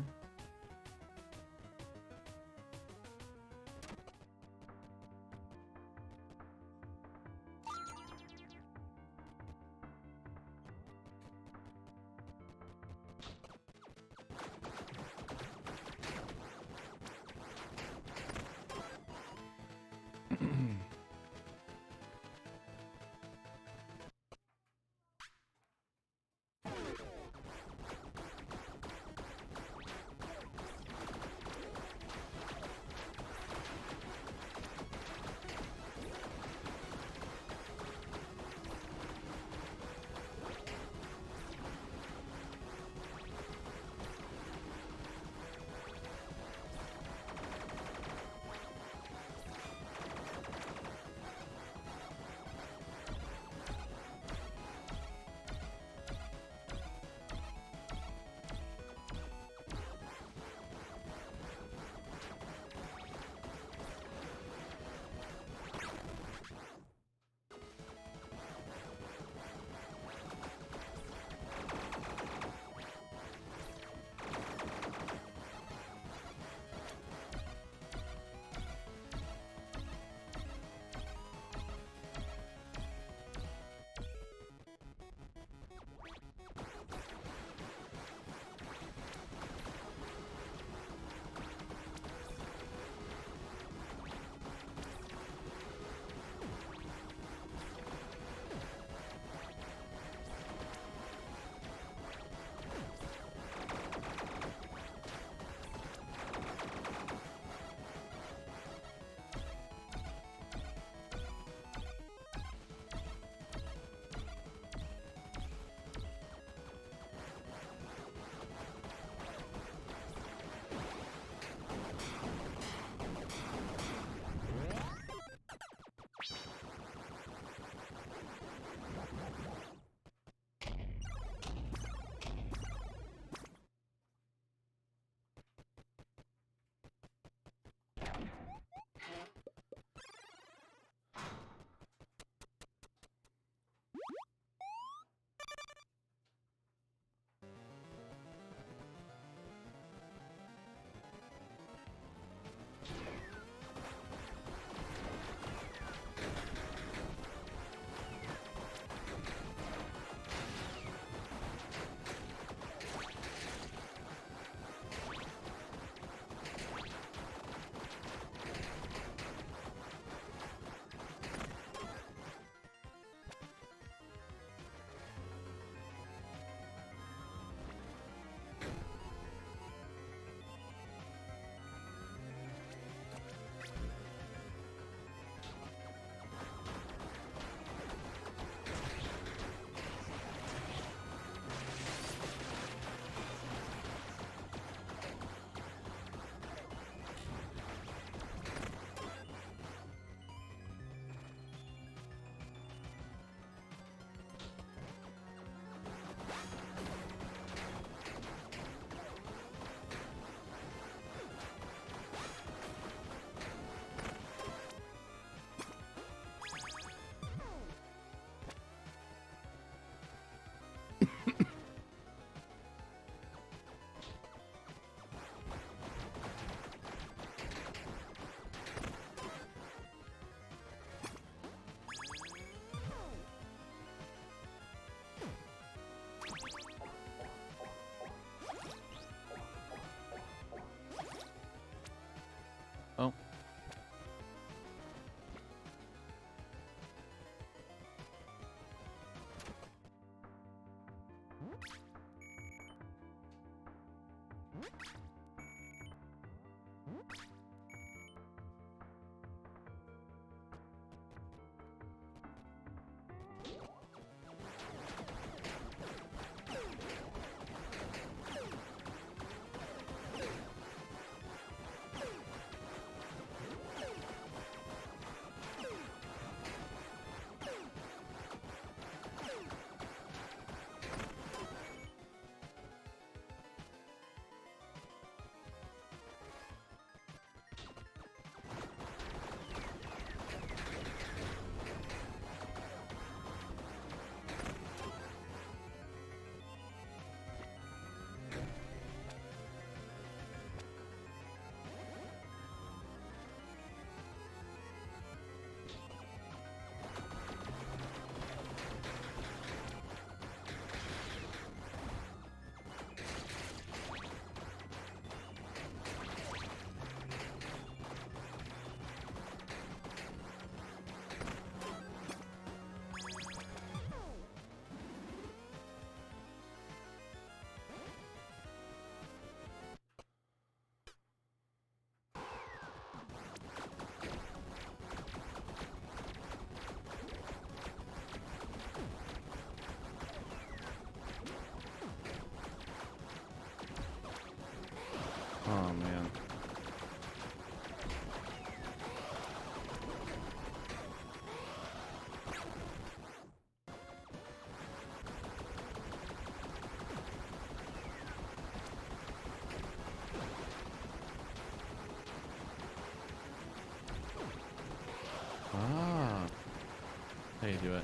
How you do it?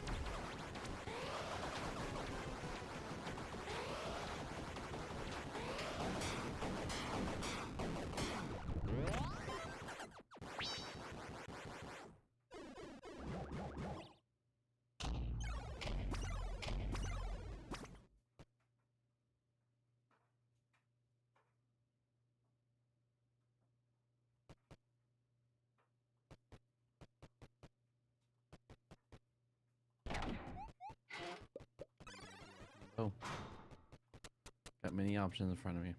Oh. Got many options in front of me.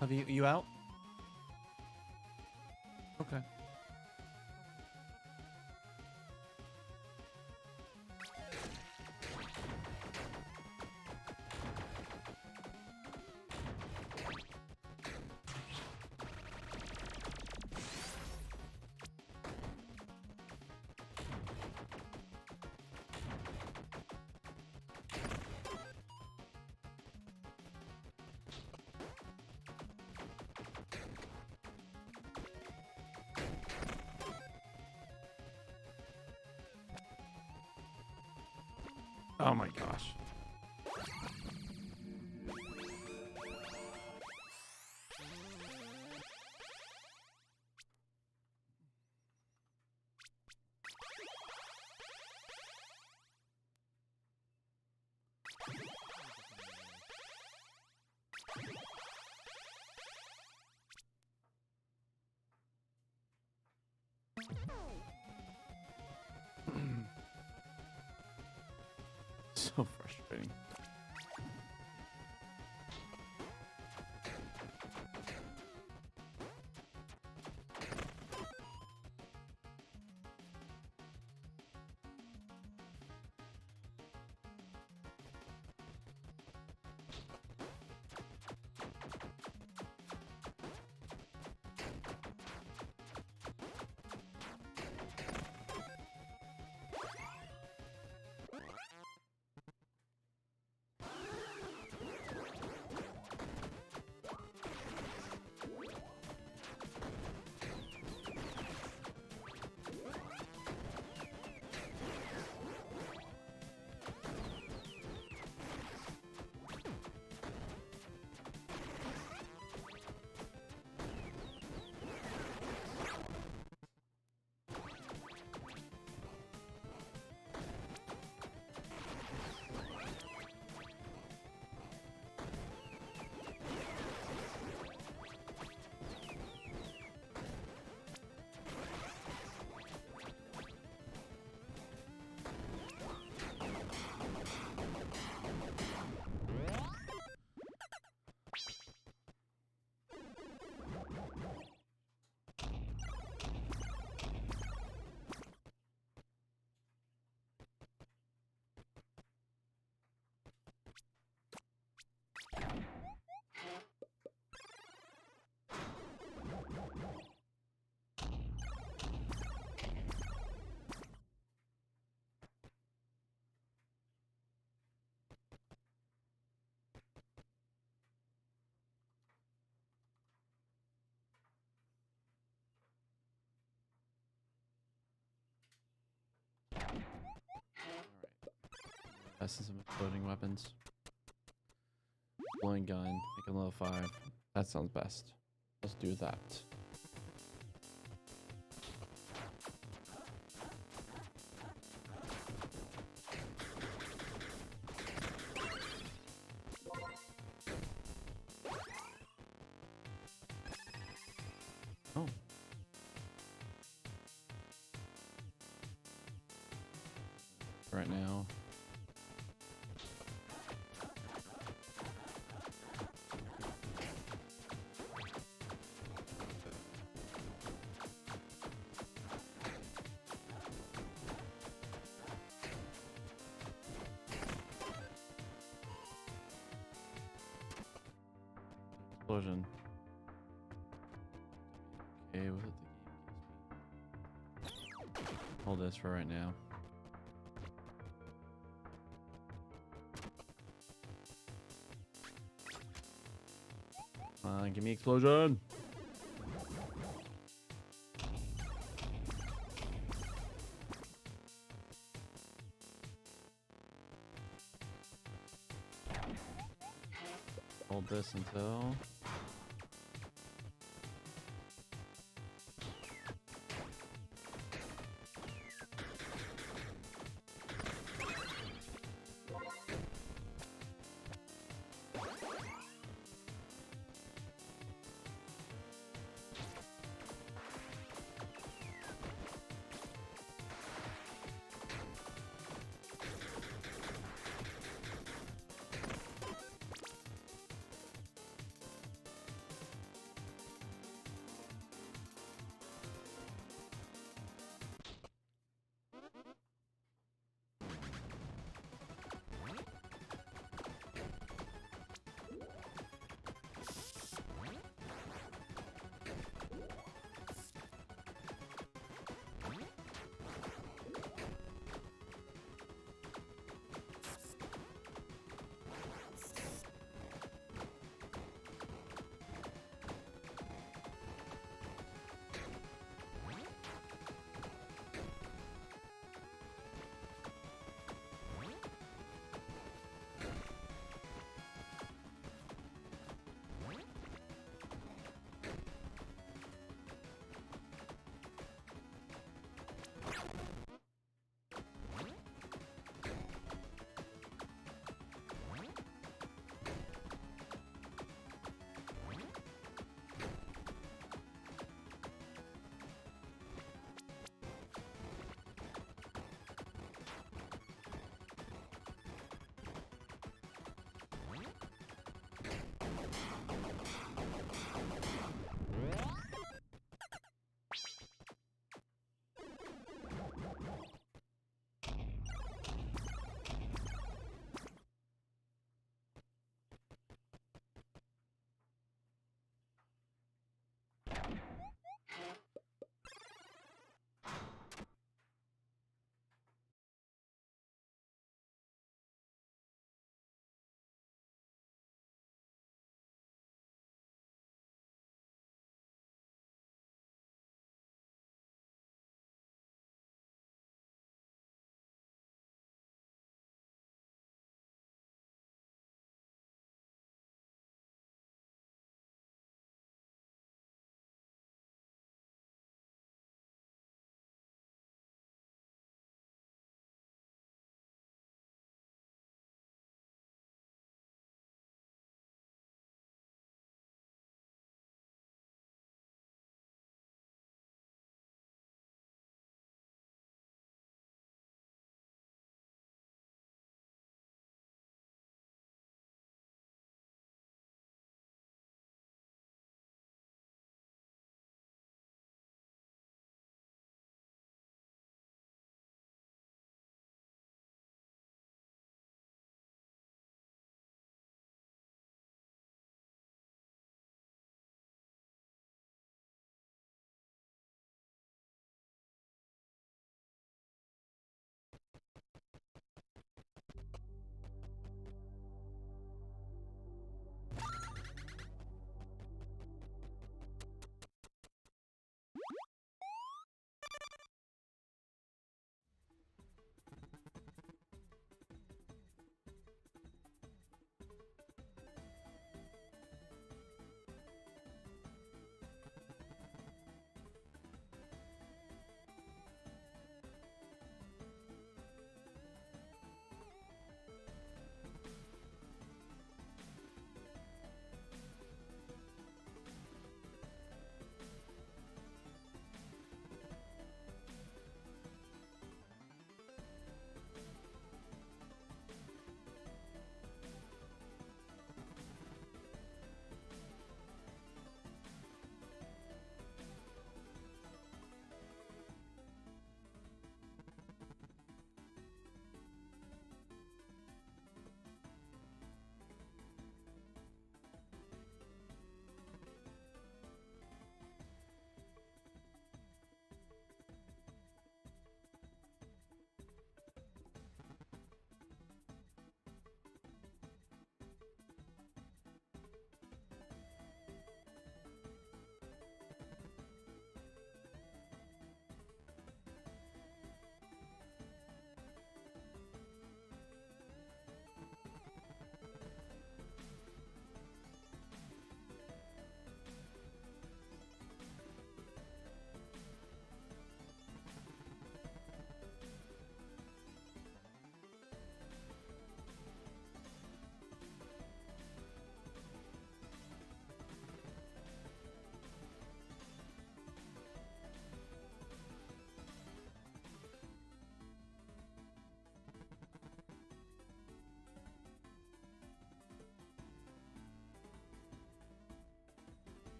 Have you out? Okay. Oh my gosh. So frustrating. Best in some exploding weapons. Blowing gun, make him level 5. That sounds best. Let's do that. Oh. Right now. Explosion. Okay, what did the game gives me? Hold this for right now. Give me explosion. Hold this until.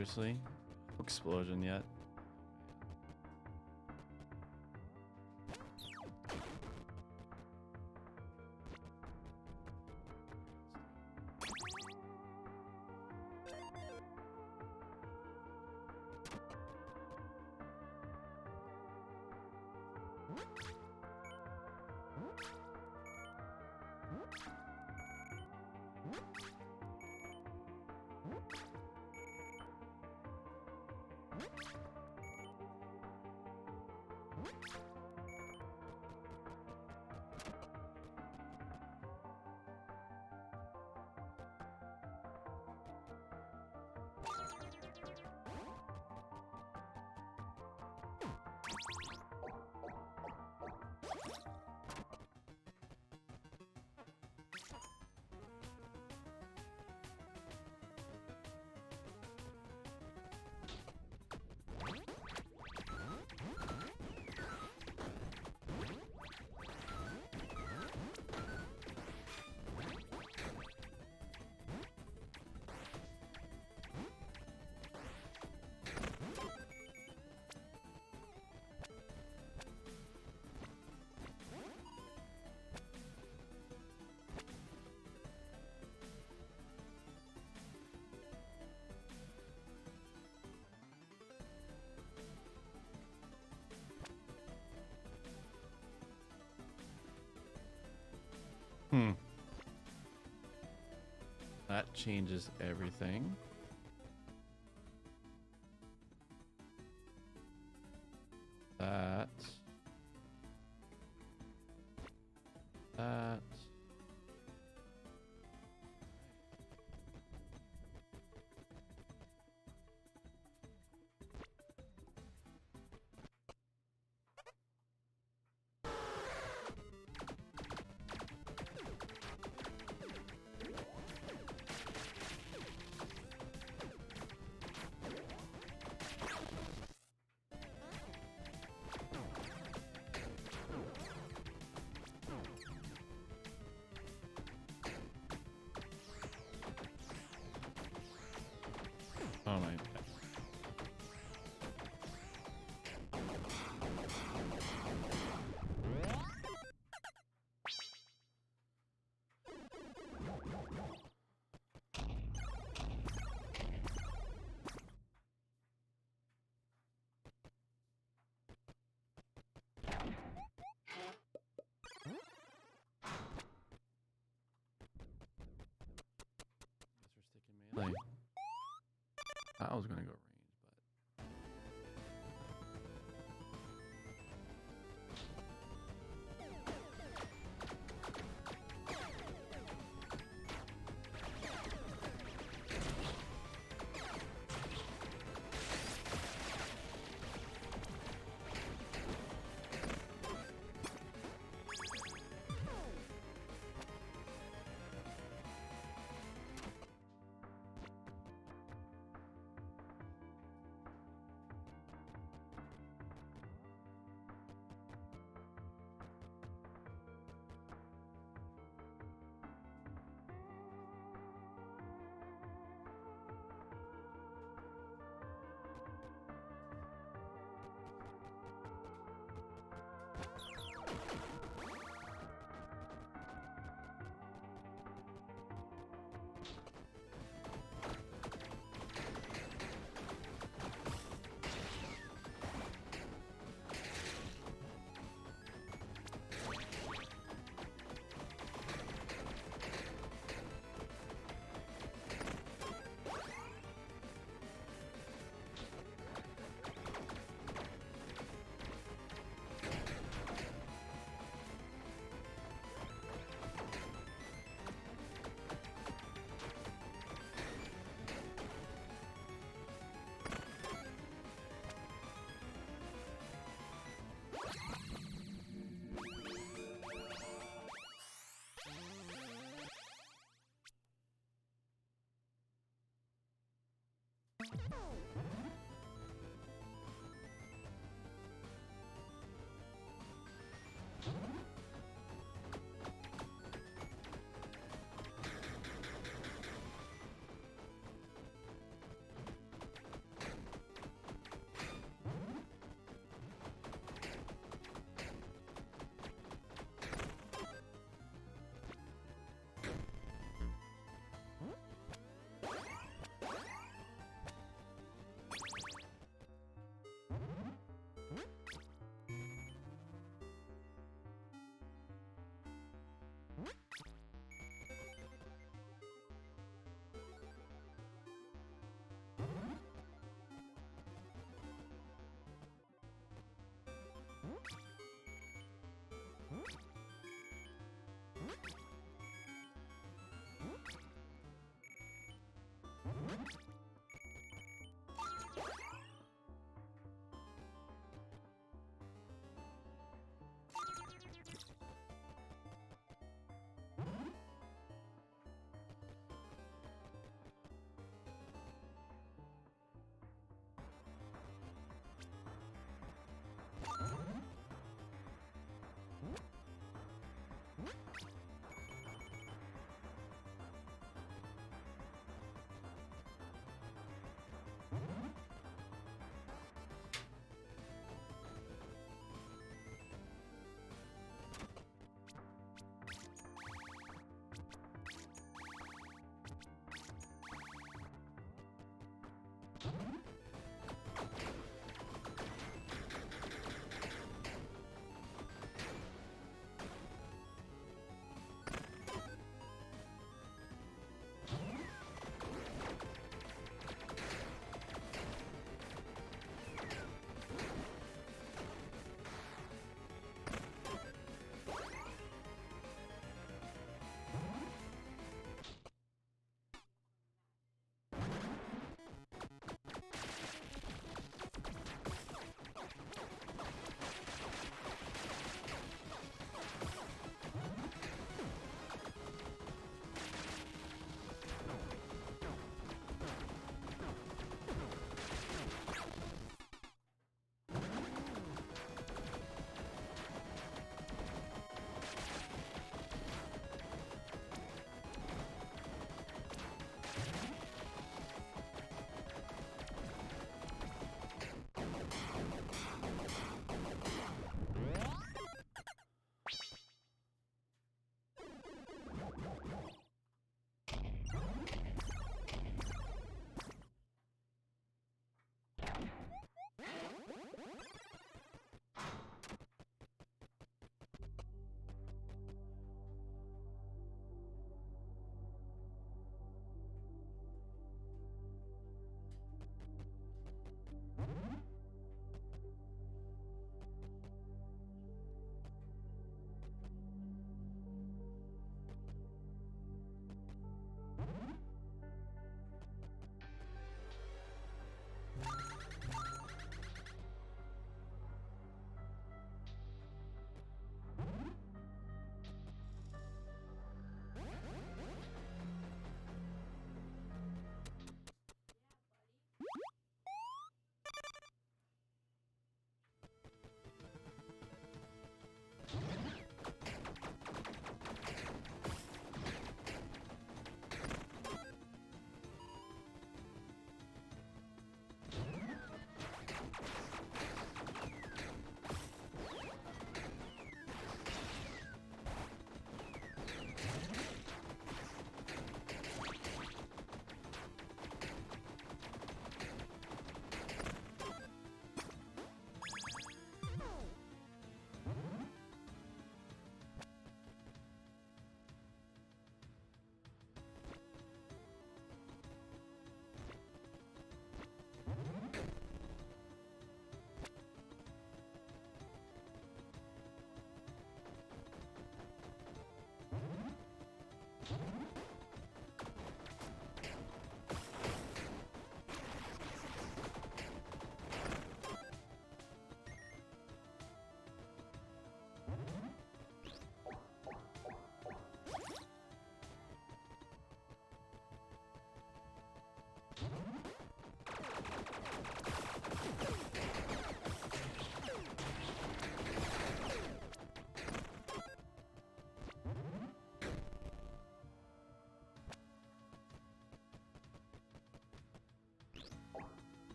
Seriously? No explosion yet. Hmm. That changes everything. That. That. Oh my. Guess we're sticking melee. I was gonna go range, but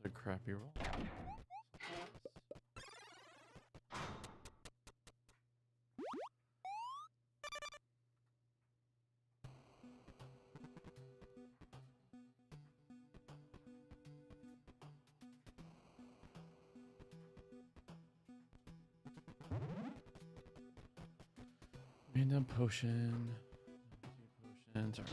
A crappy roll. Random potion. Potions are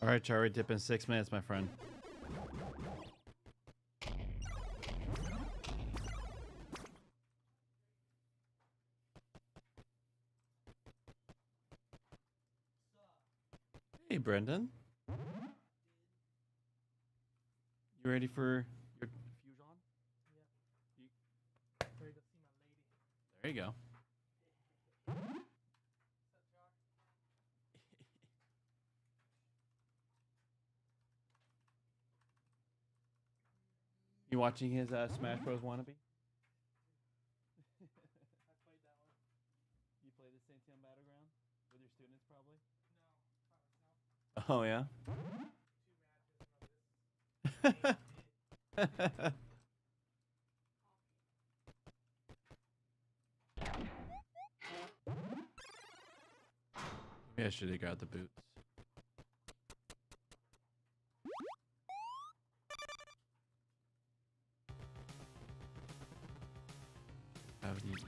All right, Charlie, dip in 6 minutes, my friend. Hey, Brendan. You ready for your fusion? Yeah. There you go. You watching his Smash Bros. Wannabe? I played that one. You played the Santiam Battleground with your students, probably? Oh, yeah? Maybe I should have got the boots. Have these